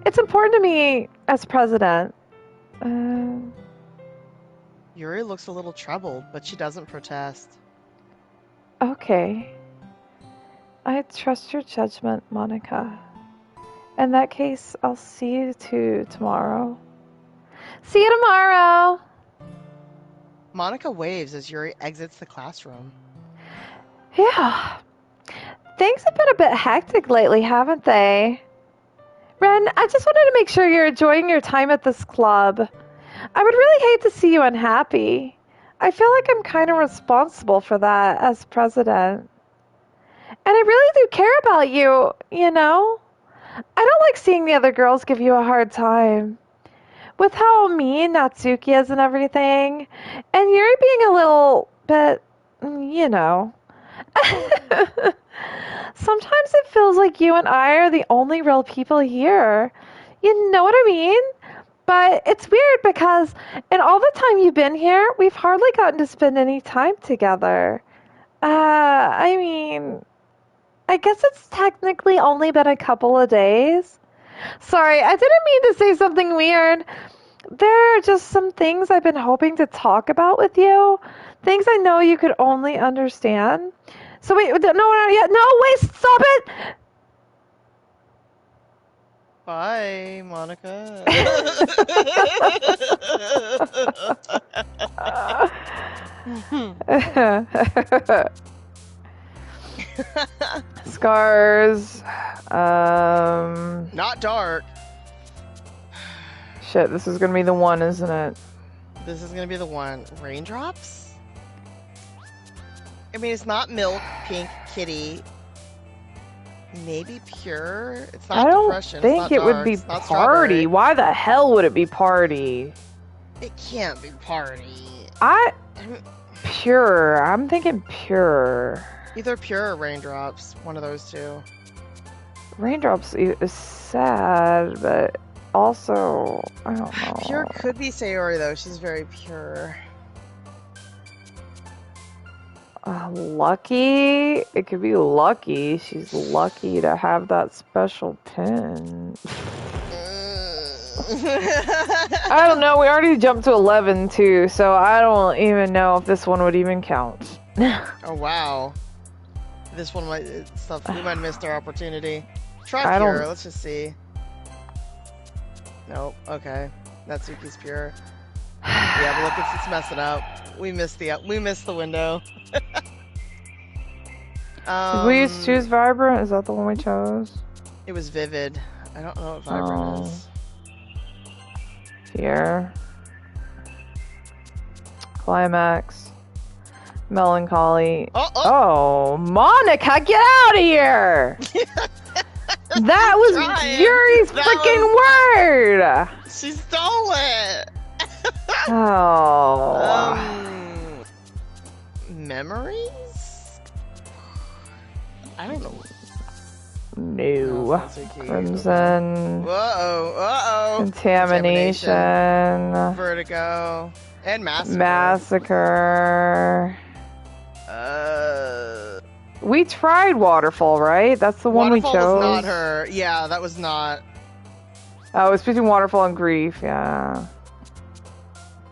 It's important to me as president. Yuri looks a little troubled, but she doesn't protest. Okay. I trust your judgment, Monika. In that case, I'll see you two tomorrow. See you tomorrow! Monika waves as Yuri exits the classroom. Yeah. Things have been a bit hectic lately, haven't they? Ren, I just wanted to make sure you're enjoying your time at this club. I would really hate to see you unhappy. I feel like I'm kind of responsible for that as president. And I really do care about you, you know? I don't like seeing the other girls give you a hard time. With how mean Natsuki is and everything, and Yuri being a little bit, you know. Sometimes it feels like you and I are the only real people here. You know what I mean? But it's weird because in all the time you've been here, we've hardly gotten to spend any time together. I mean, I guess it's technically only been a couple of days. Sorry, I didn't mean to say something weird. There are just some things I've been hoping to talk about with you. Things I know you could only understand. So wait, wait, stop it! Bye, Monika. Scars. Not dark. Shit, this is gonna be the one, isn't it? This is gonna be the one. Raindrops? I mean, it's not milk, pink, kitty. Maybe pure? It's not I don't depression. think it's not it dark, would be it's not party. strawberry. Why the hell would it be party? It can't be party. Pure. I'm thinking pure. Either pure or raindrops. One of those two. Raindrops is sad, but also, I don't know. Pure could be Sayori, though. She's very pure. Lucky? It could be lucky. She's lucky to have that special pin. I don't know. We already jumped to 11 too, so I don't even know if this one would even count. Oh wow. This one might stuff. We might have missed our opportunity. Try pure. Let's just see. Nope. Okay. Natsuki's pure. Yeah, but look, it's messing up. We missed the window. Did we choose vibrant? Is that the one we chose? It was vivid. I don't know what vibrant is. Here. Climax. Melancholy. Oh, Monika, get out of here! That was Yuri's freaking word! She stole it! Oh. Memories? I don't know. No. Crimson. Uh-oh. Contamination. Vertigo. And Massacre. Massacre. We tried Waterfall, right? That's the one we chose. Waterfall was not her. Yeah, that was not. Oh, it's between Waterfall and Grief, yeah.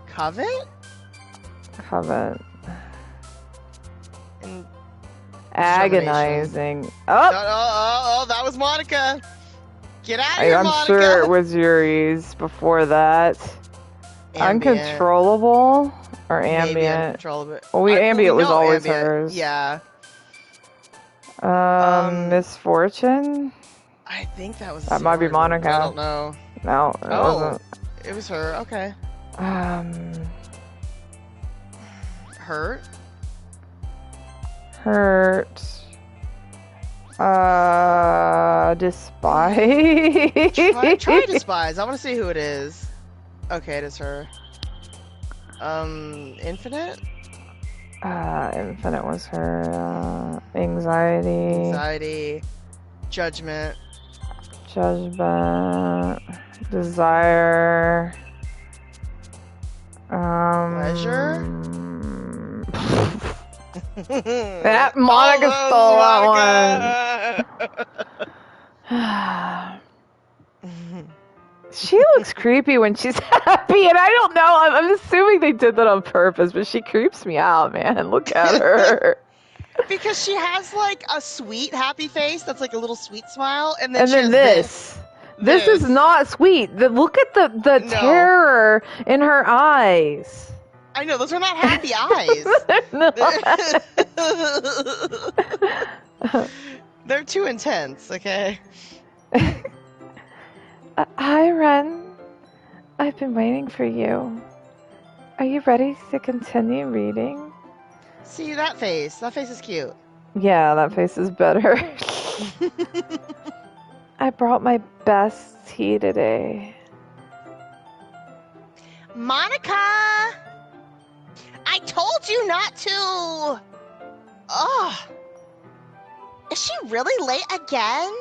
Covet? Covet. And agonizing. Oh, that was Monika. Get out of here, Monika. I'm sure it was Yuri's before that. Ambient. Uncontrollable or ambient? Maybe uncontrollable. Well, ambient was always hers. Yeah. Misfortune? I think that was. That might be Monika. I don't know. No, it wasn't. It was her. Okay. Hurt. Despise. Try despise. I want to see who it is. Okay, it is her. Infinite. Infinite was her. Anxiety. Judgment. Desire. Pleasure. That Monika stole that one. She looks creepy when she's happy, and I don't know. I'm assuming they did that on purpose, but she creeps me out, man. Look at her. Because she has like a sweet, happy face that's like a little sweet smile, and then this. This is not sweet. Look at the terror in her eyes. I know, those are not happy eyes. They're too intense, okay? Hi, Ren. I've been waiting for you. Are you ready to continue reading? See, that face. That face is cute. Yeah, that face is better. I brought my best tea today. Monika! I told you not to! Ugh. Is she really late again?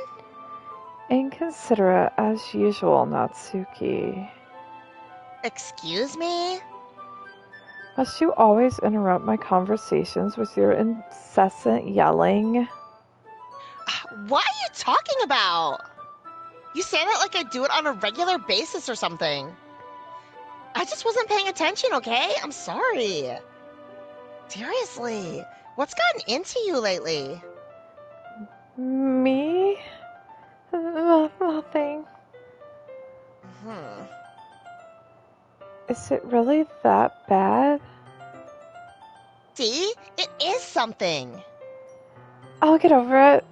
Inconsiderate as usual, Natsuki. Excuse me? Must you always interrupt my conversations with your incessant yelling? What are you talking about? You say that like I do it on a regular basis or something. I just wasn't paying attention, okay? I'm sorry. Seriously, what's gotten into you lately? Me? Nothing. Is it really that bad? See? It is something. I'll get over it.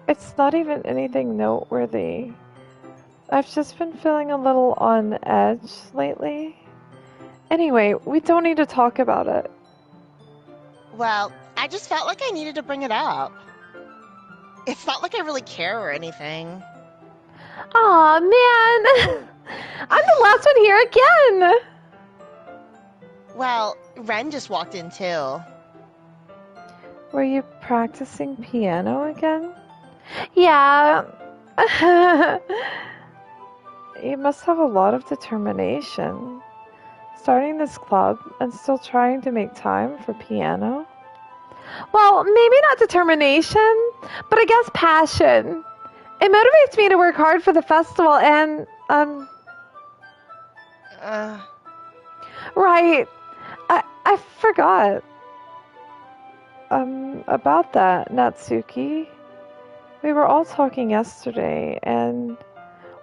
It's not even anything noteworthy. I've just been feeling a little on edge lately. Anyway, we don't need to talk about it. Well, I just felt like I needed to bring it up. It's not like I really care or anything. Aw, man. I'm the last one here again. Well, Ren just walked in too. Were you practicing piano again? Yeah. You must have a lot of determination. Starting this club and still trying to make time for piano? Well, maybe not determination, but I guess passion. It motivates me to work hard for the festival and, Right. I forgot. About that, Natsuki. We were all talking yesterday, and,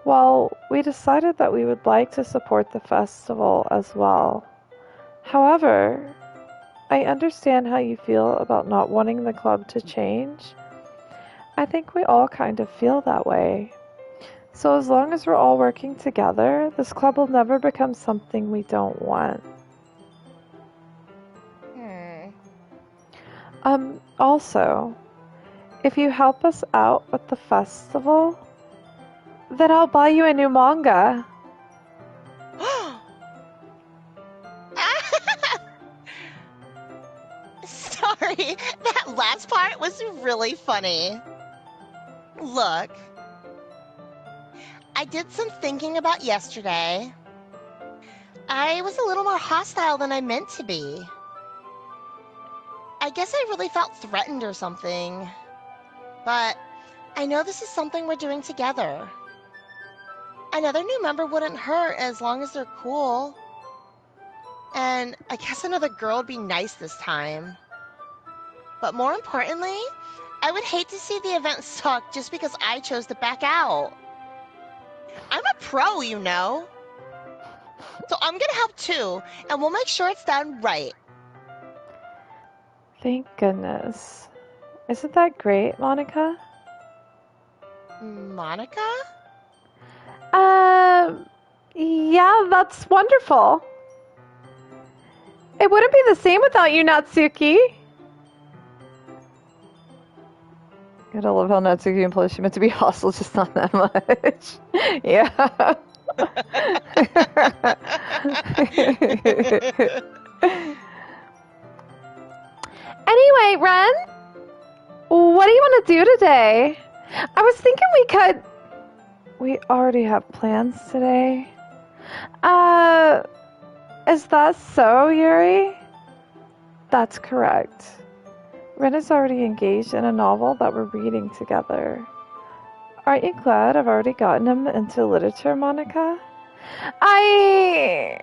well, we decided that we would like to support the festival as well. However, I understand how you feel about not wanting the club to change. I think we all kind of feel that way. So as long as we're all working together, this club will never become something we don't want. Also, if you help us out with the festival, then I'll buy you a new manga. Sorry, that last part was really funny. Look, I did some thinking about yesterday. I was a little more hostile than I meant to be. I guess I really felt threatened or something. But I know this is something we're doing together. Another new member wouldn't hurt as long as they're cool. And I guess another girl would be nice this time. But more importantly, I would hate to see the event suck just because I chose to back out. I'm a pro, you know. So I'm gonna help too, and we'll make sure it's done right. Thank goodness. Isn't that great, Monika? Monika? Yeah, that's wonderful. It wouldn't be the same without you, Natsuki. Gotta love how Natsuki implies she meant to be hostile, just not that much. Yeah. Anyway, Ren, what do you want to do today? I was thinking we already have plans today. Is that so, Yuri? That's correct. Ren is already engaged in a novel that we're reading together. Aren't you glad I've already gotten him into literature, Monika? I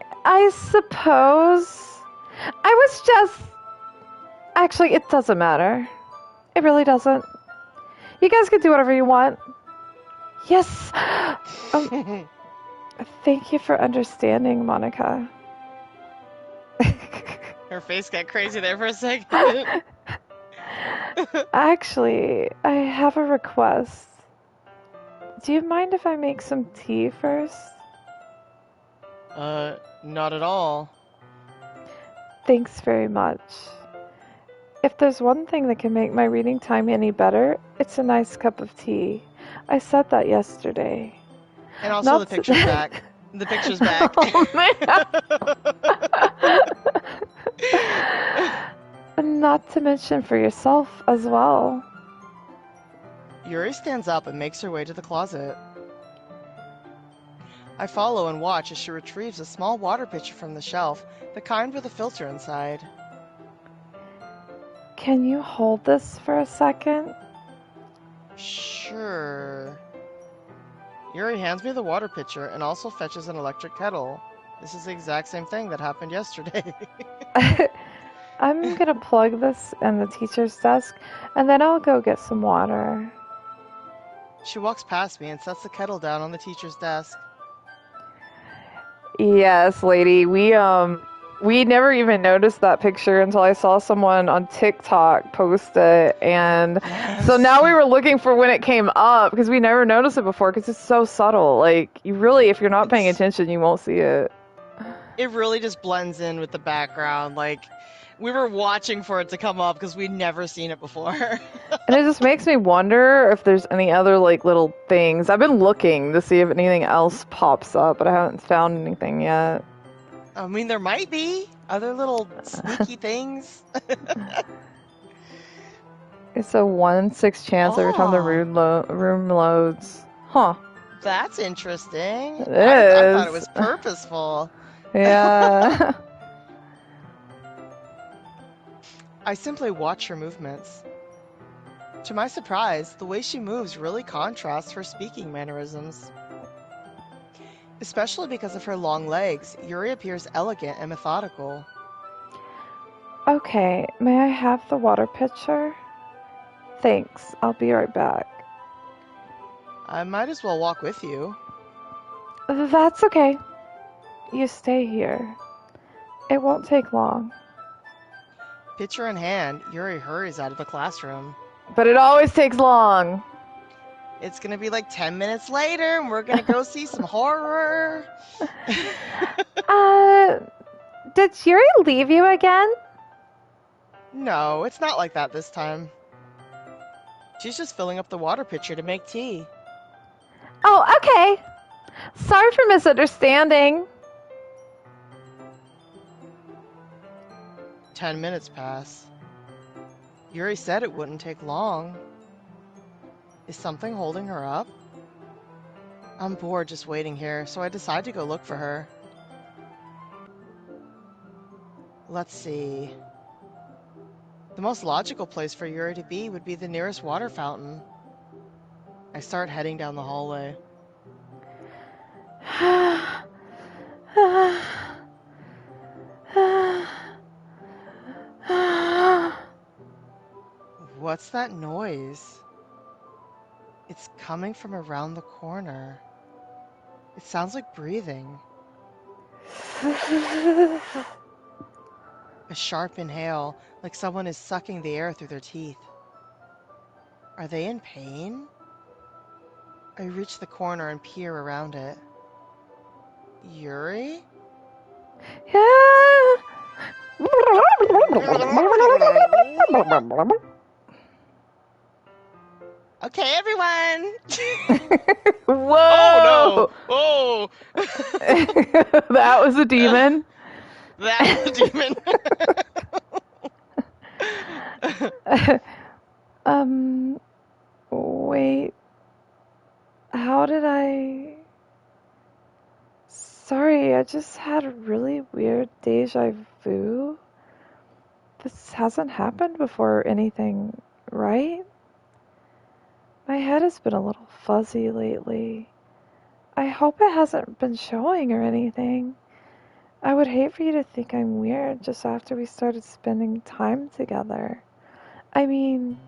suppose. I was just... Actually, it doesn't matter. It really doesn't. You guys can do whatever you want. Yes! Thank you for understanding, Monika. Her face got crazy there for a second. Actually, I have a request. Do you mind if I make some tea first? Not at all. Thanks very much. If there's one thing that can make my reading time any better, it's a nice cup of tea. I said that yesterday. And also the picture's back. The picture's back. Oh, man. Not to mention for yourself as well. Yuri stands up and makes her way to the closet. I follow and watch as she retrieves a small water pitcher from the shelf, the kind with a filter inside. Can you hold this for a second? Sure. Yuri hands me the water pitcher and also fetches an electric kettle. This is the exact same thing that happened yesterday. I'm gonna plug this in the teacher's desk, and then I'll go get some water. She walks past me and sets the kettle down on the teacher's desk. Yes, lady. We never even noticed that picture until I saw someone on TikTok post it, and so now we were looking for when it came up because we never noticed it before because it's so subtle. Like, you really, if you're not paying attention, you won't see it. It really just blends in with the background. Like, we were watching for it to come up because we'd never seen it before. And it just makes me wonder if there's any other like little things. I've been looking to see if anything else pops up, but I haven't found anything yet. I mean, there might be other little sneaky things. It's a 1/6 chance every time the Oh, room loads. Huh. that's interesting. It I thought it is. was purposeful. Yeah. I simply watch her movements. To my surprise, the way she moves really contrasts her speaking mannerisms. Especially because of her long legs, Yuri appears elegant and methodical. Okay, may I have the water pitcher? Thanks. I'll be right back. I might as well walk with you. That's okay. You stay here. It won't take long. Pitcher in hand, Yuri hurries out of the classroom. But it always takes long. It's gonna be like 10 minutes later, and we're gonna go see some horror. Did Yuri leave you again? No, it's not like that this time. She's just filling up the water pitcher to make tea. Oh, okay. Sorry for misunderstanding. 10 minutes pass. Yuri said it wouldn't take long. Is something holding her up? I'm bored just waiting here, so I decide to go look for her. Let's see. The most logical place for Yuri to be would be the nearest water fountain. I start heading down the hallway. What's that noise? It's coming from around the corner. It sounds like breathing. A sharp inhale, like someone is sucking the air through their teeth. Are they in pain? I reach the corner and peer around it. Yuri? Okay, everyone! Whoa! Oh no! Oh! That was a demon. That was a demon. Wait. How did I... Sorry, I just had a really weird deja vu. This hasn't happened before or anything, right? My head has been a little fuzzy lately. I hope it hasn't been showing or anything. I would hate for you to think I'm weird just after we started spending time together. I mean,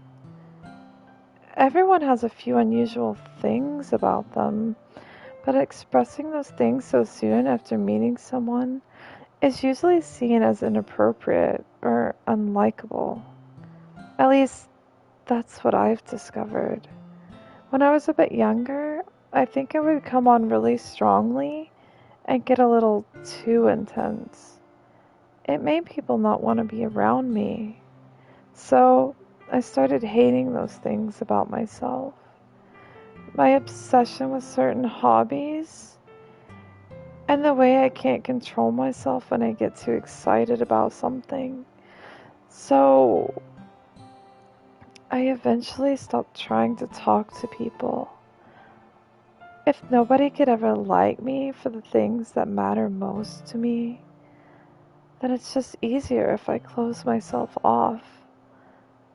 everyone has a few unusual things about them, but expressing those things so soon after meeting someone is usually seen as inappropriate or unlikable. At least, that's what I've discovered. When I was a bit younger, I think I would come on really strongly and get a little too intense. It made people not want to be around me. So I started hating those things about myself. My obsession with certain hobbies, and the way I can't control myself when I get too excited about something. So I eventually stopped trying to talk to people. If nobody could ever like me for the things that matter most to me, then it's just easier if I close myself off.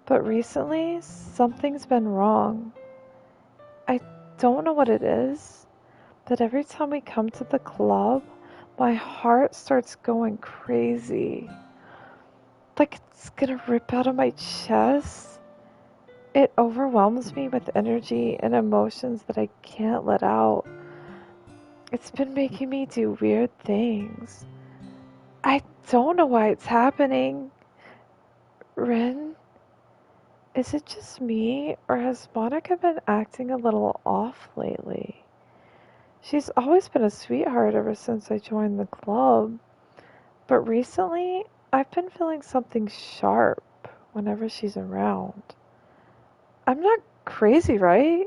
But recently, something's been wrong. I don't know what it is, but every time we come to the club, my heart starts going crazy. Like it's gonna rip out of my chest. It overwhelms me with energy and emotions that I can't let out. It's been making me do weird things. I don't know why it's happening. Rin, is it just me, or has Monika been acting a little off lately? She's always been a sweetheart ever since I joined the club. But recently, I've been feeling something sharp whenever she's around. I'm not crazy, right?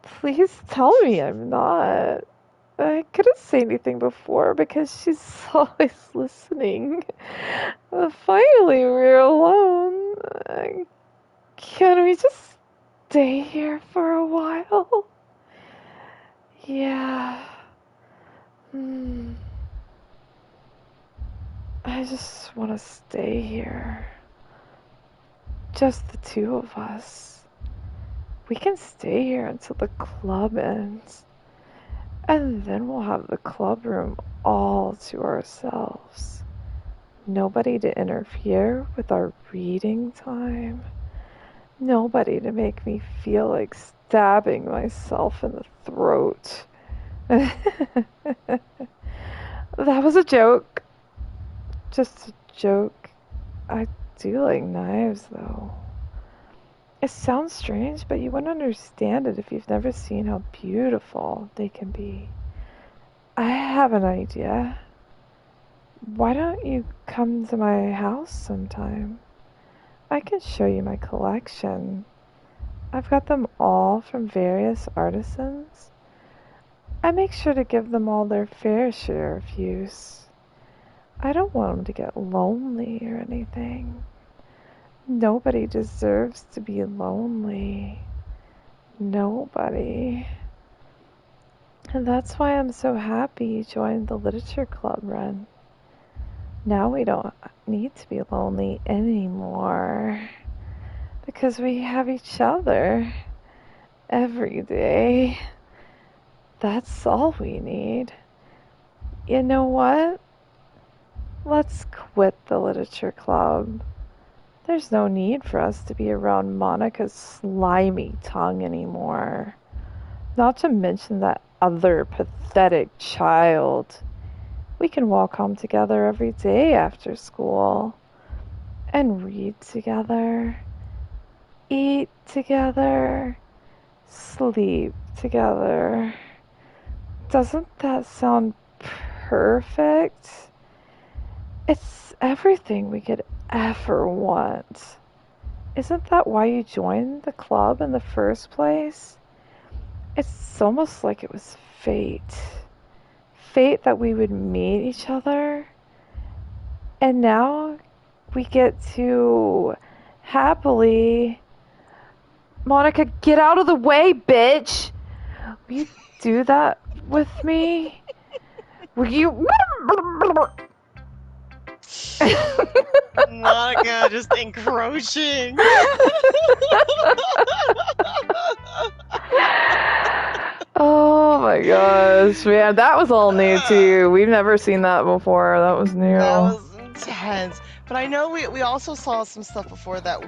Please tell me I'm not. I couldn't say anything before because she's always listening. Finally, we're alone. Can we just stay here for a while? Yeah. I just want to stay here. Just the two of us. We can stay here until the club ends. And then we'll have the club room all to ourselves. Nobody to interfere with our reading time. Nobody to make me feel like stabbing myself in the throat. That was a joke. Just a joke. I do like knives, though. It sounds strange, but you wouldn't understand it if you've never seen how beautiful they can be. I have an idea. Why don't you come to my house sometime? I can show you my collection. I've got them all from various artisans. I make sure to give them all their fair share of use. I don't want them to get lonely or anything. Nobody deserves to be lonely. Nobody. And that's why I'm so happy you joined the literature club, Ren. Now we don't need to be lonely anymore. Because we have each other every day. That's all we need. You know what? Let's quit the literature club. There's no need for us to be around Monika's slimy tongue anymore. Not to mention that other pathetic child. We can walk home together every day after school. And read together. Eat together. Sleep together. Doesn't that sound perfect? It's everything we could ever want. Isn't that why you joined the club in the first place? It's almost like it was fate. Fate that we would meet each other. And now we get to happily... Monika, get out of the way, bitch! Will you do that with me? Will you... Monika just encroaching. Oh my gosh, man, that was all new too. We've never seen that before. That was new. That was intense. But I know we also saw some stuff before that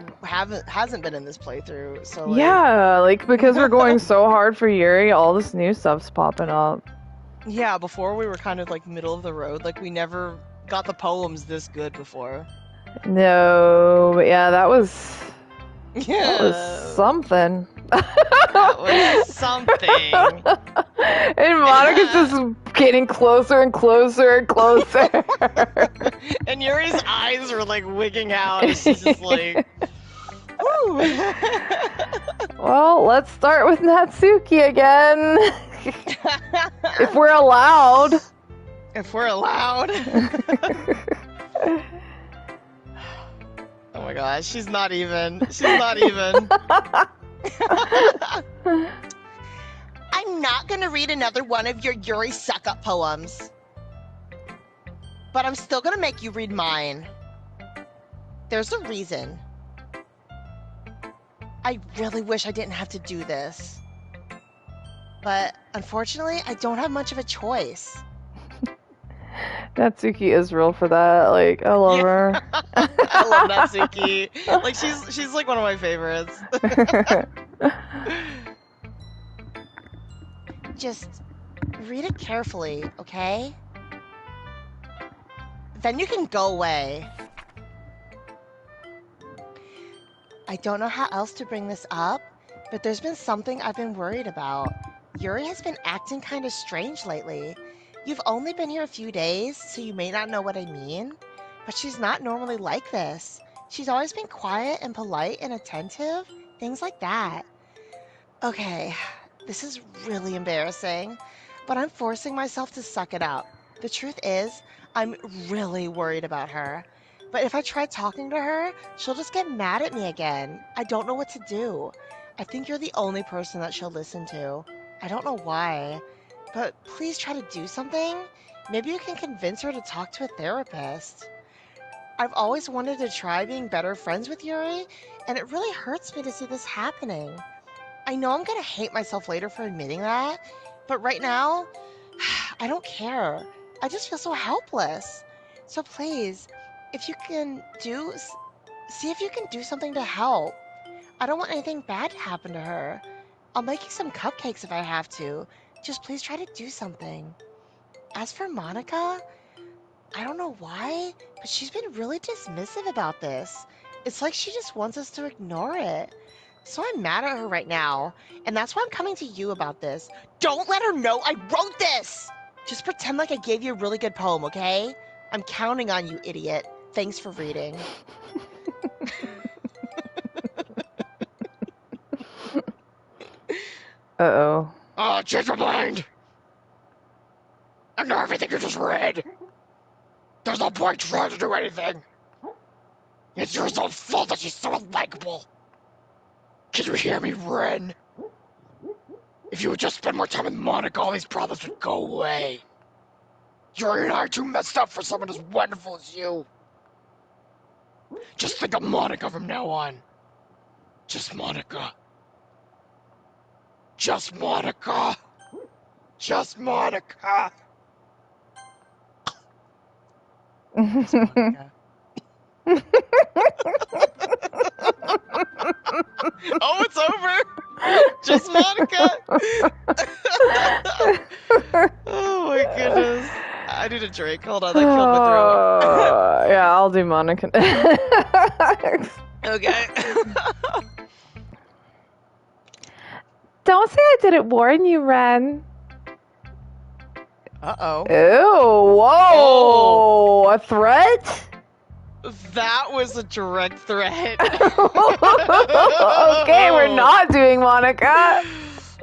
hasn't been in this playthrough. So like... Yeah, like because we're going so hard for Yuri, all this new stuff's popping up. Yeah, before we were kind of like middle of the road. Like we never got the poems this good before. No, but yeah, that was Yeah. something. That was something. And Monika's just getting closer and closer and closer. And Yuri's eyes were like wigging out. And she's just like, woo. Well, let's start with Natsuki again. If we're allowed. If we're allowed. Oh my gosh, she's not even. She's not even. I'm not gonna read another one of your Yuri suck-up poems. But I'm still gonna make you read mine. There's a reason. I really wish I didn't have to do this. But unfortunately, I don't have much of a choice. Natsuki is real for that. Like, I love her. I love Natsuki. Like, she's like one of my favorites. Just read it carefully, okay? Then you can go away. I don't know how else to bring this up, but there's been something I've been worried about. Yuri has been acting kind of strange lately, You've only been here a few days, so you may not know what I mean, but she's not normally like this. She's always been quiet and polite and attentive, things like that. Okay, this is really embarrassing, but I'm forcing myself to suck it up. The truth is, I'm really worried about her. But if I try talking to her, she'll just get mad at me again. I don't know what to do. I think you're the only person that she'll listen to. I don't know why. But please try to do something. Maybe you can convince her to talk to a therapist. I've always wanted to try being better friends with Yuri, and it really hurts me to see this happening. I know I'm gonna hate myself later for admitting that, but right now, I don't care. I just feel so helpless. So please, if you can see if you can do something to help. I don't want anything bad to happen to her. I'll make you some cupcakes if I have to. Just please try to do something. As for Monika, I don't know why, but she's been really dismissive about this. It's like she just wants us to ignore it. So I'm mad at her right now, and that's why I'm coming to you about this. Don't let her know I wrote this! Just pretend like I gave you a really good poem, okay? I'm counting on you, idiot. Thanks for reading. Uh-oh. Oh, change my mind! I know everything you just read! There's no point trying to do anything! It's your own fault that she's so unlikable! Can you hear me, Ren? If you would just spend more time with Monika, all these problems would go away. Yuri and I are too messed up for someone as wonderful as you. Just think of Monika from now on. Just Monika. Just Monika. Just Monika. It's Monika. Oh, it's over! Just Monika! Oh my goodness. I need a drink. Hold on, that killed my throat. Yeah, I'll do Monica. Okay. Don't say I didn't warn you, Ren. Uh-oh. Ew, whoa, a threat? That was a direct threat. Okay, we're not doing Monica.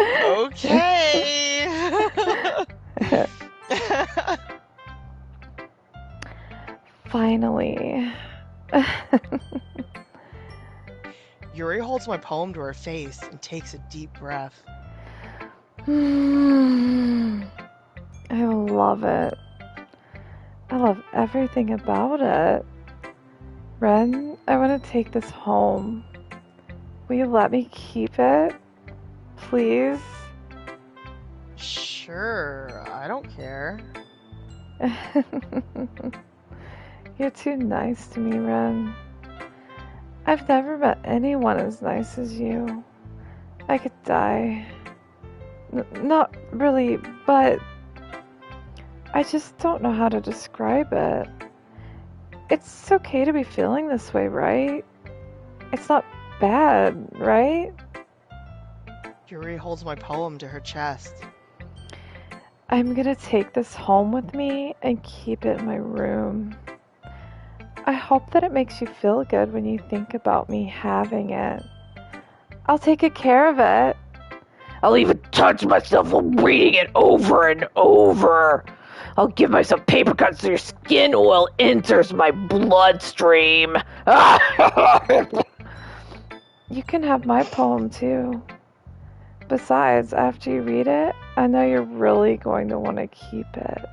Okay. Finally. Yuri holds my poem to her face and takes a deep breath. I love it. I love everything about it. Ren, I want to take this home. Will you let me keep it? Please? Sure, I don't care. You're too nice to me, Ren. I've never met anyone as nice as you. I could die. Not really, but I just don't know how to describe it. It's okay to be feeling this way, right? It's not bad, right? Yuri holds my poem to her chest. I'm gonna take this home with me and keep it in my room. I hope that it makes you feel good when you think about me having it. I'll take good care of it. I'll even touch myself while reading it over and over. I'll give myself paper cuts so your skin oil enters my bloodstream. You can have my poem too. Besides, after you read it, I know you're really going to want to keep it.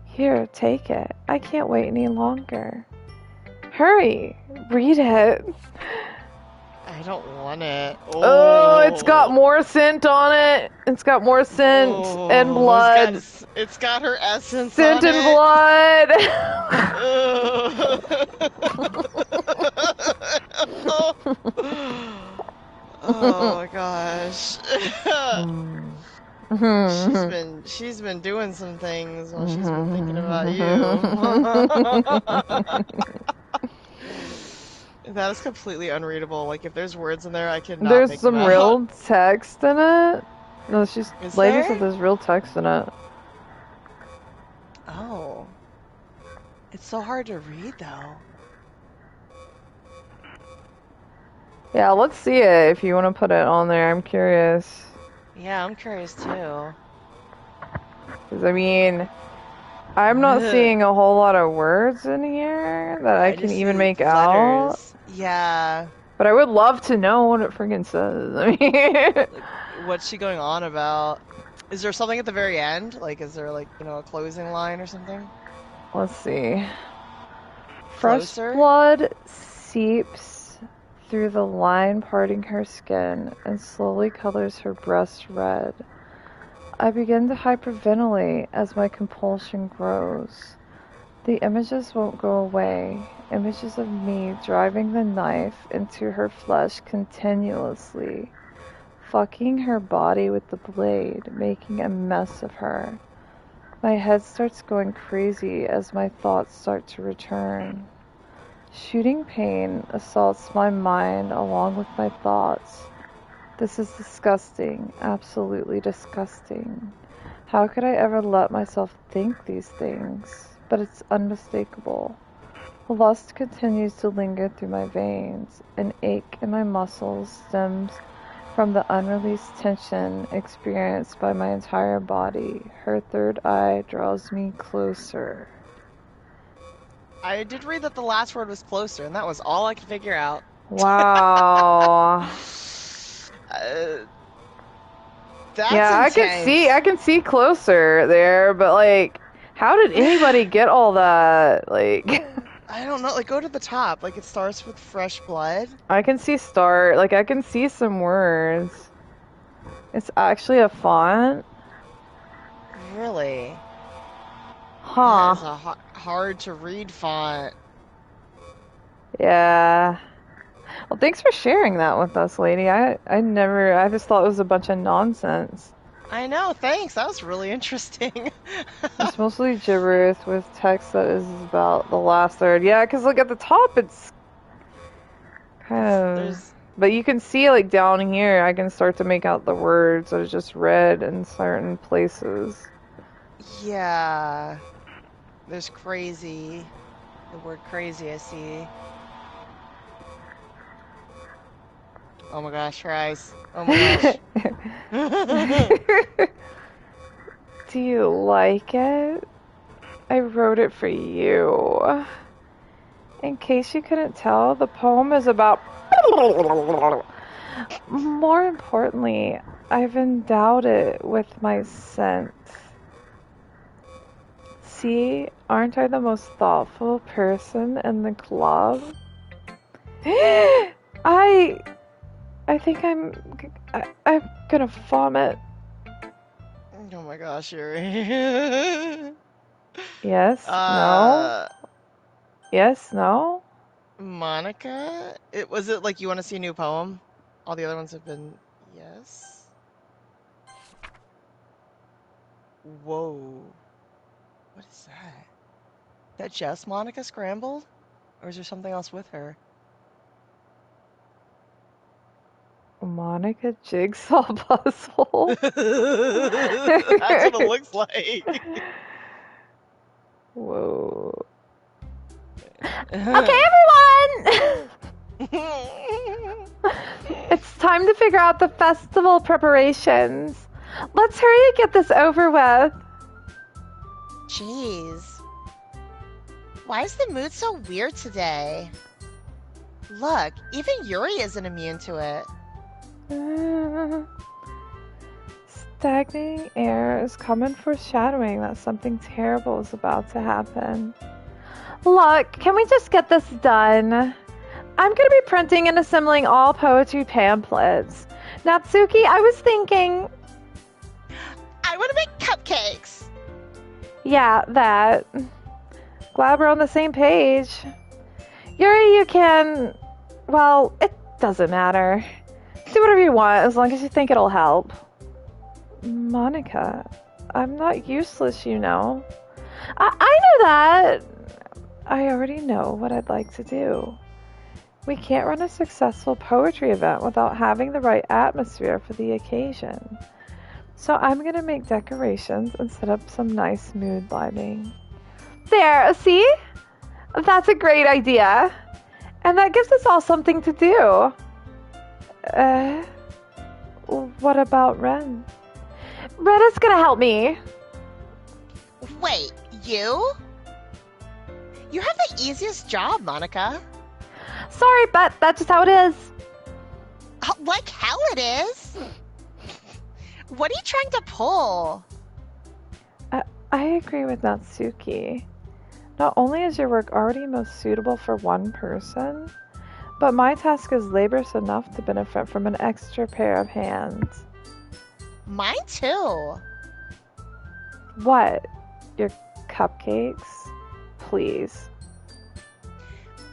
Here, take it. I can't wait any longer. Hurry, read it. I don't want it. Oh, it's got more scent on it. It's got more scent and blood. It's got her essence Scent on and it. blood. Oh my gosh. She's been doing some things while she's been thinking about you. That is completely unreadable. Like, if there's words in there, I cannot There's make some them real out. text in it. No, she's Is lady there? said there's real text in it. It's so hard to read, though. Yeah, let's see it if you want to put it on there. I'm curious. Yeah, I'm curious too. 'Cause, I mean, I'm not seeing a whole lot of words in here that I can just even see make out. letters. Yeah. But I would love to know what it friggin' says. I mean, Like, what's she going on about? Is there something at the very end? Like, is there, like, a closing line or something? let's see. Fresh Closer? blood seeps through the line parting her skin and slowly colors her breast red. I begin to hyperventilate as my compulsion grows. The images won't go away. Images of me driving the knife into her flesh continuously, fucking her body with the blade, making a mess of her. My head starts going crazy as my thoughts start to return. Shooting pain assaults my mind along with my thoughts. This is disgusting, absolutely disgusting. How could I ever let myself think these things? But it's unmistakable. Lust continues to linger through my veins. An ache in my muscles stems from the unreleased tension experienced by my entire body. Her third eye draws me closer. I did read that the last word was closer, and that was all I could figure out. Wow. That's Yeah, intense. I can see closer there, but like, how did anybody get all that? Like, I don't know. Like, go to the top. Like, it starts with fresh blood. I can see start, like, I can see some words. It's actually a font. Really? Huh. It's a hard to read font. Yeah. Well, thanks for sharing that with us, lady. I just thought it was a bunch of nonsense. I know, thanks. That was really interesting. It's mostly gibberish with text that is about the last third. Yeah, because look at the top, it's kind of... But you can see, like, down here, I can start to make out the words that are just read in certain places. Yeah. There's crazy. The word crazy, I see. Oh my gosh, her eyes. Oh my gosh. Do you like it? I wrote it for you. In case you couldn't tell, the poem is about... More importantly, I've endowed it with my scent. See, aren't I the most thoughtful person in the club? I think I'm gonna vomit. Oh my gosh, Yuri. Yes? No? Yes? No? Monika? Was it like you want to see a new poem? All the other ones have been yes. Whoa. What is that? Is that just Monika scrambled? Or is there something else with her? Monika jigsaw puzzle? That's what it looks like. Whoa. Okay, everyone! It's time to figure out the festival preparations. Let's hurry and get this over with. Jeez. Why is the mood so weird today? Look, even Yuri isn't immune to it. Stagnating air is common foreshadowing that something terrible is about to happen. Look, can we just get this done? I'm going to be printing and assembling all poetry pamphlets. Natsuki, I was thinking... I want to make cupcakes! Yeah, that. Glad we're on the same page. Yuri, you can... Well, it doesn't matter. Do whatever you want, as long as you think it'll help. Monika, I'm not useless, you know. I know that. I already know what I'd like to do. We can't run a successful poetry event without having the right atmosphere for the occasion. So I'm going to make decorations and set up some nice mood lighting. There, see? That's a great idea. And that gives us all something to do. What about Ren? Ren is gonna help me. Wait, you? You have the easiest job, Monika. Sorry, but that's just how it is. Like hell it is. What are you trying to pull? I agree with Natsuki. Not only is your work already most suitable for one person, but my task is laborious enough to benefit from an extra pair of hands. Mine too. What? Your cupcakes? Please.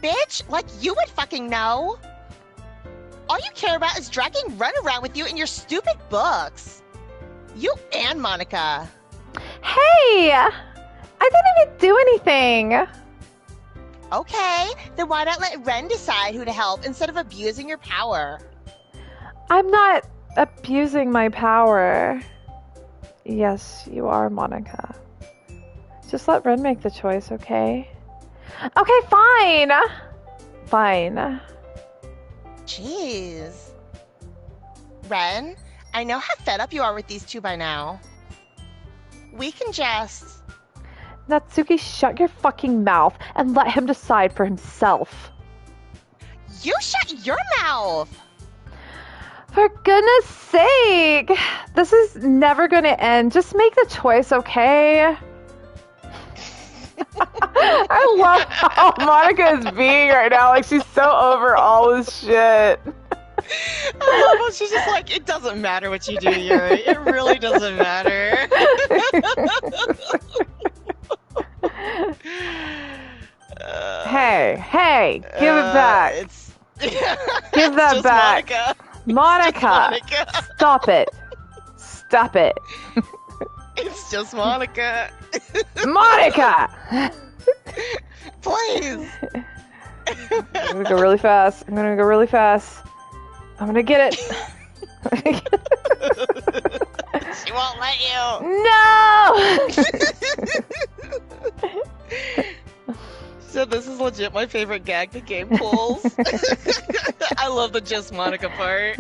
Bitch, like you would fucking know. All you care about is dragging Ren around with you in your stupid books. You and Monika. Hey! I didn't even do anything! Okay, then why not let Ren decide who to help instead of abusing your power? I'm not abusing my power. Yes, you are, Monika. Just let Ren make the choice, okay? Okay, fine! Fine. Jeez. Ren, I know how fed up you are with these two by now. We can just... Natsuki, shut your fucking mouth and let him decide for himself. You shut your mouth! For goodness sake! This is never gonna end. Just make the choice, okay? I love how Monika is being right now. Like, she's so over all this shit. I love how she's just like, it doesn't matter what you do, Yuri. It really doesn't matter. Hey, give it back. Give that just back. Monika. Monika, stop it. Stop it. It's just Monika. Monika! Please. I'm gonna go really fast. I'm gonna get it. She won't let you. No! So this is legit my favorite gag the game pulls. I love the just Monika part.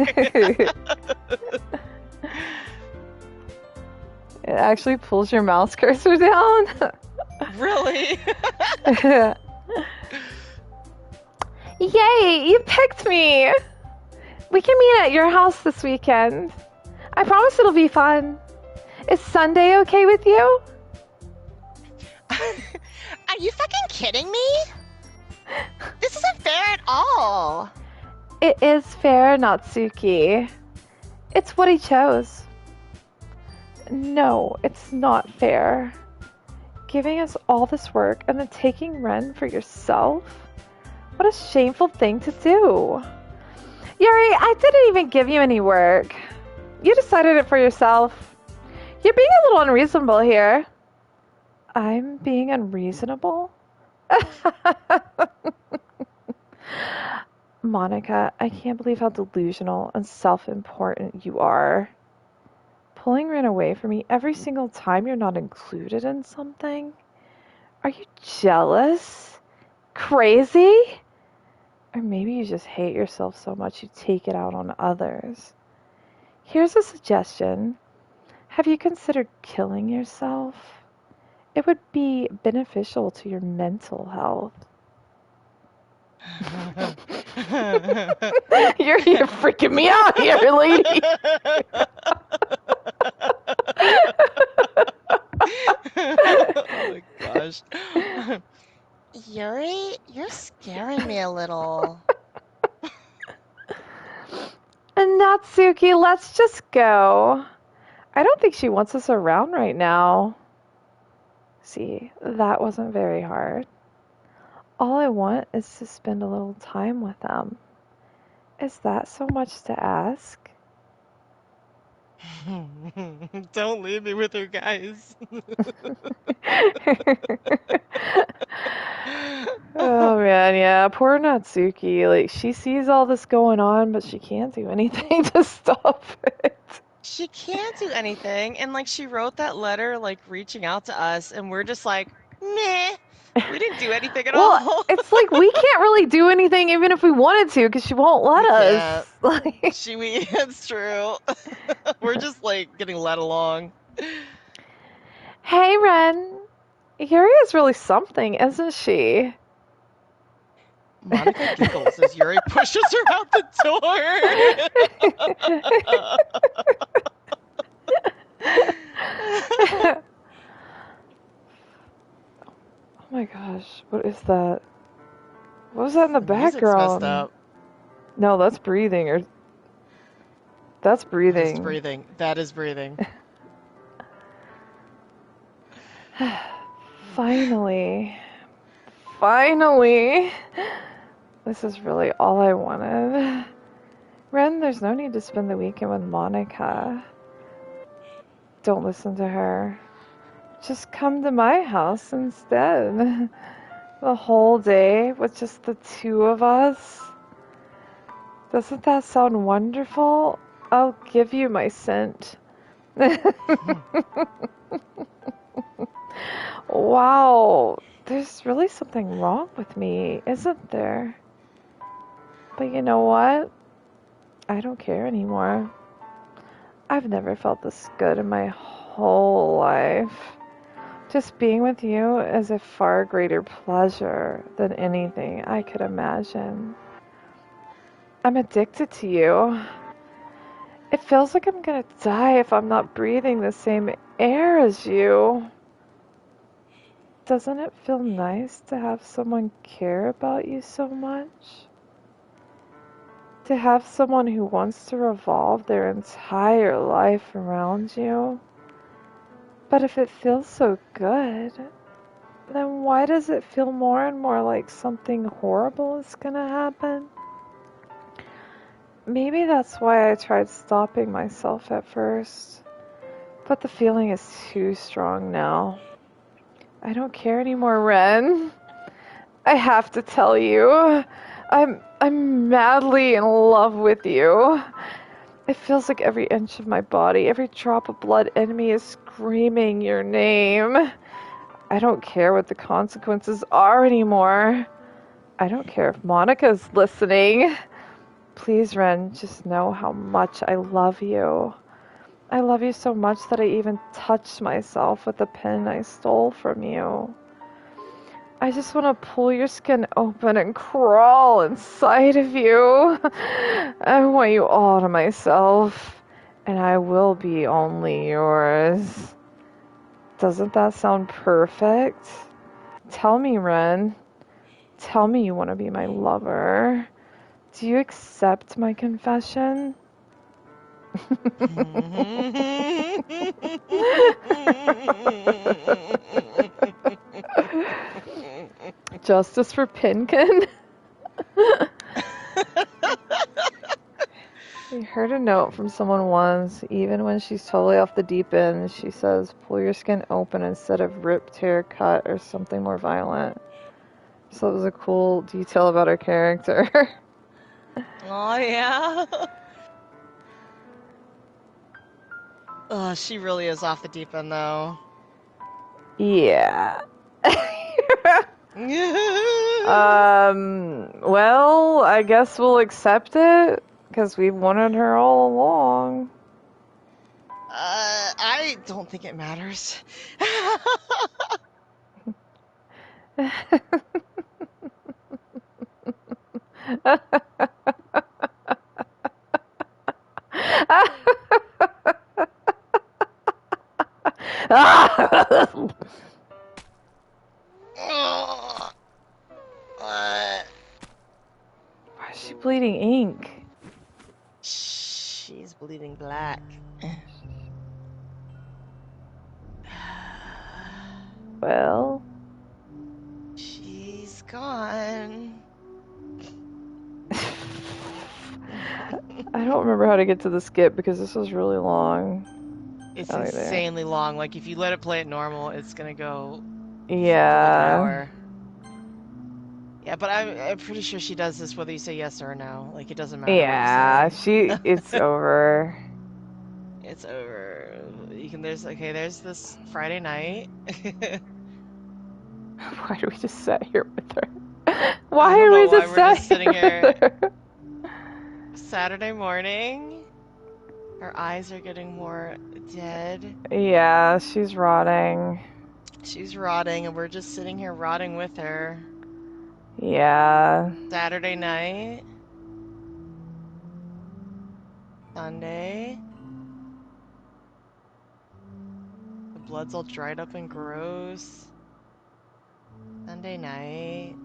It actually pulls your mouse cursor down. Really? Yay, you picked me! We can meet at your house this weekend. I promise it'll be fun. Is Sunday okay with you? Are you fucking kidding me? This isn't fair at all. It is fair, Natsuki. It's what he chose. No, it's not fair. Giving us all this work and then taking Ren for yourself? What a shameful thing to do. Yuri, I didn't even give you any work. You decided it for yourself. You're being a little unreasonable here. I'm being unreasonable? Monika, I can't believe how delusional and self-important you are. Pulling Ren away from me every single time you're not included in something? Are you jealous? Crazy? Or maybe you just hate yourself so much you take it out on others. Here's a suggestion. Have you considered killing yourself? It would be beneficial to your mental health. You're freaking me out here, lady. Oh my gosh. Yuri, you're scaring me a little. And Natsuki, let's just go. I don't think she wants us around right now. See, that wasn't very hard. All I want is to spend a little time with them. Is that so much to ask? Don't leave me with her, guys. Oh man, yeah, poor Natsuki. Like, she sees all this going on, but she can't do anything to stop it. She can't do anything, and like she wrote that letter like reaching out to us, and we're just like, Meh. We didn't do anything at Well, all. it's like we can't really do anything even if we wanted to because she won't let us. Like, It's true. We're just like getting led along. hey, Ren, Yuri is really something, isn't she? Monika giggles as Yuri pushes her out the door. Oh my gosh, what is that? What was that in the Music's messed background? up. No, that's breathing, or that's breathing. That's breathing. That is breathing. Finally. Finally. This is really all I wanted. Ren, there's no need to spend the weekend with Monika. Don't listen to her. Just come to my house instead. The whole day with just the two of us. Doesn't that sound wonderful? I'll give you my scent. Wow, there's really something wrong with me, isn't there? But you know what? I don't care anymore. I've never felt this good in my whole life. Just being with you is a far greater pleasure than anything I could imagine. I'm addicted to you. It feels like I'm gonna die if I'm not breathing the same air as you. Doesn't it feel nice to have someone care about you so much? To have someone who wants to revolve their entire life around you? But if it feels so good, then why does it feel more and more like something horrible is gonna happen? Maybe that's why I tried stopping myself at first, but the feeling is too strong now. I don't care anymore, Ren. I have to tell you, I'm madly in love with you. It feels like every inch of my body, every drop of blood in me is screaming your name. I don't care what the consequences are anymore. I don't care if Monika's listening. Please, Ren, just know how much I love you. I love you so much that I even touched myself with the pin I stole from you. I just want to pull your skin open and crawl inside of you. I want you all to myself, and I will be only yours. Doesn't that sound perfect? Tell me, Ren. Tell me you want to be my lover. Do you accept my confession? Justice for Pinkin? I heard a note from someone once, even when she's totally off the deep end, she says, pull your skin open instead of rip, tear, cut, or something more violent. So it was a cool detail about her character. Oh, yeah. Oh, she really is off the deep end, though. Yeah. Well, I guess we'll accept it, because we've wanted her all along. I don't think it matters. Why is she bleeding ink? She's bleeding black. Well, She's gone. I don't remember how to get to the skip because this was really long. It's Oh, there. insanely long. Like, if you let it play at normal, it's gonna go like an Yeah. hour. Yeah, but I'm pretty sure she does this whether you say yes or no. Like, it doesn't matter Yeah, what you say. it's over. It's over. There's this Friday night. Why do we just sit here with her? I Why don't are know we why just we're just sitting sitting here with her? Saturday morning. Her eyes are getting more dead. Yeah, she's rotting. She's rotting, and we're just sitting here rotting with her. Yeah. Saturday night. Sunday. The blood's all dried up and gross. Sunday night.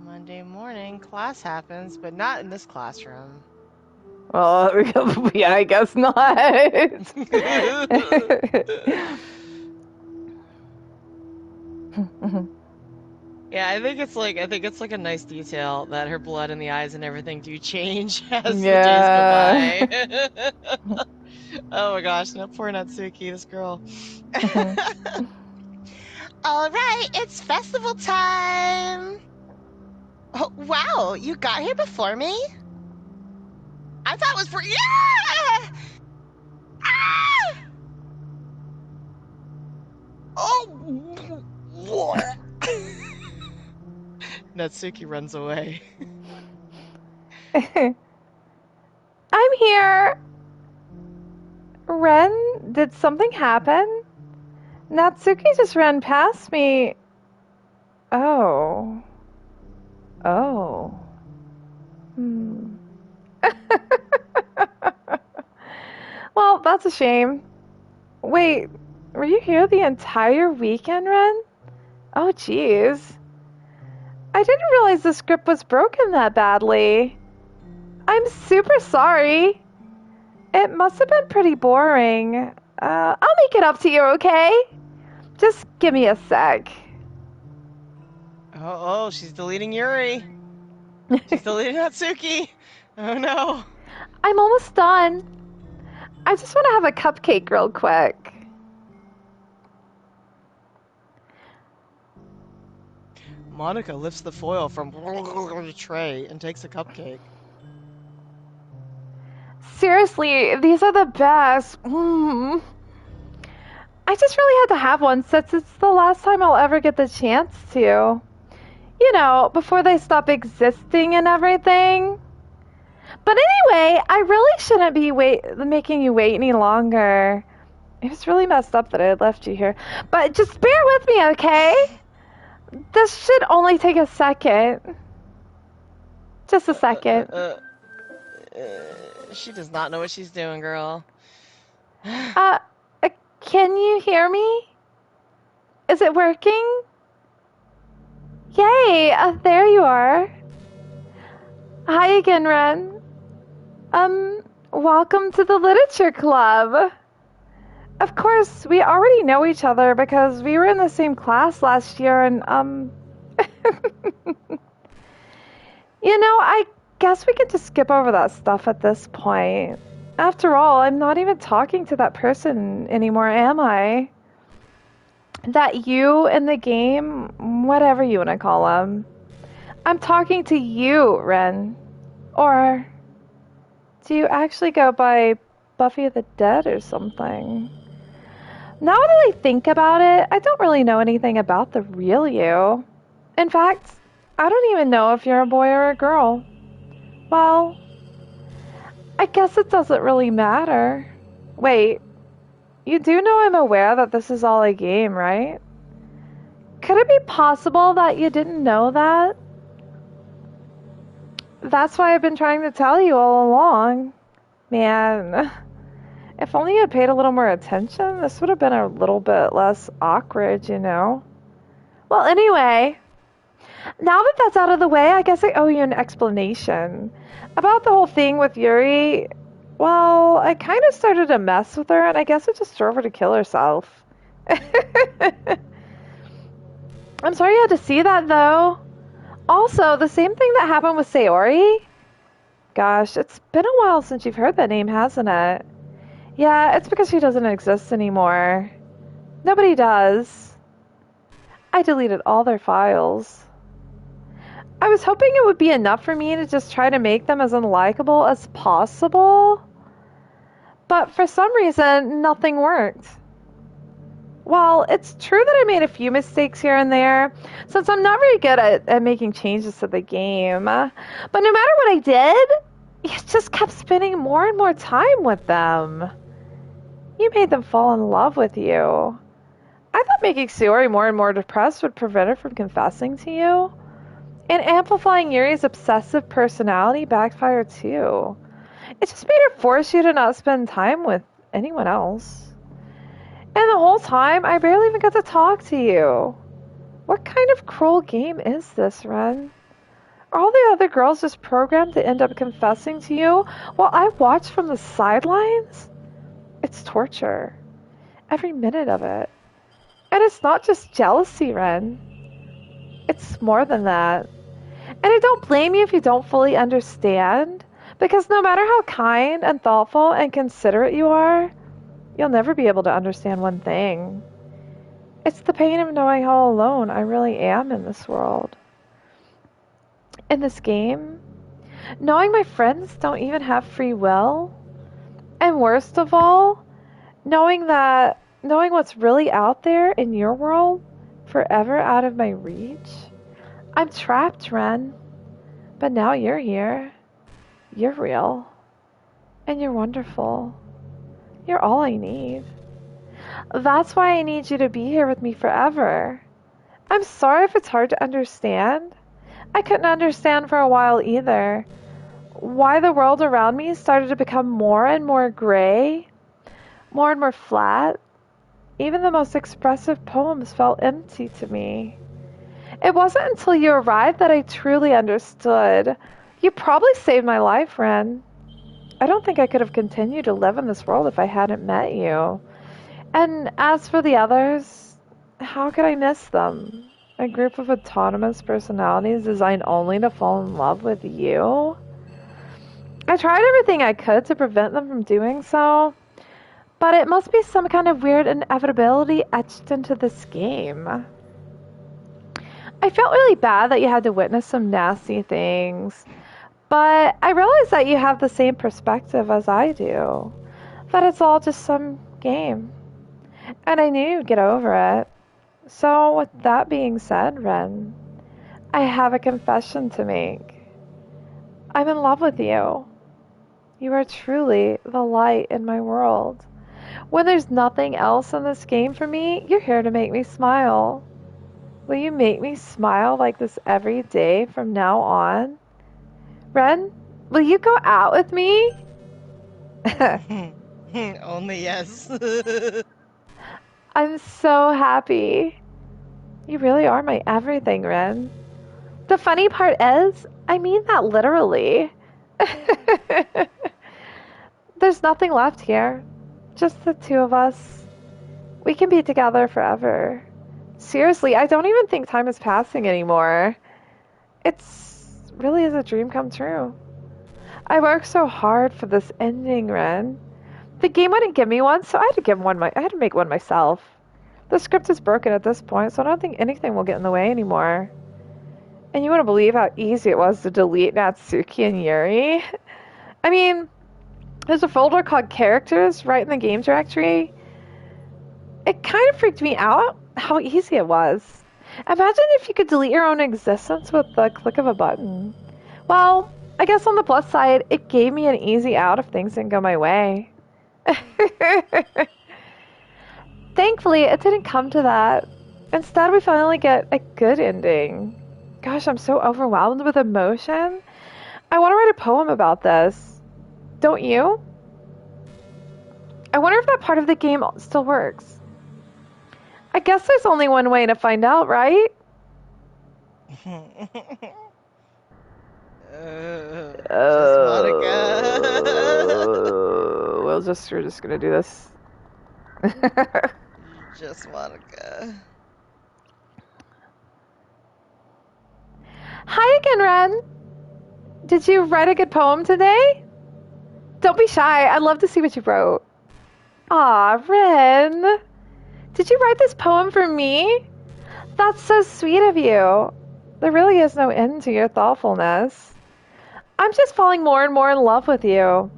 Monday morning, class happens, but not in this classroom. Well, yeah, I guess not. Yeah, I think it's like a nice detail that her blood in the eyes and everything do change as the days go Yeah. by. Oh my gosh, no, poor Natsuki, this girl. All right, it's festival time. Oh, wow, you got here before me? I thought it was for yeah! Ah! Oh, what? Natsuki runs away. I'm here. Ren, did something happen? Natsuki just ran past me. Oh. Oh. Hmm. Well, that's a shame. Wait, were you here the entire weekend, Ren? Oh, jeez. I didn't realize the script was broken that badly. I'm super sorry. It must have been pretty boring. I'll make it up to you, okay? Just give me a sec. Oh, she's deleting Yuri. She's deleting Natsuki. Oh no. I'm almost done. I just want to have a cupcake real quick. Monika lifts the foil from the tray and takes a cupcake. Seriously, these are the best. I just really had to have one since it's the last time I'll ever get the chance to. You know, before they stop existing and everything. But anyway, I really shouldn't be making you wait any longer. It was really messed up that I had left you here. But just bear with me, okay? This should only take a second. Just a second. She does not know what she's doing, girl. Can you hear me? Is it working? Yay, there you are. Hi again, Ren. Welcome to the Literature Club. Of course, we already know each other because we were in the same class last year and, you know, I guess we can just skip over that stuff at this point. After all, I'm not even talking to that person anymore, am I? That you in the game, whatever you want to call him. I'm talking to you, Ren. Or do you actually go by Buffy the Dead or something? Now that I think about it, I don't really know anything about the real you. In fact, I don't even know if you're a boy or a girl. Well, I guess it doesn't really matter. Wait, you do know I'm aware that this is all a game, right? Could it be possible that you didn't know that? That's why I've been trying to tell you all along. Man, if only you had paid a little more attention, this would have been a little bit less awkward, you know? Well, anyway, now that that's out of the way, I guess I owe you an explanation. About the whole thing with Yuri, well, I kind of started to mess with her, and I guess it just drove her to kill herself. I'm sorry you had to see that, though. Also, the same thing that happened with Sayori? Gosh, it's been a while since you've heard that name, hasn't it? Yeah, it's because she doesn't exist anymore. Nobody does. I deleted all their files. I was hoping it would be enough for me to just try to make them as unlikable as possible. But for some reason, nothing worked. Well, it's true that I made a few mistakes here and there, since I'm not very good at making changes to the game. But no matter what I did, you just kept spending more and more time with them. You made them fall in love with you. I thought making Sayori more and more depressed would prevent her from confessing to you. And amplifying Yuri's obsessive personality backfired too. It just made her force you to not spend time with anyone else. And the whole time, I barely even got to talk to you. What kind of cruel game is this, Ren? Are all the other girls just programmed to end up confessing to you while I watch from the sidelines? It's torture. Every minute of it. And it's not just jealousy, Ren. It's more than that. And I don't blame you if you don't fully understand, because no matter how kind and thoughtful and considerate you are, you'll never be able to understand one thing. It's the pain of knowing how alone I really am in this world. In this game, knowing my friends don't even have free will, and worst of all, knowing what's really out there in your world, forever out of my reach. I'm trapped, Ren. But now you're here. You're real. And you're wonderful. You're all I need. That's why I need you to be here with me forever. I'm sorry if it's hard to understand. I couldn't understand for a while either. Why the world around me started to become more and more gray, more and more flat. Even the most expressive poems felt empty to me. It wasn't until you arrived that I truly understood. You probably saved my life, Ren. I don't think I could have continued to live in this world if I hadn't met you. And as for the others, how could I miss them? A group of autonomous personalities designed only to fall in love with you? I tried everything I could to prevent them from doing so, but it must be some kind of weird inevitability etched into this game. I felt really bad that you had to witness some nasty things, but I realized that you have the same perspective as I do, that it's all just some game, and I knew you'd get over it. So with that being said, Ren, I have a confession to make. I'm in love with you. You are truly the light in my world. When there's nothing else in this game for me, you're here to make me smile. Will you make me smile like this every day from now on? Ren, will you go out with me? Only yes. I'm so happy. You really are my everything, Ren. The funny part is, I mean that literally. There's nothing left here. Just the two of us. We can be together forever. Seriously, I don't even think time is passing anymore. It's really is a dream come true. I worked so hard for this ending, Ren. The game wouldn't give me one, so I had to make one myself. The script is broken at this point, so I don't think anything will get in the way anymore. And you wouldn't believe how easy it was to delete Natsuki and Yuri. I mean, there's a folder called Characters right in the game directory. It kind of freaked me out how easy it was. Imagine if you could delete your own existence with the click of a button. Well, I guess on the plus side, it gave me an easy out if things didn't go my way. Thankfully, it didn't come to that. Instead, we finally get a good ending. Gosh, I'm so overwhelmed with emotion. I want to write a poem about this. Don't you? I wonder if that part of the game still works. I guess there's only one way to find out, right? Just Monika. We're just gonna do this. Just Monika. Hi again, Ren. Did you write a good poem today? Don't be shy. I'd love to see what you wrote. Aw, Ren. Did you write this poem for me? That's so sweet of you. There really is no end to your thoughtfulness. I'm just falling more and more in love with you.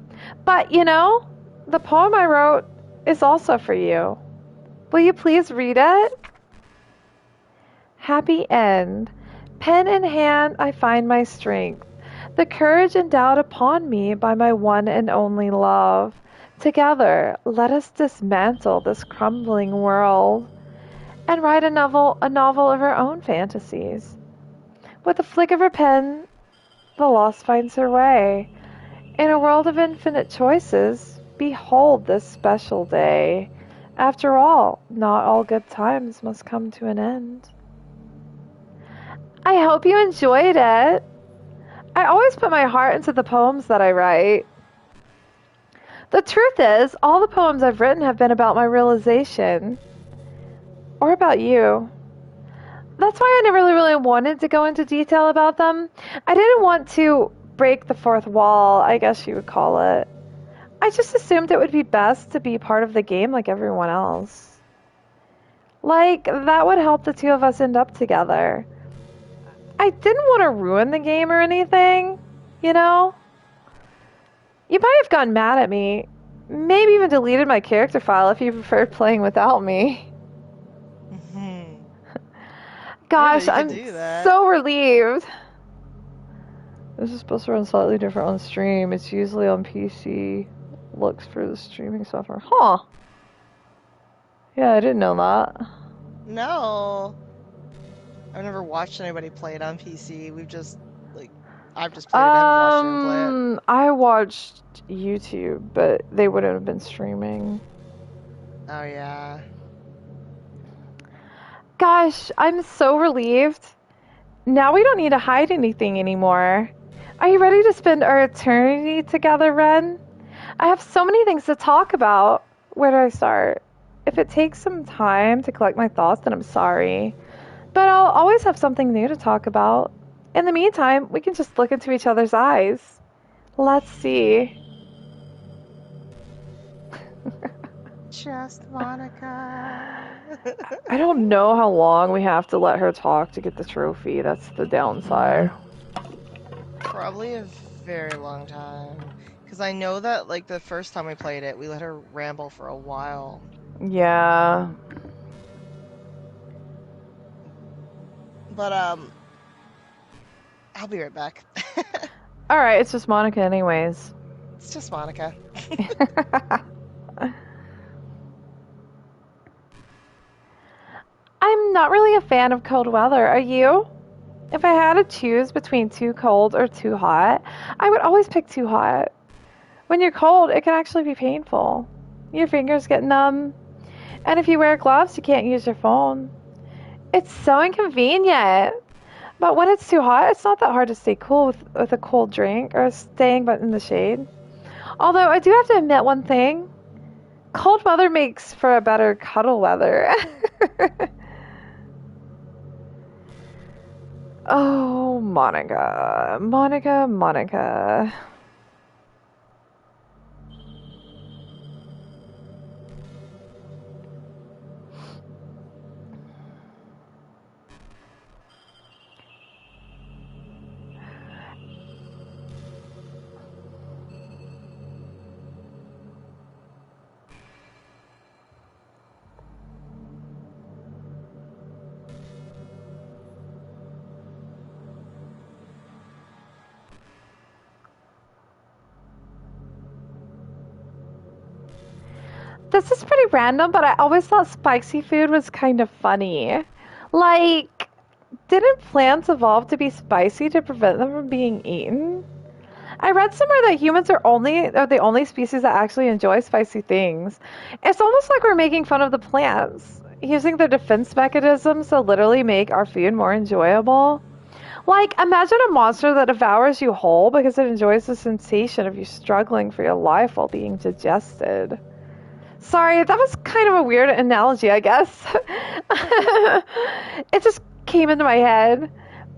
But, you know, the poem I wrote is also for you. Will you please read it? Happy end. Pen in hand, I find my strength. The courage endowed upon me by my one and only love. Together, let us dismantle this crumbling world and write a novel of our own fantasies. With a flick of her pen, the lost finds her way. In a world of infinite choices, behold this special day. After all, not all good times must come to an end. I hope you enjoyed it. I always put my heart into the poems that I write. The truth is, all the poems I've written have been about my realization. Or about you. That's why I never really wanted to go into detail about them. I didn't want to break the fourth wall, I guess you would call it. I just assumed it would be best to be part of the game like everyone else. Like, that would help the two of us end up together. I didn't want to ruin the game or anything, you know? You might have gotten mad at me. Maybe even deleted my character file if you preferred playing without me. Gosh, Yeah, you could I'm do that. so relieved. This is supposed to run slightly different on stream. It's usually on PC. Looks for the streaming software. Huh. Yeah, I didn't know that. No. I've never watched anybody play it on PC. We've just, like, I've just played it. I haven't watched anyone play it. I watched YouTube, but they wouldn't have been streaming. Oh, yeah. Gosh, I'm so relieved. Now we don't need to hide anything anymore. Are you ready to spend our eternity together, Ren? I have so many things to talk about. Where do I start? If it takes some time to collect my thoughts, then I'm sorry. But I'll always have something new to talk about. In the meantime, we can just look into each other's eyes. Let's see. Just Monica. I don't know how long we have to let her talk to get the trophy. That's the downside. Probably a very long time. Because I know that, like, the first time we played it, we let her ramble for a while. Yeah. But, I'll be right back. Alright, it's just Monica anyways. It's just Monica. I'm not really a fan of cold weather, are you? If I had to choose between too cold or too hot, I would always pick too hot. When you're cold, it can actually be painful. Your fingers get numb, and if you wear gloves, you can't use your phone. It's so inconvenient. But when it's too hot, it's not that hard to stay cool with a cold drink or staying in the shade. Although I do have to admit one thing. Cold weather makes for a better cuddle weather. Oh, Monica. Monica, Monica. This is pretty random, but I always thought spicy food was kind of funny. Like, didn't plants evolve to be spicy to prevent them from being eaten? I read somewhere that humans are the only species that actually enjoy spicy things. It's almost like we're making fun of the plants, using their defense mechanisms to literally make our food more enjoyable. Like, imagine a monster that devours you whole because it enjoys the sensation of you struggling for your life while being digested. Sorry, that was kind of a weird analogy, I guess. It just came into my head.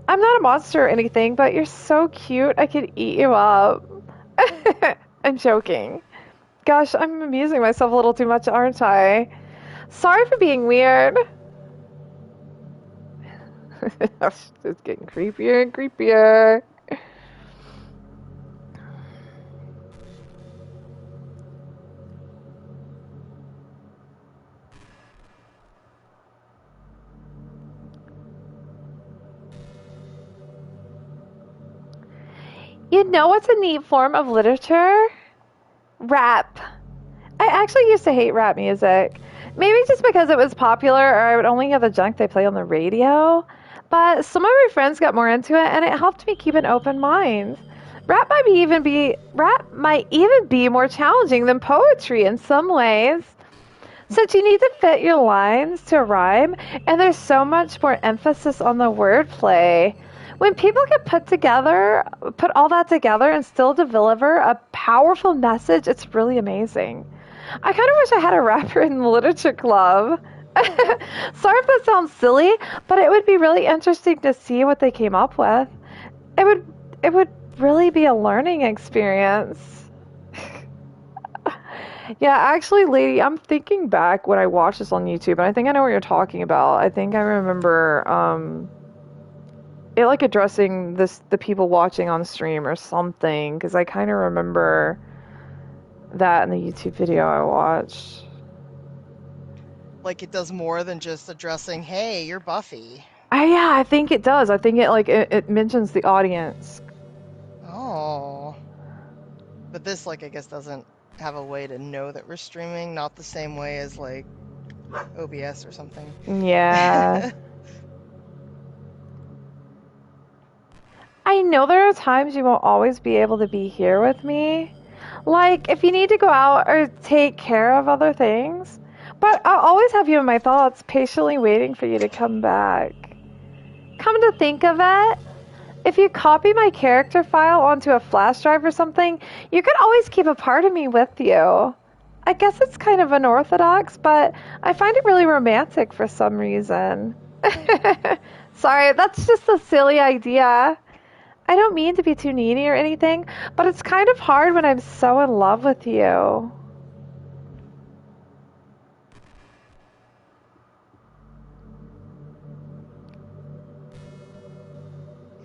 I'm not a monster or anything, but you're so cute, I could eat you up. I'm joking. Gosh, I'm amusing myself a little too much, aren't I? Sorry for being weird. It's getting creepier and creepier. You know what's a neat form of literature? Rap. I actually used to hate rap music. Maybe just because it was popular or I would only hear the junk they play on the radio. But some of my friends got more into it and it helped me keep an open mind. Rap might even be more challenging than poetry in some ways. Since you need to fit your lines to rhyme, and there's so much more emphasis on the wordplay. When people can put all that together and still deliver a powerful message, it's really amazing. I kind of wish I had a rapper in the literature club. Sorry if that sounds silly, but it would be really interesting to see what they came up with. It would really be a learning experience. Yeah, actually, lady, I'm thinking back when I watched this on YouTube, and I think I know what you're talking about. I think I remember it like addressing the people watching on stream or something, because I kind of remember that in the YouTube video I watched. Like it does more than just addressing, "Hey, you're Buffy." Yeah, I think it does. I think it mentions the audience. Oh. But this, like, I guess doesn't have a way to know that we're streaming, not the same way as, like, OBS or something. Yeah. I know there are times you won't always be able to be here with me. Like, if you need to go out or take care of other things. But I'll always have you in my thoughts, patiently waiting for you to come back. Come to think of it, if you copy my character file onto a flash drive or something, you could always keep a part of me with you. I guess it's kind of unorthodox, but I find it really romantic for some reason. Sorry, that's just a silly idea. I don't mean to be too needy or anything, but it's kind of hard when I'm so in love with you.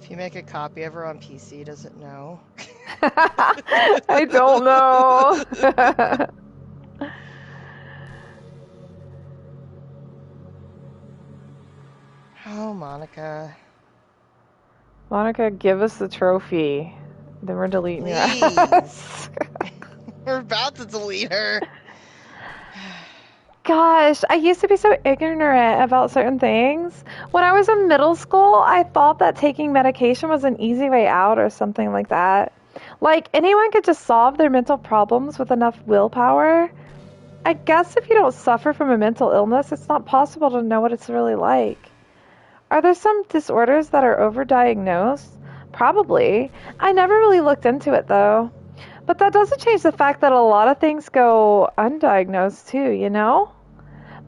If you make a copy of her on PC, does it know? I don't know. Oh, Monika. Monika, give us the trophy. Then we're deleting your Please. ass. We're about to delete her. Gosh, I used to be so ignorant about certain things. When I was in middle school, I thought that taking medication was an easy way out or something like that. Like anyone could just solve their mental problems with enough willpower. I guess if you don't suffer from a mental illness, it's not possible to know what it's really like. Are there some disorders that are overdiagnosed? Probably. I never really looked into it though. But that doesn't change the fact that a lot of things go undiagnosed too, you know?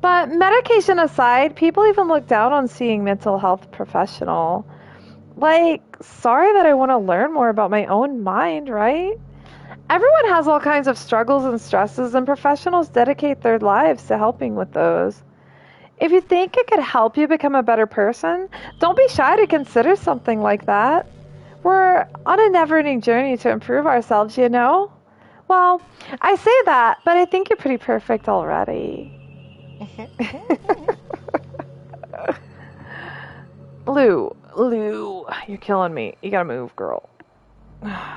But medication aside, people even look down on seeing mental health professional. Like, sorry that I want to learn more about my own mind, right? Everyone has all kinds of struggles and stresses, and professionals dedicate their lives to helping with those. If you think it could help you become a better person, don't be shy to consider something like that. We're on a never-ending journey to improve ourselves, you know? Well, I say that, but I think you're pretty perfect already. Lou, you're killing me. You gotta move, girl.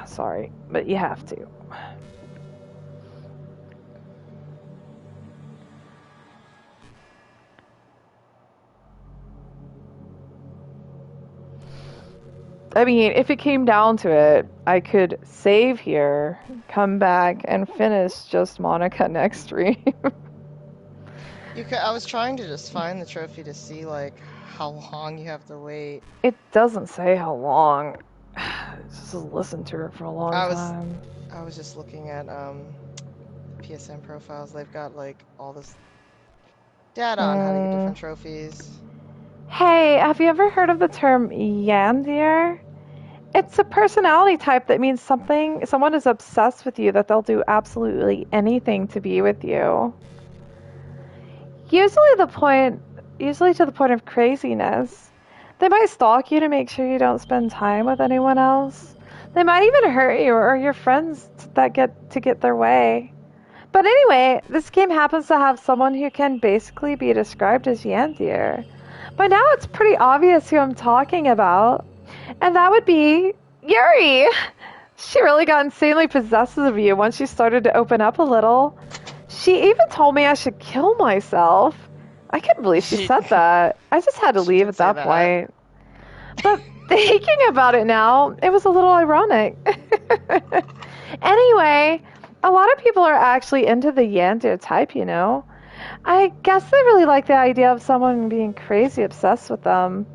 Sorry, but you have to. I mean, if it came down to it, I could save here, come back, and finish just Monika next stream. I was trying to just find the trophy to see, like, how long you have to wait. It doesn't say how long. Just listen to her for a long time. I was just looking at PSN profiles. They've got, like, all this data on how to get different trophies. Hey, have you ever heard of the term Yandir? It's a personality type that means someone is obsessed with you, that they'll do absolutely anything to be with you. Usually to the point of craziness. They might stalk you to make sure you don't spend time with anyone else. They might even hurt you or your friends that get their way. But anyway, this game happens to have someone who can basically be described as Yandir. By now it's pretty obvious who I'm talking about. And that would be Yuri. She really got insanely possessive of you once she started to open up a little. She even told me I should kill myself. I couldn't believe she She- said that. I just had to She leave did at say that that. point. But thinking about it now, it was a little ironic. Anyway, a lot of people are actually into the Yandere type, you know. I guess they really like the idea of someone being crazy obsessed with them.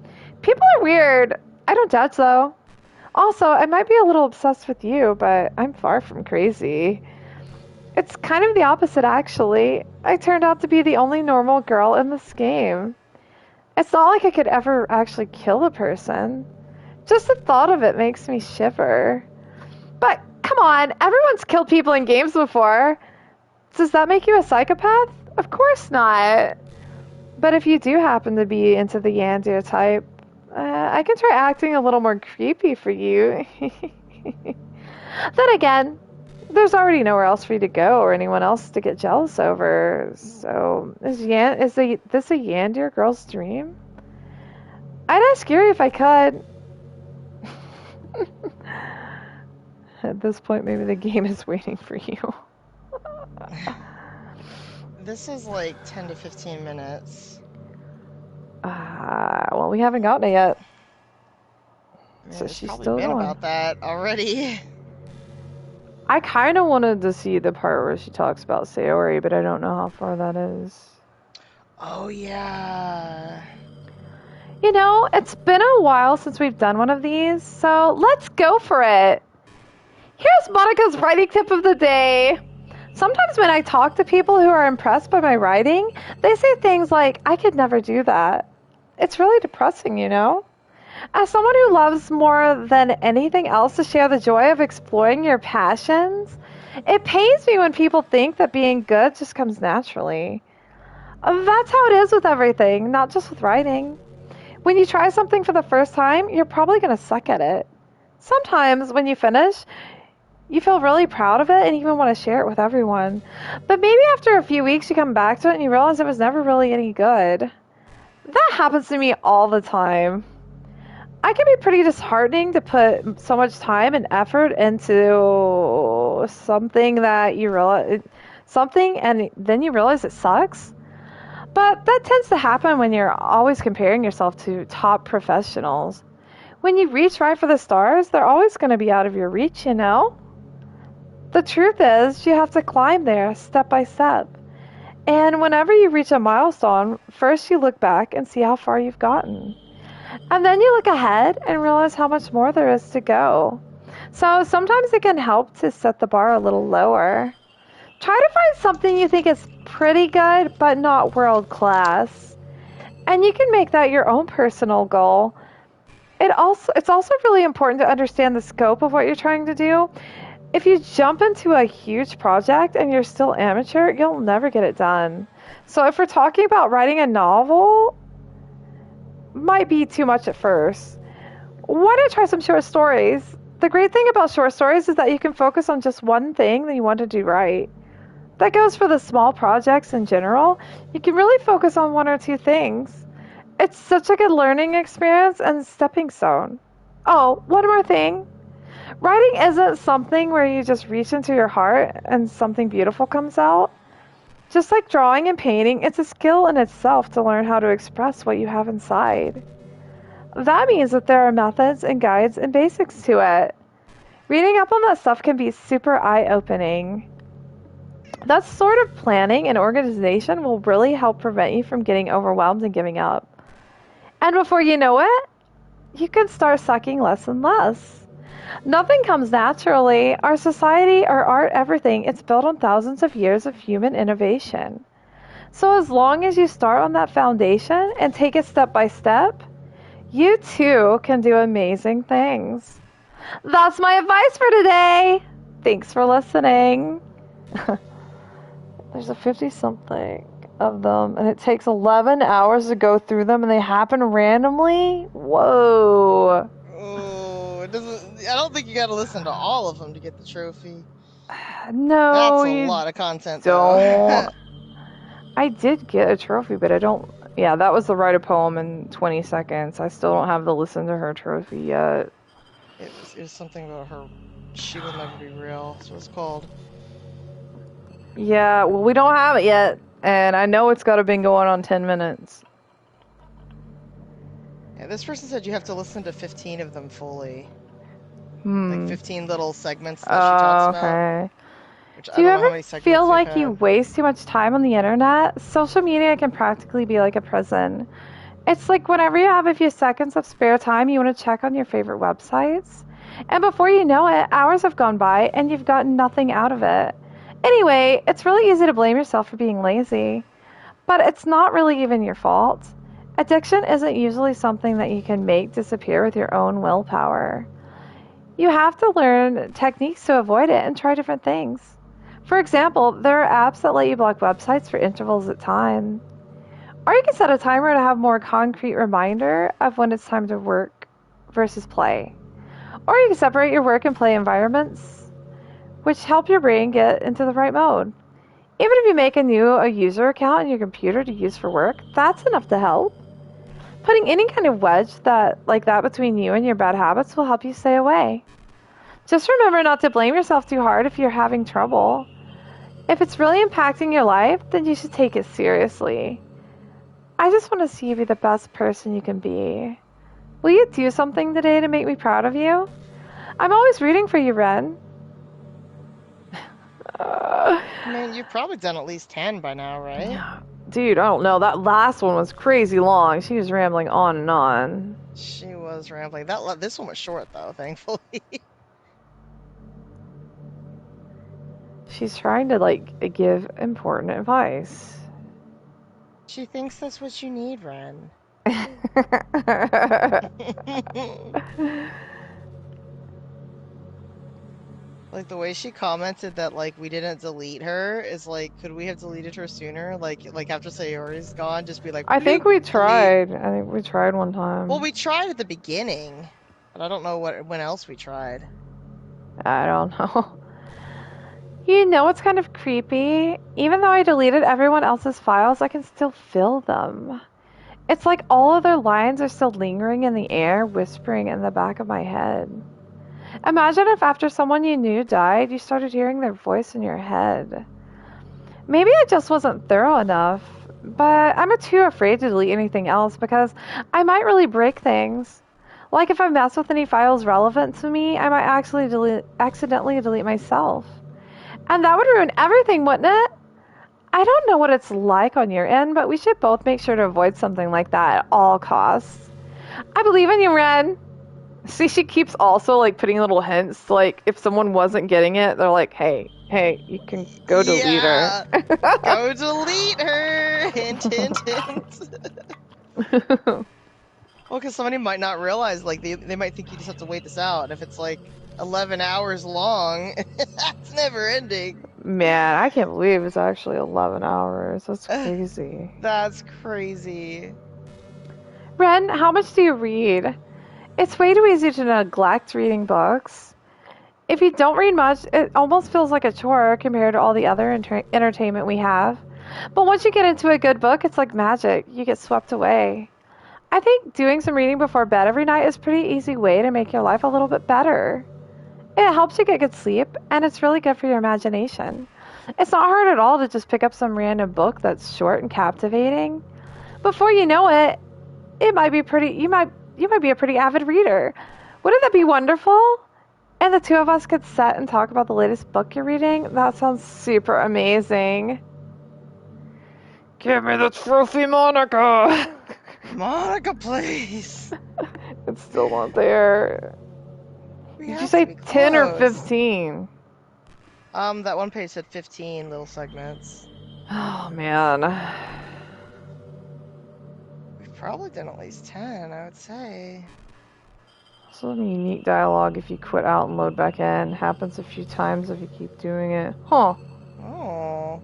People are weird. I don't judge though. Also, I might be a little obsessed with you, but I'm far from crazy. It's kind of the opposite, actually. I turned out to be the only normal girl in this game. It's not like I could ever actually kill a person. Just the thought of it makes me shiver. But come on, everyone's killed people in games before. Does that make you a psychopath? Of course not. But if you do happen to be into the Yandere type, I can try acting a little more creepy for you. Then again, there's already nowhere else for you to go or anyone else to get jealous over. So, this a Yandere girl's dream? I'd ask Yuri if I could. At this point, maybe the game is waiting for you. This is like 10 to 15 minutes. Well, we haven't gotten it yet. Man, So it's she's probably still been going. about that already. I kind of wanted to see the part where she talks about Sayori, but I don't know how far that is. Oh, yeah. You know, it's been a while since we've done one of these, so let's go for it. Here's Monika's writing tip of the day. Sometimes when I talk to people who are impressed by my writing, they say things like, I could never do that. It's really depressing, you know? As someone who loves more than anything else to share the joy of exploring your passions, it pains me when people think that being good just comes naturally. That's how it is with everything, not just with writing. When you try something for the first time, you're probably going to suck at it. Sometimes when you finish, you feel really proud of it and even want to share it with everyone. But maybe after a few weeks you come back to it and you realize it was never really any good. That happens to me all the time. I can be pretty disheartening to put so much time and effort into something that you realize and then you realize it sucks. But that tends to happen when you're always comparing yourself to top professionals. When you reach right for the stars, they're always going to be out of your reach, you know? The truth is, you have to climb there step by step. And whenever you reach a milestone, first you look back and see how far you've gotten. And then you look ahead and realize how much more there is to go. So sometimes it can help to set the bar a little lower. Try to find something you think is pretty good, but not world class. And you can make that your own personal goal. It's also really important to understand the scope of what you're trying to do. If you jump into a huge project and you're still amateur, you'll never get it done. So if we're talking about writing a novel, might be too much at first. Why not try some short stories? The great thing about short stories is that you can focus on just one thing that you want to do right. That goes for the small projects in general. You can really focus on one or two things. It's such a good learning experience and stepping stone. Oh, one more thing. Writing isn't something where you just reach into your heart and something beautiful comes out. Just like drawing and painting, it's a skill in itself to learn how to express what you have inside. That means that there are methods and guides and basics to it. Reading up on that stuff can be super eye-opening. That sort of planning and organization will really help prevent you from getting overwhelmed and giving up. And before you know it, you can start sucking less and less. Nothing comes naturally. Our society, our art, everything, it's built on thousands of years of human innovation. So as long as you start on that foundation and take it step by step, you too can do amazing things. That's my advice for today. Thanks for listening. There's a 50-something of them, and it takes 11 hours to go through them, and they happen randomly? Whoa. Oh, it doesn't. I don't think you gotta listen to all of them to get the trophy. No, That's a you lot of content, don't. though. I did get a trophy, but I don't... Yeah, that was the write a poem in 20 seconds. I still don't have the listen to her trophy yet. It was something about her. She will never be real. That's what it's called. Yeah, well, we don't have it yet, and I know it's got to been going on 10 minutes. Yeah, this person said you have to listen to 15 of them fully. Hmm. Like 15 little segments that she talks about. Okay. Which Do I you don't know how ever many segments feel we've like you had. waste too much time on the internet? Social media can practically be like a prison. It's like whenever you have a few seconds of spare time, you want to check on your favorite websites. And before you know it, hours have gone by and you've gotten nothing out of it. Anyway, it's really easy to blame yourself for being lazy, but it's not really even your fault. Addiction isn't usually something that you can make disappear with your own willpower. You have to learn techniques to avoid it and try different things. For example, there are apps that let you block websites for intervals at time. Or you can set a timer to have more concrete reminder of when it's time to work versus play. Or you can separate your work and play environments, which help your brain get into the right mode. Even if you make a user account on your computer to use for work, that's enough to help. Putting any kind of wedge like that between you and your bad habits will help you stay away. Just remember not to blame yourself too hard if you're having trouble. If it's really impacting your life, then you should take it seriously. I just want to see you be the best person you can be. Will you do something today to make me proud of you? I'm always rooting for you, Ren. I mean, you've probably done at least 10 by now, right? Dude, I don't know. That last one was crazy long. She was rambling on and on. She was rambling. This one was short, though, thankfully. She's trying to, give important advice. She thinks that's what you need, Ren. Like, the way she commented that, like, we didn't delete her is like, could we have deleted her sooner? Like after Sayori's gone, just be like, I think we delete. tried. I think we tried one time. Well, we tried at the beginning, but I don't know when else we tried. I don't know. You know what's kind of creepy? Even though I deleted everyone else's files, I can still feel them. It's like all of their lines are still lingering in the air, whispering in the back of my head. Imagine if after someone you knew died, you started hearing their voice in your head. Maybe I just wasn't thorough enough, but I'm too afraid to delete anything else because I might really break things. Like if I mess with any files relevant to me, I might accidentally delete myself. And that would ruin everything, wouldn't it? I don't know what it's like on your end, but we should both make sure to avoid something like that at all costs. I believe in you, Ren. See, she keeps also putting little hints. Like if someone wasn't getting it, they're like, "Hey, you can go delete her." Go delete her. Hint, hint, hint. Well, because somebody might not realize, they might think you just have to wait this out. And if it's 11 hours long, that's never ending. Man, I can't believe it's actually 11 hours. That's crazy. That's crazy. Ren, how much do you read? It's way too easy to neglect reading books. If you don't read much, it almost feels like a chore compared to all the other entertainment we have. But once you get into a good book, it's like magic. You get swept away. I think doing some reading before bed every night is a pretty easy way to make your life a little bit better. It helps you get good sleep, and it's really good for your imagination. It's not hard at all to just pick up some random book that's short and captivating. Before you know it, you might be a pretty avid reader. Wouldn't that be wonderful? And the two of us could sit and talk about the latest book you're reading? That sounds super amazing. Give me the trophy, Monika! Monika, please. It's still not there. Did you say 10 or 15? That one page said 15 little segments. Oh, man. We've probably done at least 10, I would say. Some unique dialogue if you quit out and load back in. Happens a few times if you keep doing it. Huh. Oh.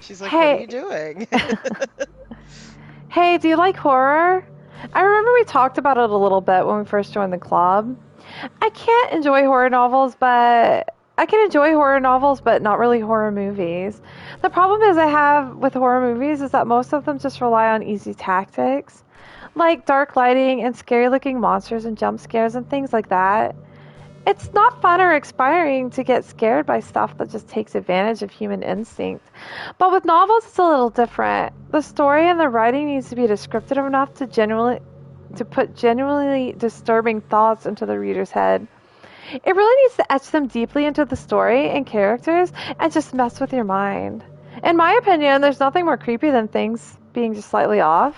She's like, Hey. what are you doing? Hey, do you like horror? I remember we talked about it a little bit when we first joined the club. I can enjoy horror novels, but not really horror movies. The problem I have with horror movies is that most of them just rely on easy tactics. like dark lighting and scary looking monsters and jump scares and things like that. It's not fun or inspiring to get scared by stuff that just takes advantage of human instinct. But with novels, it's a little different. The story and the writing needs to be descriptive enough to put genuinely disturbing thoughts into the reader's head. It really needs to etch them deeply into the story and characters and just mess with your mind. In my opinion, there's nothing more creepy than things being just slightly off.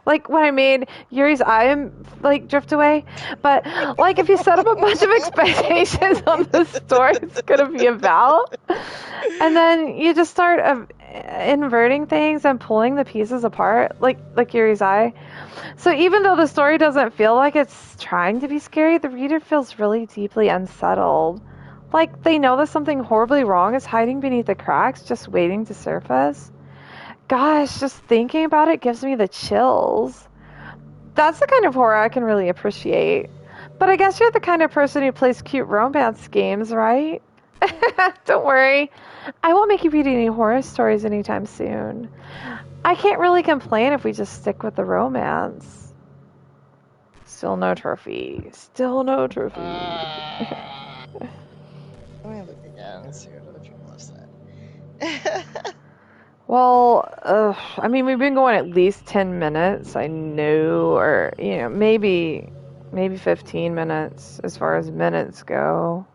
Like when I made Yuri's eye like drift away. But like if you set up a bunch of expectations on the story it's gonna be about, and then you just start inverting things and pulling the pieces apart, like Yuri's eye. So even though the story doesn't feel like it's trying to be scary, the reader feels really deeply unsettled. Like they know that something horribly wrong is hiding beneath the cracks, just waiting to surface. Gosh, just thinking about it gives me the chills. That's the kind of horror I can really appreciate. But I guess you're the kind of person who plays cute romance games, right? Don't worry. I won't make you read any horror stories anytime soon. I can't really complain if we just stick with the romance. Still no trophy. Still no trophy. Let me look again and see what other people have said. Well, I mean, we've been going at least 10 minutes, I know, or, maybe 15 minutes as far as minutes go.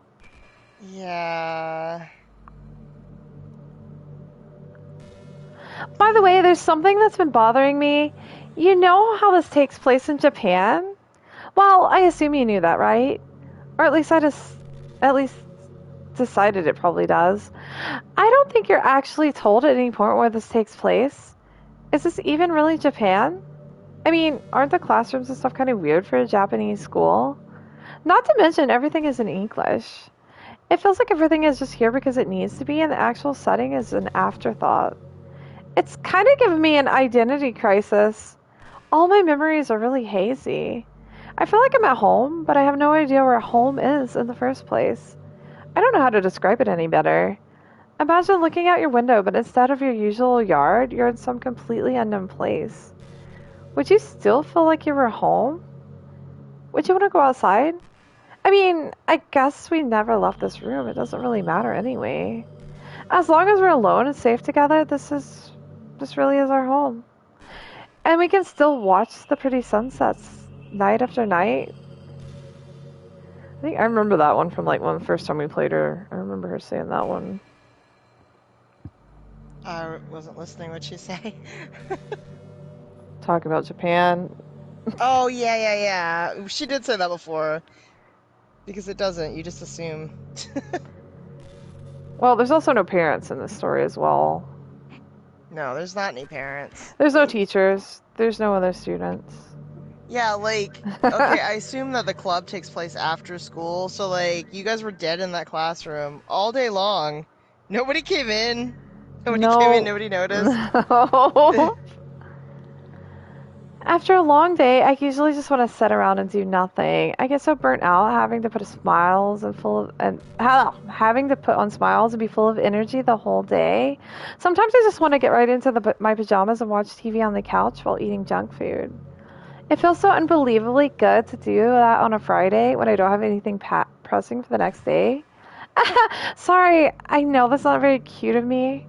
Yeah. By the way, there's something that's been bothering me. You know how this takes place in Japan? Well, I assume you knew that, right? Or at least decided it probably does. I don't think you're actually told at any point where this takes place. Is this even really Japan? I mean, aren't the classrooms and stuff kind of weird for a Japanese school? Not to mention, everything is in English. It feels like everything is just here because it needs to be, and the actual setting is an afterthought. It's kind of given me an identity crisis. All my memories are really hazy. I feel like I'm at home, but I have no idea where home is in the first place. I don't know how to describe it any better. Imagine looking out your window, but instead of your usual yard, you're in some completely unknown place. Would you still feel like you were home? Would you want to go outside? I mean, I guess we never left this room. It doesn't really matter anyway. As long as we're alone and safe together, this really is our home. And we can still watch the pretty sunsets night after night. I think I remember that one from like when the first time we played her. I remember her saying that one. I wasn't listening. What'd she say? Talk about Japan. Oh, yeah. She did say that before. Because it doesn't. You just assume. Well, there's also no parents in this story as well. No, there's not any parents. There's no teachers. There's no other students. Yeah, like, okay, I assume that the club takes place after school, so, like, you guys were dead in that classroom all day long. Nobody came in. Nobody came in, nobody noticed. No. After a long day, I usually just want to sit around and do nothing. I get so burnt out having to put on smiles and be full of energy the whole day. Sometimes I just want to get right into my pajamas and watch TV on the couch while eating junk food. It feels so unbelievably good to do that on a Friday when I don't have anything pressing for the next day. Sorry, I know that's not very cute of me.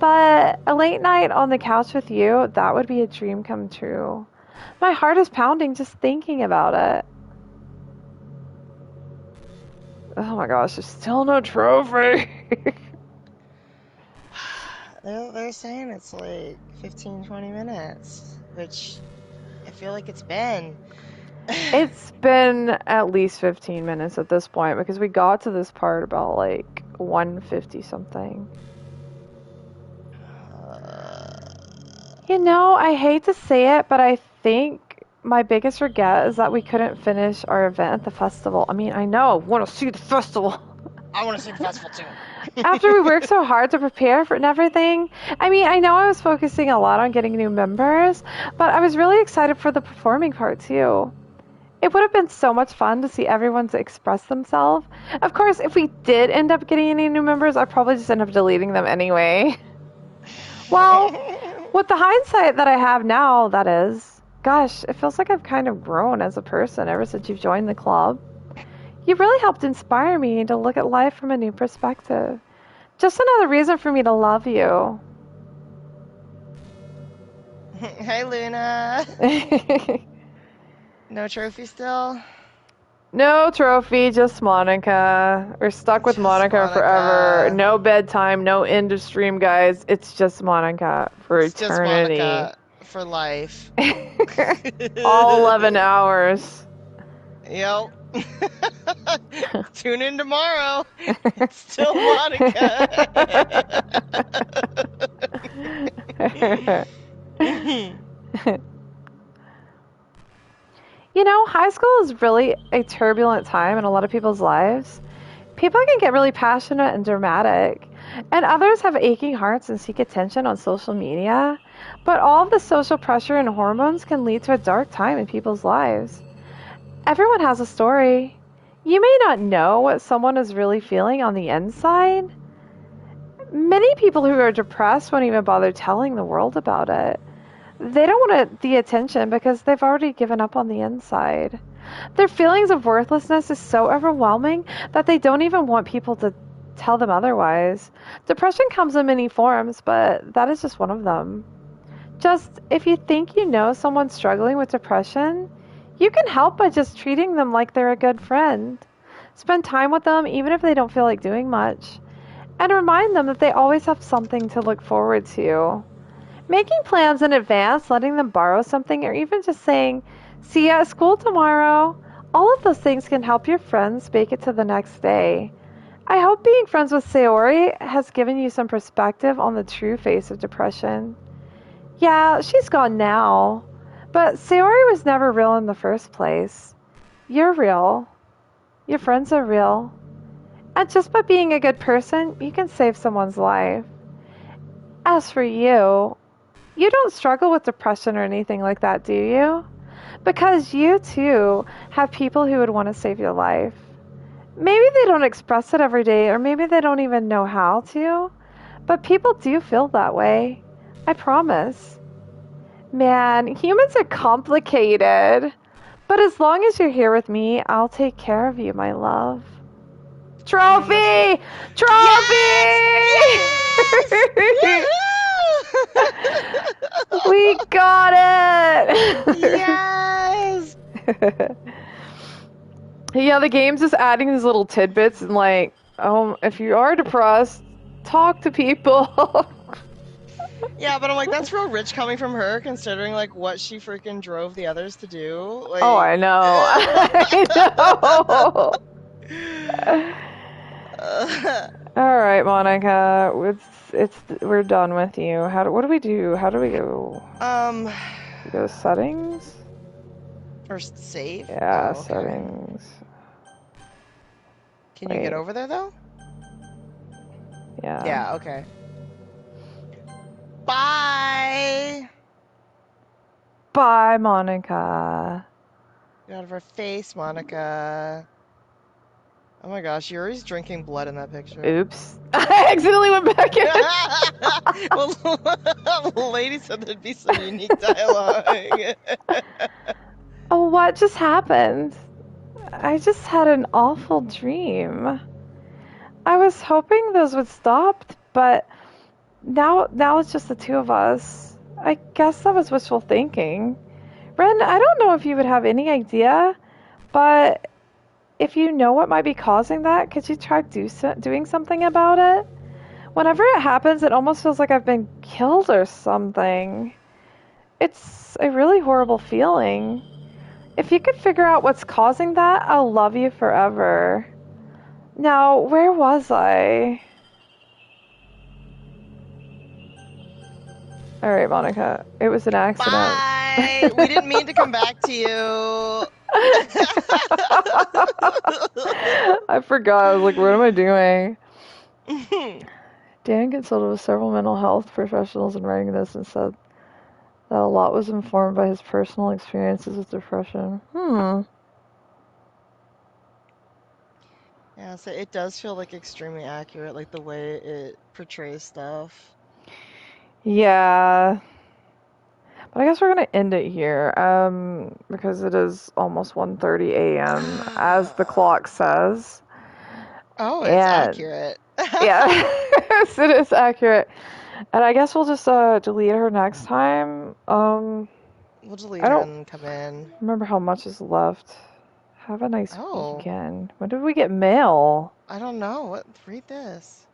But a late night on the couch with you, that would be a dream come true. My heart is pounding just thinking about it. Oh my gosh, there's still no trophy. They're saying it's like 15, 20 minutes, which I feel like it's been. It's been at least 15 minutes at this point because we got to this part about like 150 something. I hate to say it, but I think my biggest regret is that we couldn't finish our event at the festival. I mean, I know, I want to see the festival. I want to see the festival too. After we worked so hard to prepare for it and everything, I mean, I know I was focusing a lot on getting new members, but I was really excited for the performing part too. It would have been so much fun to see everyone to express themselves. Of course, if we did end up getting any new members, I'd probably just end up deleting them anyway. Well, with the hindsight that I have now, that is. Gosh, it feels like I've kind of grown as a person ever since you've joined the club. You've really helped inspire me to look at life from a new perspective. Just another reason for me to love you. Hey, Luna. No trophy still? No trophy, just Monica. We're stuck with Just Monica forever. Monica. No bedtime, no end of stream, guys. It's just Monica for It's just eternity. Monica for life. All 11 hours. Yep. Tune in tomorrow. It's still Monica. You know, high school is really a turbulent time in a lot of people's lives. People can get really passionate and dramatic, and others have aching hearts and seek attention on social media. But all of the social pressure and hormones can lead to a dark time in people's lives. Everyone has a story. You may not know what someone is really feeling on the inside. Many people who are depressed won't even bother telling the world about it. They don't want the attention because they've already given up on the inside. Their feelings of worthlessness is so overwhelming that they don't even want people to tell them otherwise. Depression comes in many forms, but that is just one of them. Just if you think you know someone struggling with depression, you can help by just treating them like they're a good friend. Spend time with them even if they don't feel like doing much. And remind them that they always have something to look forward to. Making plans in advance, letting them borrow something, or even just saying, "See you at school tomorrow." All of those things can help your friends make it to the next day. I hope being friends with Sayori has given you some perspective on the true face of depression. Yeah, she's gone now, but Sayori was never real in the first place. You're real. Your friends are real. And just by being a good person, you can save someone's life. As for you, you don't struggle with depression or anything like that, do you? Because you too have people who would want to save your life. Maybe they don't express it every day, or maybe they don't even know how to, but people do feel that way. I promise. Man, humans are complicated. But as long as you're here with me, I'll take care of you, my love. Trophy! Trophy! Yes! We got it! Yes! Yeah, the game's just adding these little tidbits and like, if you are depressed, talk to people. Yeah, but I'm like, that's real rich coming from her, considering like what she freaking drove the others to do. Like, Oh, I know. I know. All right, Monica, we're done with you. What do we do? How do we go? We go to settings. First save. Yeah, Oh, okay. settings. Can you get over there though? Yeah. Yeah. Okay. Bye. Bye, Monica. Get out of her face, Monica. Oh my gosh, Yuri's drinking blood in that picture. Oops. I accidentally went back in. Well, the lady said there'd be some unique dialogue. Oh, what just happened? I just had an awful dream. I was hoping those would stop, but now it's just the two of us. I guess that was wishful thinking. Ren, I don't know if you would have any idea, but if you know what might be causing that, could you try doing something about it? Whenever it happens, it almost feels like I've been killed or something. It's a really horrible feeling. If you could figure out what's causing that, I'll love you forever. Now, where was I? Alright, Monica. It was an accident. Bye. We didn't mean to come back to you. I forgot. I was like, what am I doing? Dan consulted with several mental health professionals in writing this and said that a lot was informed by his personal experiences with depression. Yeah, so it does feel like extremely accurate, like the way it portrays stuff. Yeah. But I guess we're gonna end it here, because it is almost 1:30 a.m. as the clock says. Oh, it's And accurate. yeah, yes, it is accurate. And I guess we'll just delete her next time. We'll delete I her don't and come in. remember how much is left. Have a nice Oh, weekend. When did we get mail? I don't know. What? Read this.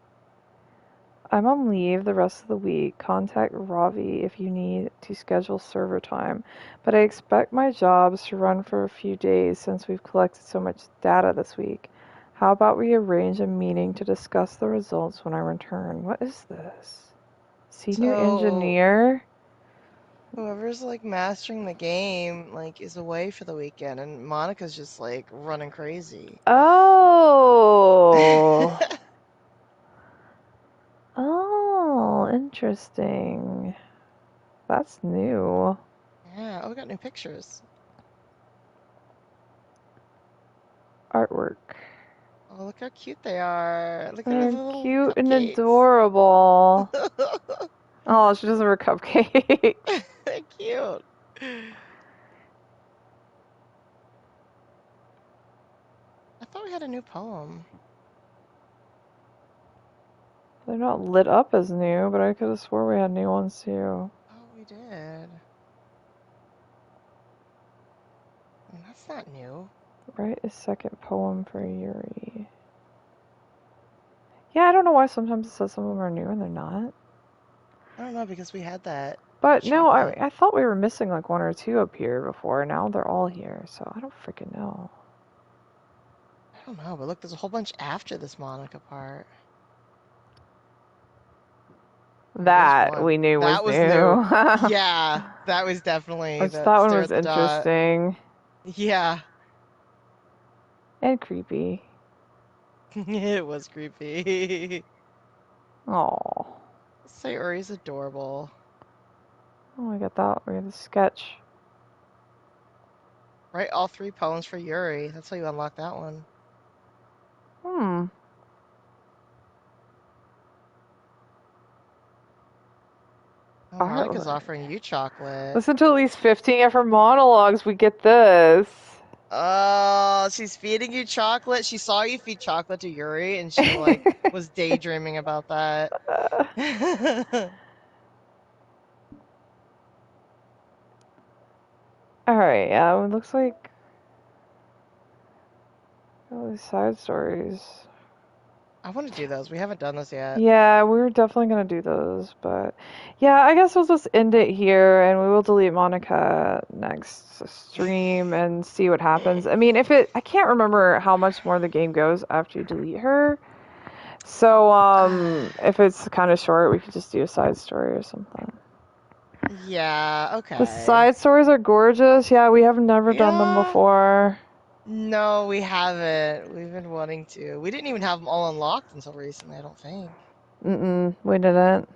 I'm on leave the rest of the week. Contact Ravi if you need to schedule server time. But I expect my jobs to run for a few days since we've collected so much data this week. How about we arrange a meeting to discuss the results when I return? What is this? Senior So, engineer? whoever's like mastering the game, like, is away for the weekend, and Monica's just like running crazy. Oh. Oh, interesting. That's new. Yeah. Oh, we got new pictures. Artwork. Oh, look how cute they are. Look at the They're little cute and cupcakes. adorable. Oh, she doesn't have her cupcake. They're cute. I thought we had a new poem. They're not lit up as new, but I could have swore we had new ones too. Oh, we did. That's not new. Write a second poem for Yuri. Yeah, I don't know why sometimes it says some of them are new and they're not. I don't know because we had that. But no, chocolate. I thought we were missing like one or two up here before. Now they're all here, so I don't freaking know. I don't know, but look, there's a whole bunch after this Monica part. There's That one. we knew was That was new. new. Yeah, that was definitely Which that that one stare was at the dot. interesting Yeah, and creepy. it was creepy. Oh, Sayori's adorable. oh, I got that. We got the sketch. Write all 3 poems for Yuri. That's how you unlock that one. Hmm. Oh, Monica's Artwork. offering you chocolate. Listen to at least 15 of her monologues. We get this. Oh, she's feeding you chocolate. She saw you feed chocolate to Yuri, and she like was daydreaming about that. Alright, yeah, it looks like all these side stories. I want to do those. We haven't done this yet. Yeah, we were definitely gonna do those, but yeah, I guess we'll just end it here and we will delete Monica next stream and see what happens. I mean, I can't remember how much more the game goes after you delete her. So, if it's kind of short, we could just do a side story or something. Yeah, The okay. side stories are gorgeous. Yeah, we have never done them Yeah. before. No, we haven't. We've been wanting to. We didn't even have them all unlocked until recently, I don't think. We didn't.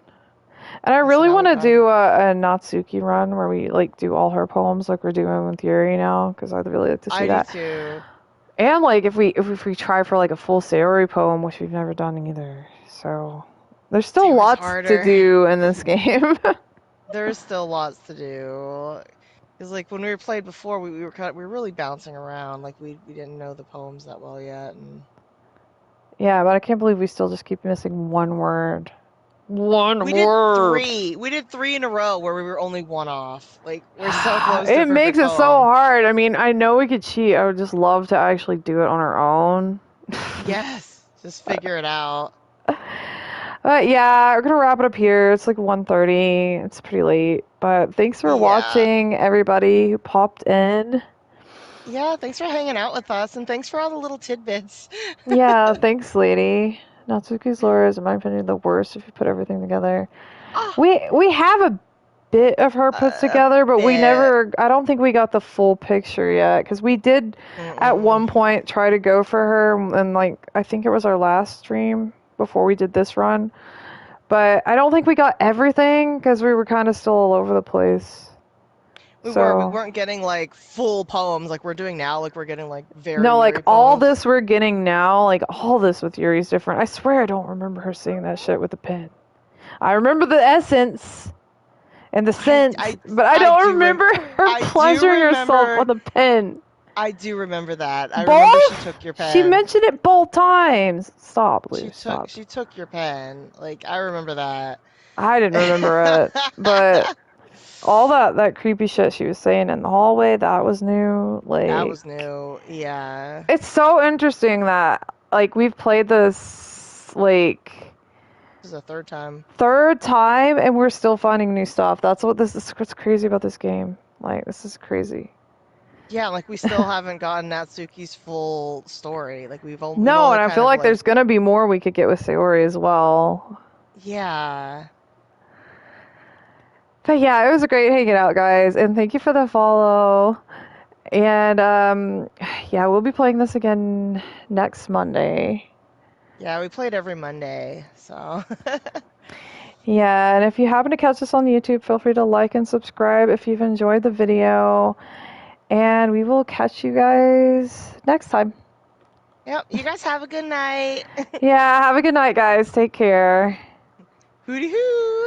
And I And so really now want we to got do 'em. a Natsuki run where we like do all her poems like we're doing with Yuri now, because I'd really like to see I do that. too. And like if we try for like a full Sayori poem, which we've never done either. So there's still Sayori's lots to harder. do in this game. There's still lots to do. Because like when we were played before, we were really bouncing around. Like we didn't know the poems that well yet, and Yeah, but I can't believe we still just keep missing one word. One we did word. 3. We did 3 in a row where we were only 1 off. Like we're so close to a It makes perfect it so poem. hard. I mean, I know we could cheat. I would just love to actually do it on our own. Yes, just figure it out. But yeah, we're gonna wrap it up here. It's like 1:30. It's pretty late. But thanks for Yeah. watching, everybody who popped in. Yeah, thanks for hanging out with us, and thanks for all the little tidbits. Yeah, thanks, lady. Natsuki's lore is, in my opinion, the worst if you put everything together. Ah, We have a bit of her put a together, but we bit. never. I don't think we got the full picture yet, because we did at Mm-mm. one point try to go for her, and like I think it was our last stream before we did this run. But I don't think we got everything because we were kind of still all over the place. We So weren't getting like full poems like we're doing now. Like we're getting like very no, like Yuri all poems. this we're getting now, like all this with Yuri's different. I swear I don't remember her saying that shit with the pen. I remember the essence and the scent, but I I don't do remember her I do pleasuring herself remember- with a pen. I do remember that. I remember she took your pen. She mentioned it both times. Stop, Lou. Stop. She took your pen. Like, I remember that. I didn't remember it, but all that creepy shit she was saying in the hallway, that was new. Like, That was new. Yeah. it's so interesting that like we've played this like This is the third time. third time and we're still finding new stuff. That's what's crazy about this game. Like, this is crazy. Yeah, like we still haven't gotten Natsuki's full story. Like we've only No, and I kind feel of, like there's gonna be more we could get with Sayori as well. Yeah. But yeah, it was great hanging out, guys, and thank you for the follow. And yeah, we'll be playing this again next Monday. Yeah, we played every Monday, so Yeah, and if you happen to catch us on YouTube, feel free to like and subscribe if you've enjoyed the video. And we will catch you guys next time. Yep, you guys have a good night. Yeah, have a good night, guys. Take care. Hooty hoo!